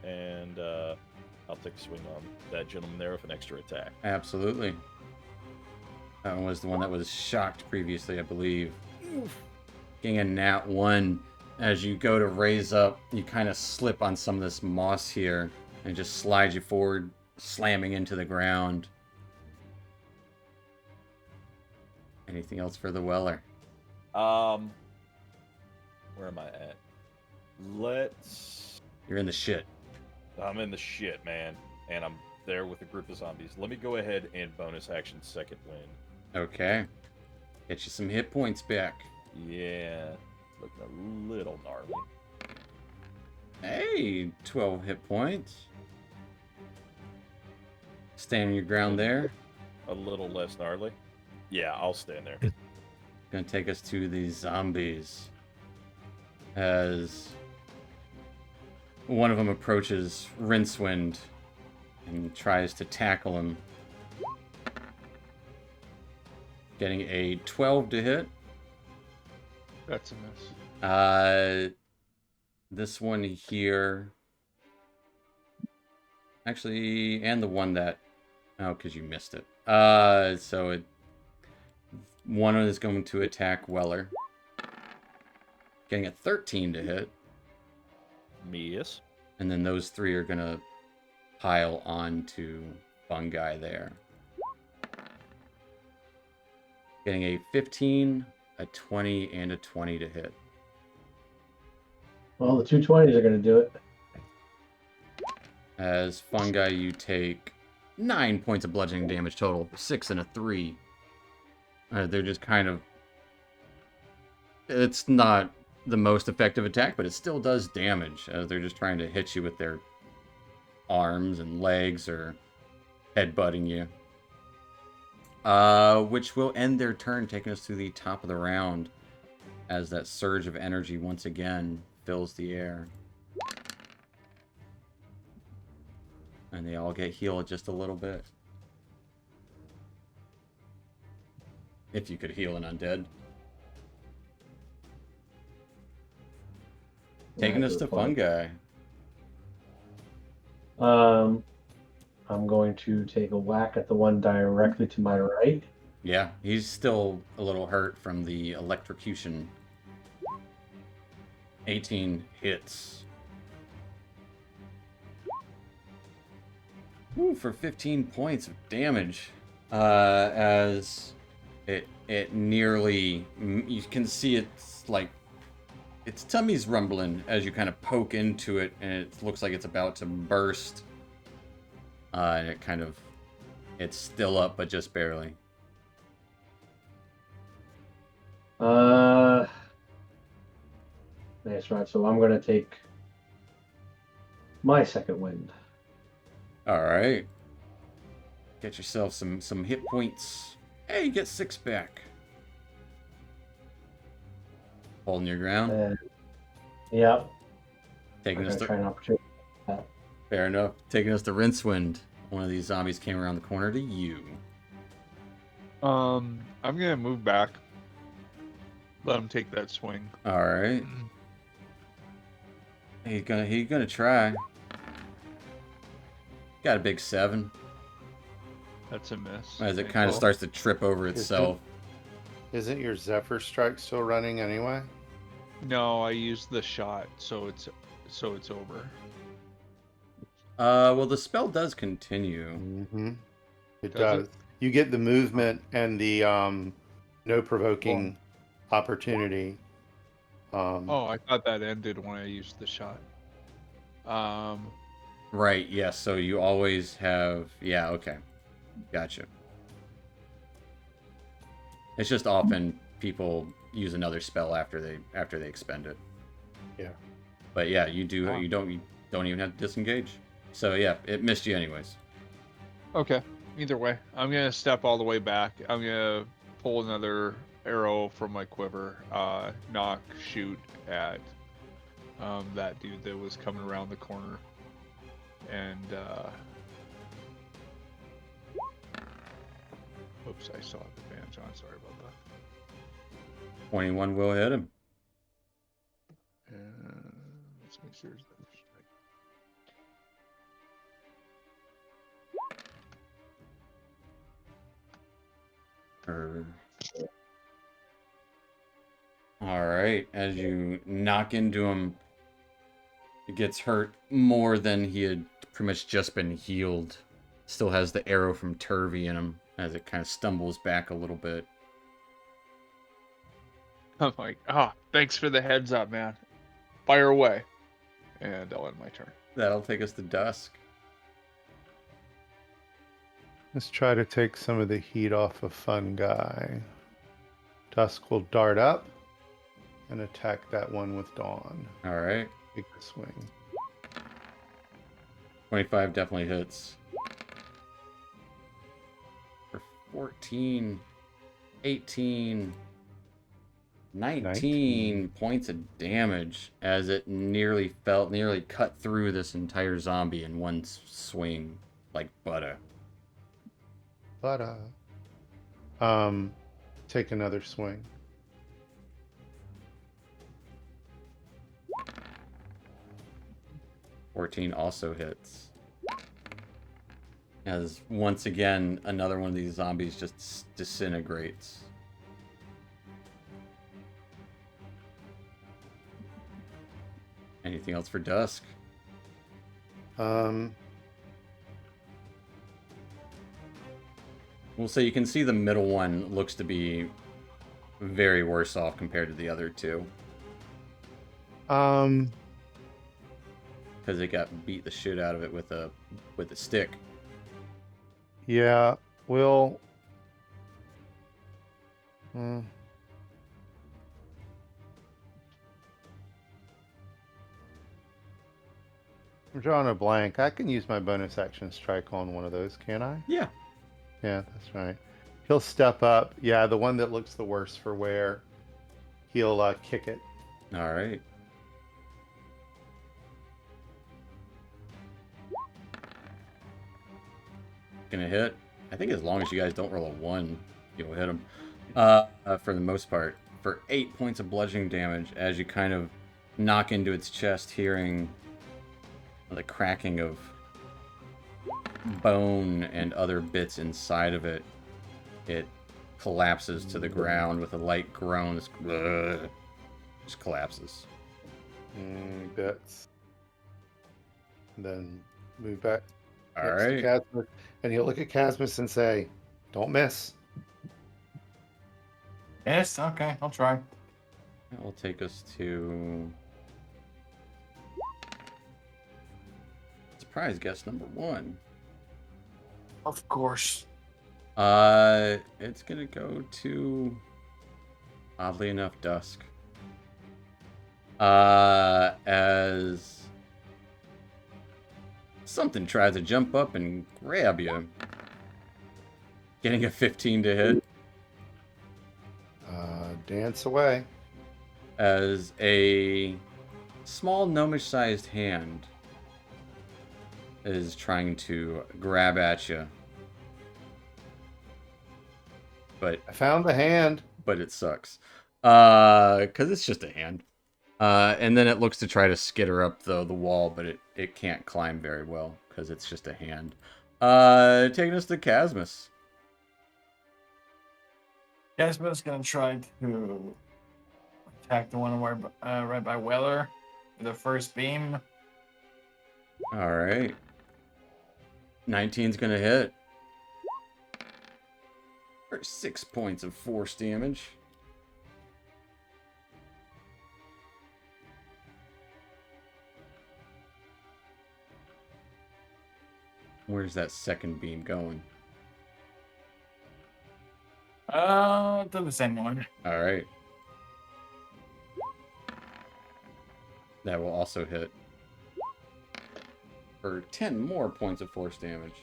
and I'll take a swing on that gentleman there with an extra attack. Absolutely. That one was the one that was shocked previously, I believe. Getting a nat 1. As you go to raise up, you kind of slip on some of this moss here and just slides you forward, slamming into the ground. Anything else for the Weller? Where am I at? You're in the shit. I'm in the shit, man, and I'm there with a group of zombies. Let me go ahead and bonus action second wind. Okay. Get you some hit points back. Yeah, looking a little gnarly. Hey, 12 hit points. Stand your ground there. A little less gnarly. Yeah, I'll stand there. Gonna take us to the zombies. As one of them approaches Rincewind and tries to tackle him. Getting a 12 to hit. That's a miss. This one here. Actually, and the one that. Oh, because you missed it. So one is going to attack Weller. Getting a 13 to hit. Miss. And then those three are going to pile onto Fungi there. Getting a 15, a 20, and a 20 to hit. Well, the 220s are going to do it. As Fungi, you take 9 points of bludgeoning damage total, 6 and a 3. They're just kind of... It's not the most effective attack, but it still does damage, as they're just trying to hit you with their arms and legs or headbutting you. Which will end their turn, taking us to the top of the round, as that surge of energy once again fills the air. And they all get healed just a little bit. If you could heal an undead. Taking us to Fungi. I'm going to take a whack at the one directly to my right. Yeah, he's still a little hurt from the electrocution. 18 hits. Ooh, for 15 points of damage. As it nearly... You can see it's like... Its tummy's rumbling as you kind of poke into it, and it looks like it's about to burst. And it kind of... It's still up, but just barely. That's right. So I'm going to take my second wind. All right. Get yourself some hit points. Hey, you get 6 back. Holding your ground. Yeah. Taking us Try an to... opportunity. Fair enough. Taking us to Rincewind. One of these zombies came around the corner to you. I'm gonna move back. Let him take that swing. All right. He's gonna try. Got a big 7. That's a miss. As it kind of starts to trip over itself. Isn't your Zephyr Strike still running anyway? No, I used the shot, so it's over. Well, the spell does continue. Mm-hmm. It Does does. You get the movement and the no provoking opportunity. Oh, I thought that ended when I used the shot. Right, yes. So you always have... Yeah, okay. Gotcha. It's just often people use another spell after they expend it. Yeah. But yeah, you do. Wow. You don't even have to disengage. So yeah, it missed you anyways. Okay. Either way, I'm gonna step all the way back. I'm gonna pull another arrow from my quiver, shoot at that dude that was coming around the corner, and oops, I saw the advantage on. Sorry about that. 21 will hit him. And let's make sure it's that. All right, as you knock into him, he gets hurt more than he had pretty much just been healed. Still has the arrow from Turvy in him as it kind of stumbles back a little bit. I'm like, thanks for the heads up, man. Fire away. And I'll end my turn. That'll take us to dusk. Let's try to take some of the heat off of Fun Guy. Dusk will dart up and attack that one with Dawn. All right. Take the swing. 25 definitely hits. For 14, 18, 19 points of damage as it nearly cut through this entire zombie in one swing like butter. But take another swing. $14 also hits. As once again, another one of these zombies just disintegrates. Anything else for Dusk? Um, We'll say you can see the middle one looks to be very worse off compared to the other two. um, Because it got beat the shit out of it with a stick. yeah, we'll. I'm drawing a blank. I can use my bonus action strike on one of those, can I? Yeah. Yeah, that's right. He'll step up. Yeah, the one that looks the worst for wear. He'll kick it. All right. Gonna hit. I think as long as you guys don't roll a 1, you'll hit him. For the most part. For 8 points of bludgeoning damage as you kind of knock into its chest, hearing the cracking of bone and other bits inside of it. It collapses to the ground with a light groan. Just collapses. Bits. And then move back. All next to right. Casmus, and he'll look at Casmus and say, "Don't miss." Yes, okay, I'll try. That will take us to surprise guest number 1. Of course. It's gonna go to, oddly enough, Dusk. As something tries to jump up and grab you, getting a 15 to hit. Dance away. As a small gnomish-sized hand is trying to grab at you, but I found the hand. it sucks, because it's just a hand. And then it looks to try to skitter up the wall, but it can't climb very well because it's just a hand. Taking us to Casmus. Casper's gonna try to attack the one right by Weller with the first beam. All right. 19's gonna hit for 6 points of force damage. Where's that second beam going? To the same one. All right. That will also hit for 10 more points of force damage.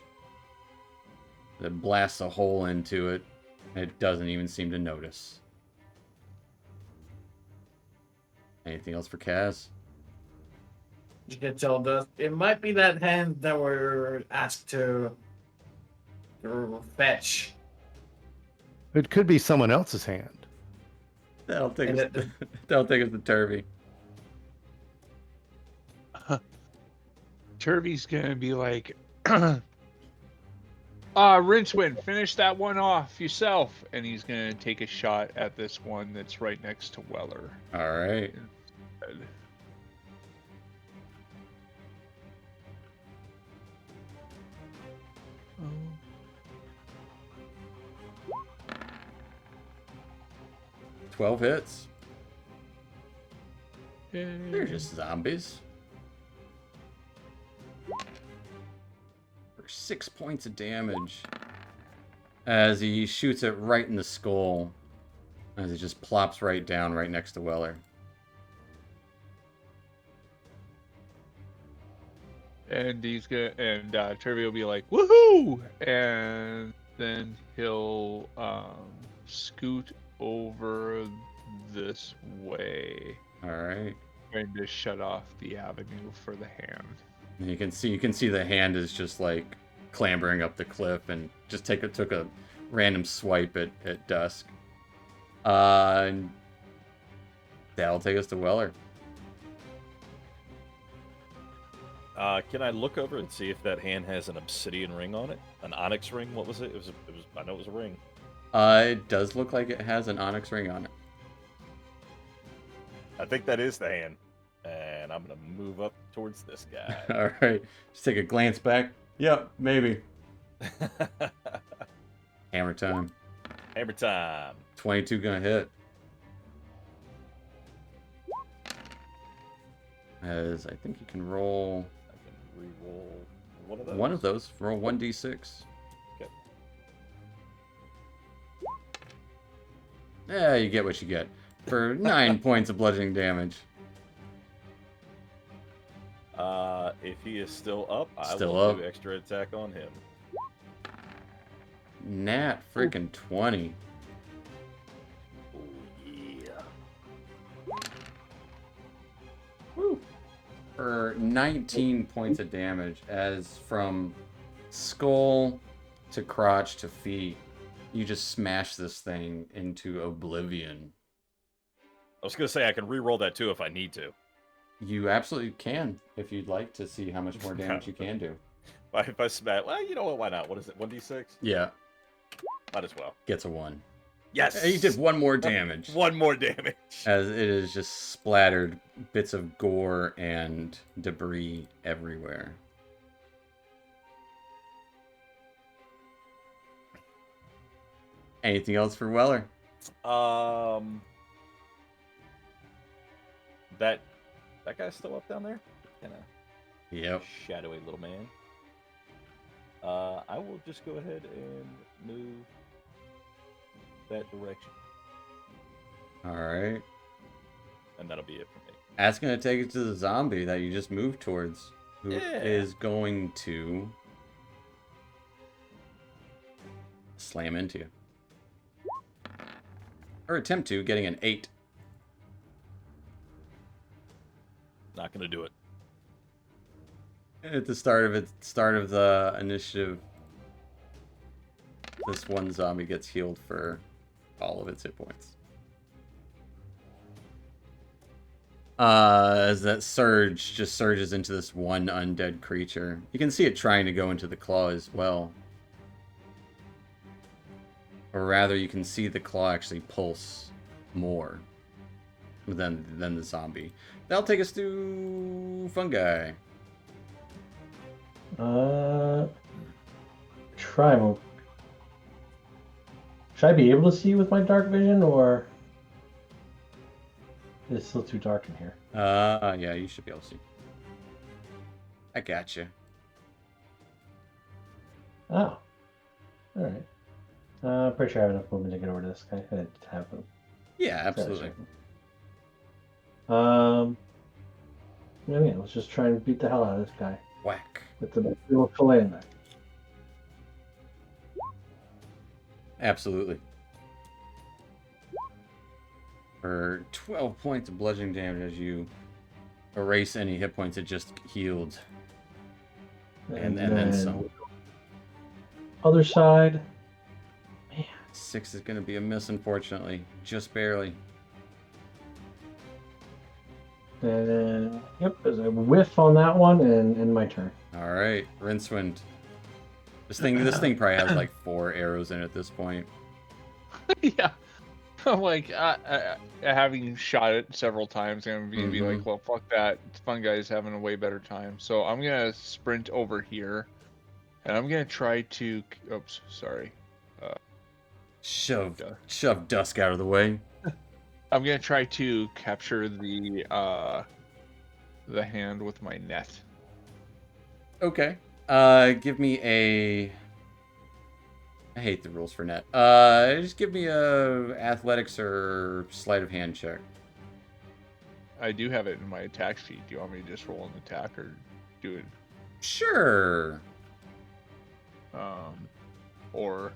It blasts a hole into it. It doesn't even seem to notice. Anything else for Kaz? You can tell Dust. It might be that hand that we're asked to fetch. It could be someone else's hand. That'll take And us. That'll take us to Turvy. Turvey's gonna be like, Rincewind, finish that one off yourself. And he's gonna take a shot at this one that's right next to Weller. All right. instead. 12 hits. Yay. They're just zombies. For 6 points of damage as he shoots it right in the skull, as it just plops right down right next to Weller. And Turvey will be like, "Woohoo!" And then he'll scoot over this way, All right. trying to shut off the avenue for the hand. And you can see the hand is just like clambering up the cliff and just took a random swipe at Dusk. And that'll take us to Weller. Can I look over and see if that hand has an obsidian ring on it? An onyx ring? What was it? It was. I know it was a ring. It does look like it has an onyx ring on it. I think that is the hand. And I'm gonna move up towards this guy. All right. Just take a glance back. Yep, maybe. Hammer time. Hammer time. 22 gonna hit. As I think you can roll I can re-roll one of those. one of those. Roll 1d6. Okay. Yeah, you get what you get. For 9 points of bludgeoning damage. If he is still up, I Still will up. do extra attack on him. Nat freaking 20. Oh yeah. Woo. For 19 points of damage, as from skull to crotch to feet, you just smash this thing into oblivion. I was gonna say I can re-roll that too if I need to. You absolutely can, if you'd like to see how much more damage you can do. If I smash, well, you know what? Why not? What is it? 1d6? Yeah, Might as well. gets a 1. Yes. You did 1 more damage. One more damage. As it is just splattered bits of gore and debris everywhere. Anything else for Weller? That guy's still up down there. Kind of Yep. shadowy little man. I will just go ahead and move that direction, All right. and that'll be it for me. That's going to take it to the zombie that you just moved towards, who is Yeah. going to slam into you. Or attempt to, getting an 8. Not gonna do it. At the start of the initiative, this one zombie gets healed for all of its hit points. As that surge just surges into this one undead creature. You can see it trying to go into the claw as well. Or rather, you can see the claw actually pulse more than the zombie. That'll take us to Fungi. Tribal. Should I be able to see with my dark vision, or is it still too dark in here? Yeah, you should be able to see. I gotcha. Oh. Alright. Pretty sure I have enough movement to get over to this guy. I just have him. Yeah, absolutely. Yeah, let's just try and beat the hell out of this guy Whack. with the little fillet knife. Absolutely. For 12 points of bludgeoning damage as you erase any hit points it just healed. And then some. Other side. 6 is going to be a miss, unfortunately. Just barely. And then, yep, there's a whiff on that one, and my turn. All right, Rincewind. This thing probably has like 4 arrows in it at this point. Yeah. I'm like, having shot it several times, I'm going to be like, well, fuck that. Fun guy's having a way better time. So I'm going to sprint over here, and I'm going to try to... Oops, sorry. Shove Dusk out of the way. I'm going to try to capture the hand with my net. Okay. Give me a I hate the rules for net. Just give me a athletics or sleight of hand check. I do have it in my attack sheet. Do you want me to just roll an attack or do it? Sure. Or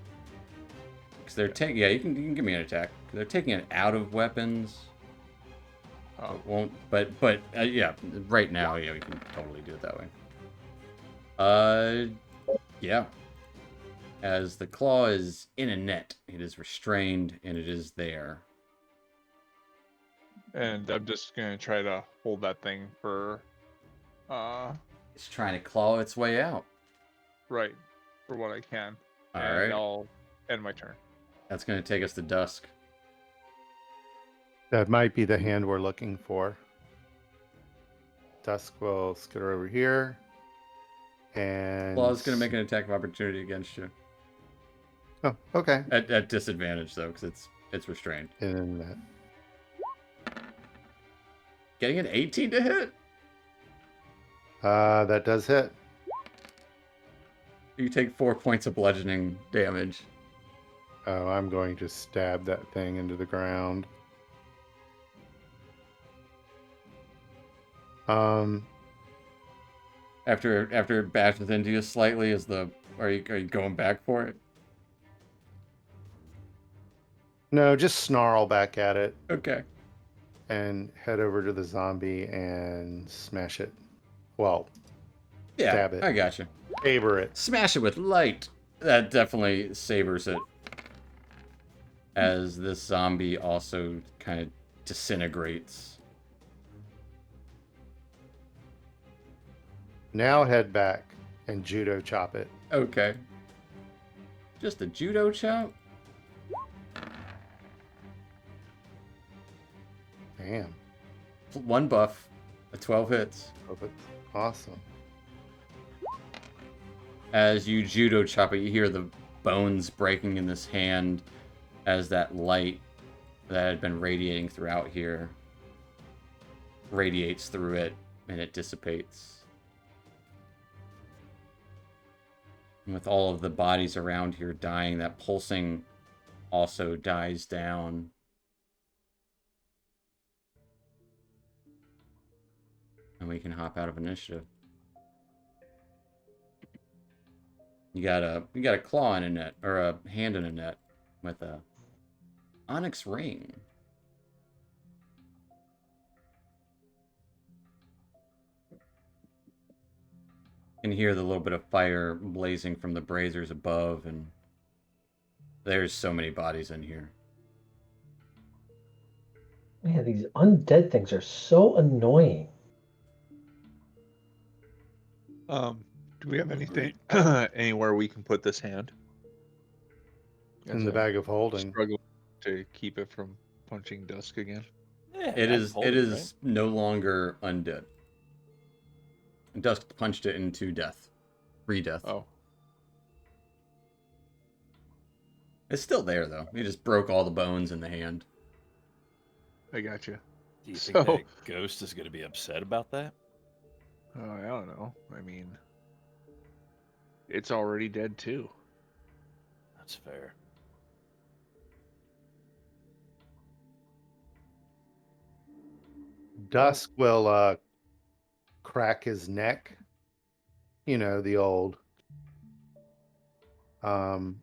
Because they're taking. Yeah, you can give me an attack. They're taking it out of weapons. It won't. But yeah. Right now, yeah, we can totally do it that way. Yeah. As the claw is in a net, it is restrained and it is there. and I'm just gonna try to hold that thing for It's trying to claw its way out. right for what I can. All and right. I'll end my turn. That's going to take us to dusk. That might be the hand we're looking for. Dusk will skitter over here. And Claw's going to make an attack of opportunity against you. Oh, okay. At disadvantage, though, because it's restrained. And that. Getting an 18 to hit? That does hit. You take 4 points of bludgeoning damage. Oh, I'm going to stab that thing into the ground. After it bashes into you slightly, are you going back for it? No, just snarl back at it Okay. and head over to the zombie and smash it. Well, Yeah, stab it. I gotcha. Saber it. Smash it with light. That definitely sabers it. As this zombie also kind of disintegrates. Now head back and judo chop it. Okay. Just a judo chop? Damn. 1 buff. A 12 hits. Oh, that's awesome. As you judo chop it, you hear the bones breaking in this hand as that light that had been radiating throughout here radiates through it and it dissipates. And with all of the bodies around here dying, that pulsing also dies down. And we can hop out of initiative. You got a claw in a net, or a hand in a net with a onyx ring. You can hear the little bit of fire blazing from the braziers above, and there's so many bodies in here. Man, these undead things are so annoying. Do we have anything anywhere we can put this hand? In the bag of holding. Struggle to keep it from punching Dusk again. Yeah, It is hold right? no longer undead. Dusk punched it into death. Re-death. Oh, It's still there, though. He just broke all the bones in the hand. I got you. Do you think So- that Ghost is going to be upset about that? I don't know. I mean, it's already dead too. That's fair. Dusk will crack his neck. You know, the old. And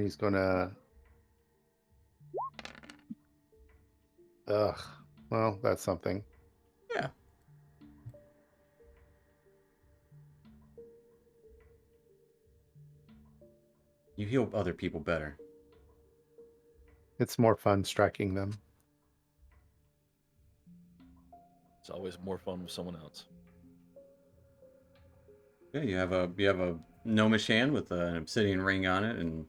he's gonna. Ugh. Well, that's something. Yeah. You heal other people better. It's more fun striking them. It's always more fun with someone else. Yeah, you have a gnomish hand with an obsidian ring on it, and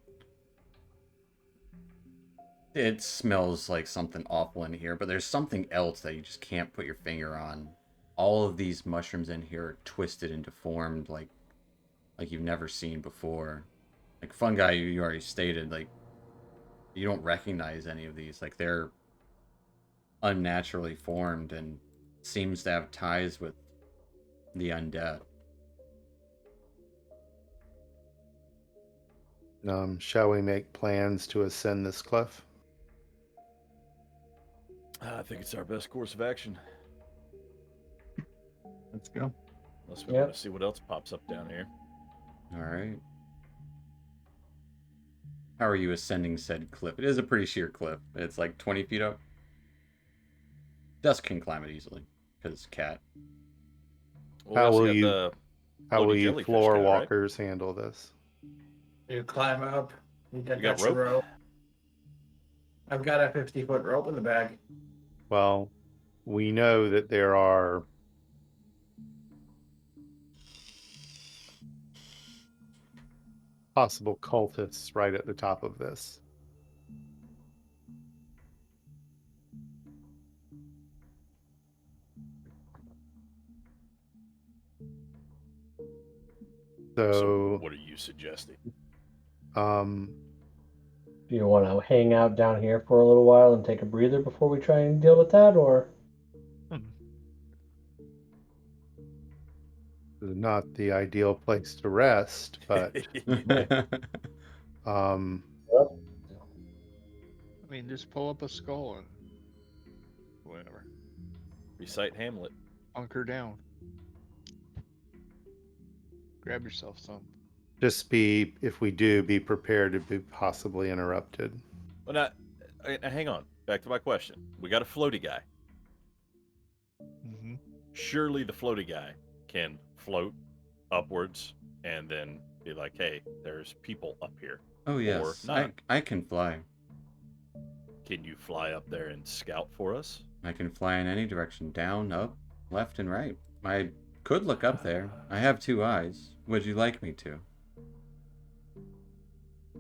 it smells like something awful in here, but there's something else that you just can't put your finger on. All of these mushrooms in here are twisted and deformed like you've never seen before. Like fungi, you already stated, like you don't recognize any of these. Like they're unnaturally formed and seems to have ties with the undead. Shall we make plans to ascend this cliff? I think it's our best course of action. Let's go. Unless we Yep. want to see what else pops up down here. All right. How are you ascending said cliff? It is a pretty sheer cliff. It's like 20 feet up. Dusk can climb it easily because cat. Well, How we also will got you- the How will floaty you jellyfish floor guy, right? walkers handle this? You climb up. You get You got that rope? I've got a 50-foot rope in the bag. Well, we know that there are possible cultists right at the top of this. So, So, what are you suggesting? um, Do you want to hang out down here for a little while and take a breather before we try and deal with that, or? not the ideal place to rest, but um, I mean, just pull up a skull and whatever. Recite Hamlet. Hunker down. Grab yourself some. just be, if we do, be prepared to be possibly interrupted. Well, now, hang on. Back to my question. We got a floaty guy. Mm-hmm. Surely the floaty guy can float upwards and then be like, hey, there's people up here. Oh yes, not. I can fly. Can you fly up there and scout for us? I can fly in any direction, down, up, left, and right. I could look up there. I have 2 eyes. Would you like me to?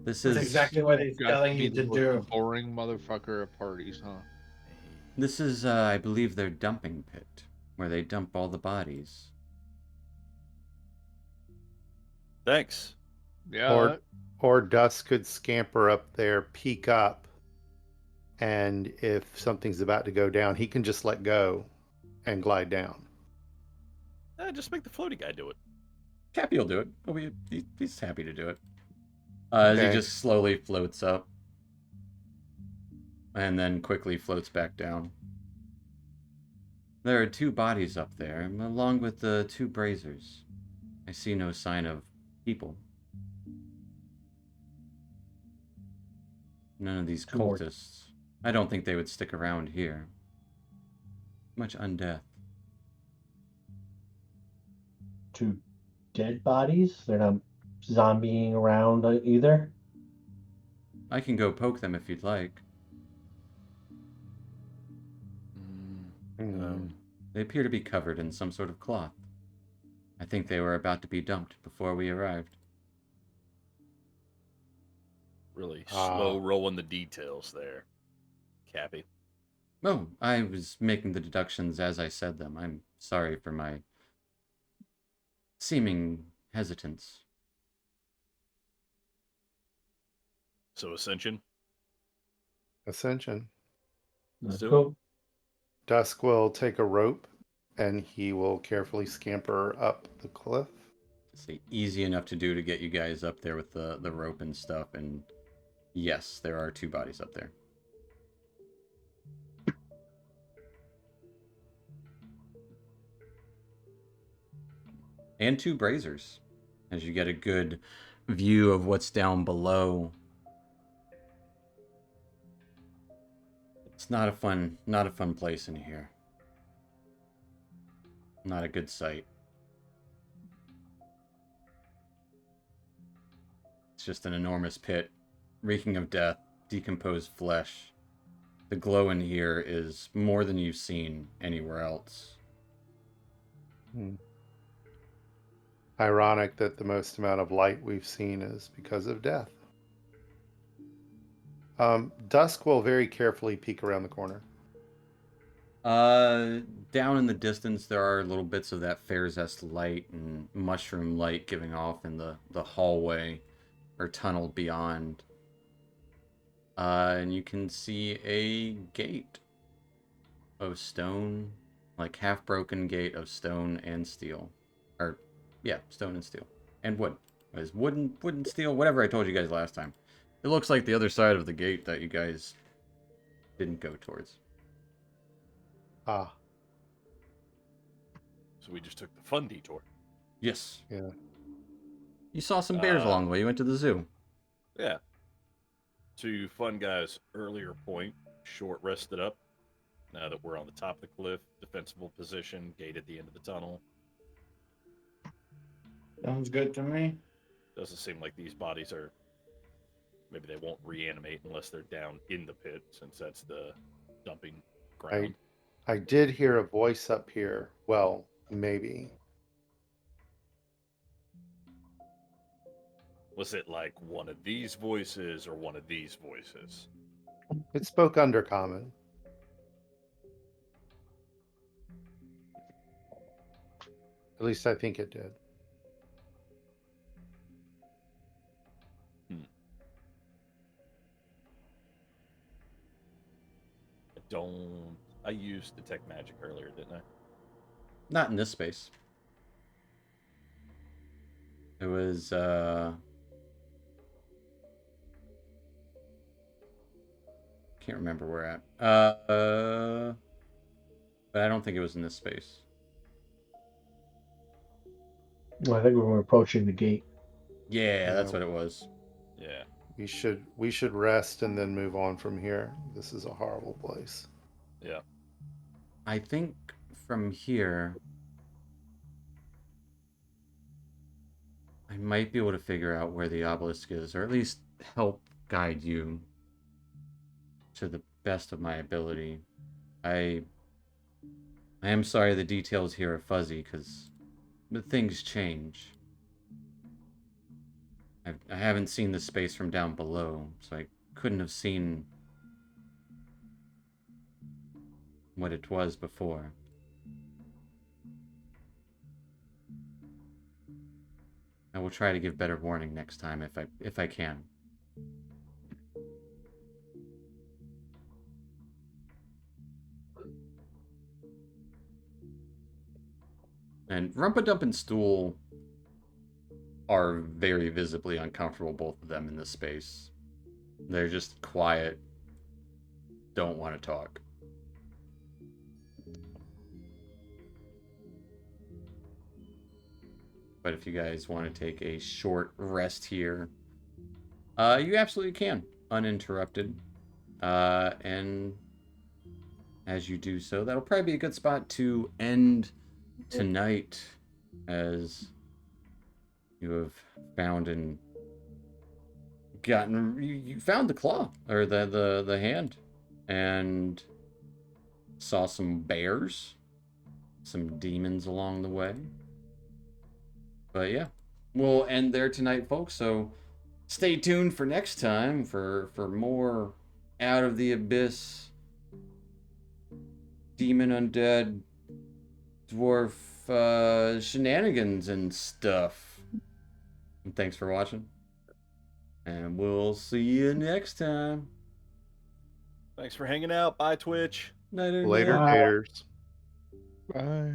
This That's is exactly what he's Got telling be you the to most do. boring motherfucker at parties, huh? this is I believe their dumping pit, where they dump all the bodies. Thanks. Yeah. Or- Or Dusk could scamper up there, peek up, and if something's about to go down, he can just let go and glide down. Just make the floaty guy do it. Cappy will do it. He's happy to do it. As he Okay. just slowly floats up, and then quickly floats back down. There are 2 bodies up there, along with the 2 braziers. I see no sign of people. None of these 2 more. cultists. I don't think they would stick around here. Much undeath. 2 dead bodies? They're not zombieing around either? I can go poke them if you'd like. Hmm. They appear to be covered in some sort of cloth. I think they were about to be dumped before we arrived. Really Ah. slow rolling the details there, Cappy. Oh, I was making the deductions as I said them. I'm sorry for my seeming hesitance. So Ascension, Ascension. let's do it. Cool. Dusk will take a rope and he will carefully scamper up the cliff. It's easy enough to do to get you guys up there with the rope and stuff, and yes, there are 2 bodies up there. And 2 braziers, as you get a good view of what's down below. It's not a fun place in here. Not a good sight. It's just an enormous pit, reeking of death, decomposed flesh. The glow in here is more than you've seen anywhere else. Ironic that the most amount of light we've seen is because of death. Dusk will very carefully peek around the corner. Down in the distance, there are little bits of that Fair's light and mushroom light giving off in the hallway or tunnel beyond. And you can see a gate of stone, like half-broken gate of stone and steel. Or, yeah, stone and steel. And wood. As wooden, steel, whatever I told you guys last time. It looks like the other side of the gate that you guys didn't go towards. Ah, So we just took the fun detour. Yes. yeah. You saw some bears along the way. You went to the zoo. Yeah. To Fun Guy's earlier point, short rested up. Now that we're on the top of the cliff, defensible position, gate at the end of the tunnel. Sounds good to me. Doesn't seem like these bodies are. Maybe they won't reanimate unless they're down in the pit, since that's the dumping ground. I did hear a voice up here. Well, maybe. Was it like one of these voices or one of these voices? It spoke Undercommon. At least I think it did. I used detect magic earlier, didn't I? Not in this space. It was, can't remember where at. But I don't think it was in this space. Well, I think we were approaching the gate. Yeah, that's No. what it was. Yeah. We should rest and then move on from here. This is a horrible place. Yeah. I think from here, I might be able to figure out where the obelisk is, or at least help guide you to the best of my ability. I am sorry the details here are fuzzy, because things change. I haven't seen the space from down below, so I couldn't have seen what it was before. I will try to give better warning next time if I can. And Rumpadump and Stool are very visibly uncomfortable, both of them in this space. They're just quiet, don't want to talk. But if you guys want to take a short rest here, you absolutely can, uninterrupted. And as you do so, that'll probably be a good spot to end tonight, as you have found and gotten. You found the claw, or the hand, and saw some bears, some demons along the way. But yeah, we'll end there tonight, folks. So stay tuned for next time for more Out of the Abyss, demon, undead, dwarf shenanigans and stuff. And thanks for watching, and we'll see you next time. Thanks for hanging out. Bye, Twitch. Night, Later, night. taters. Bye.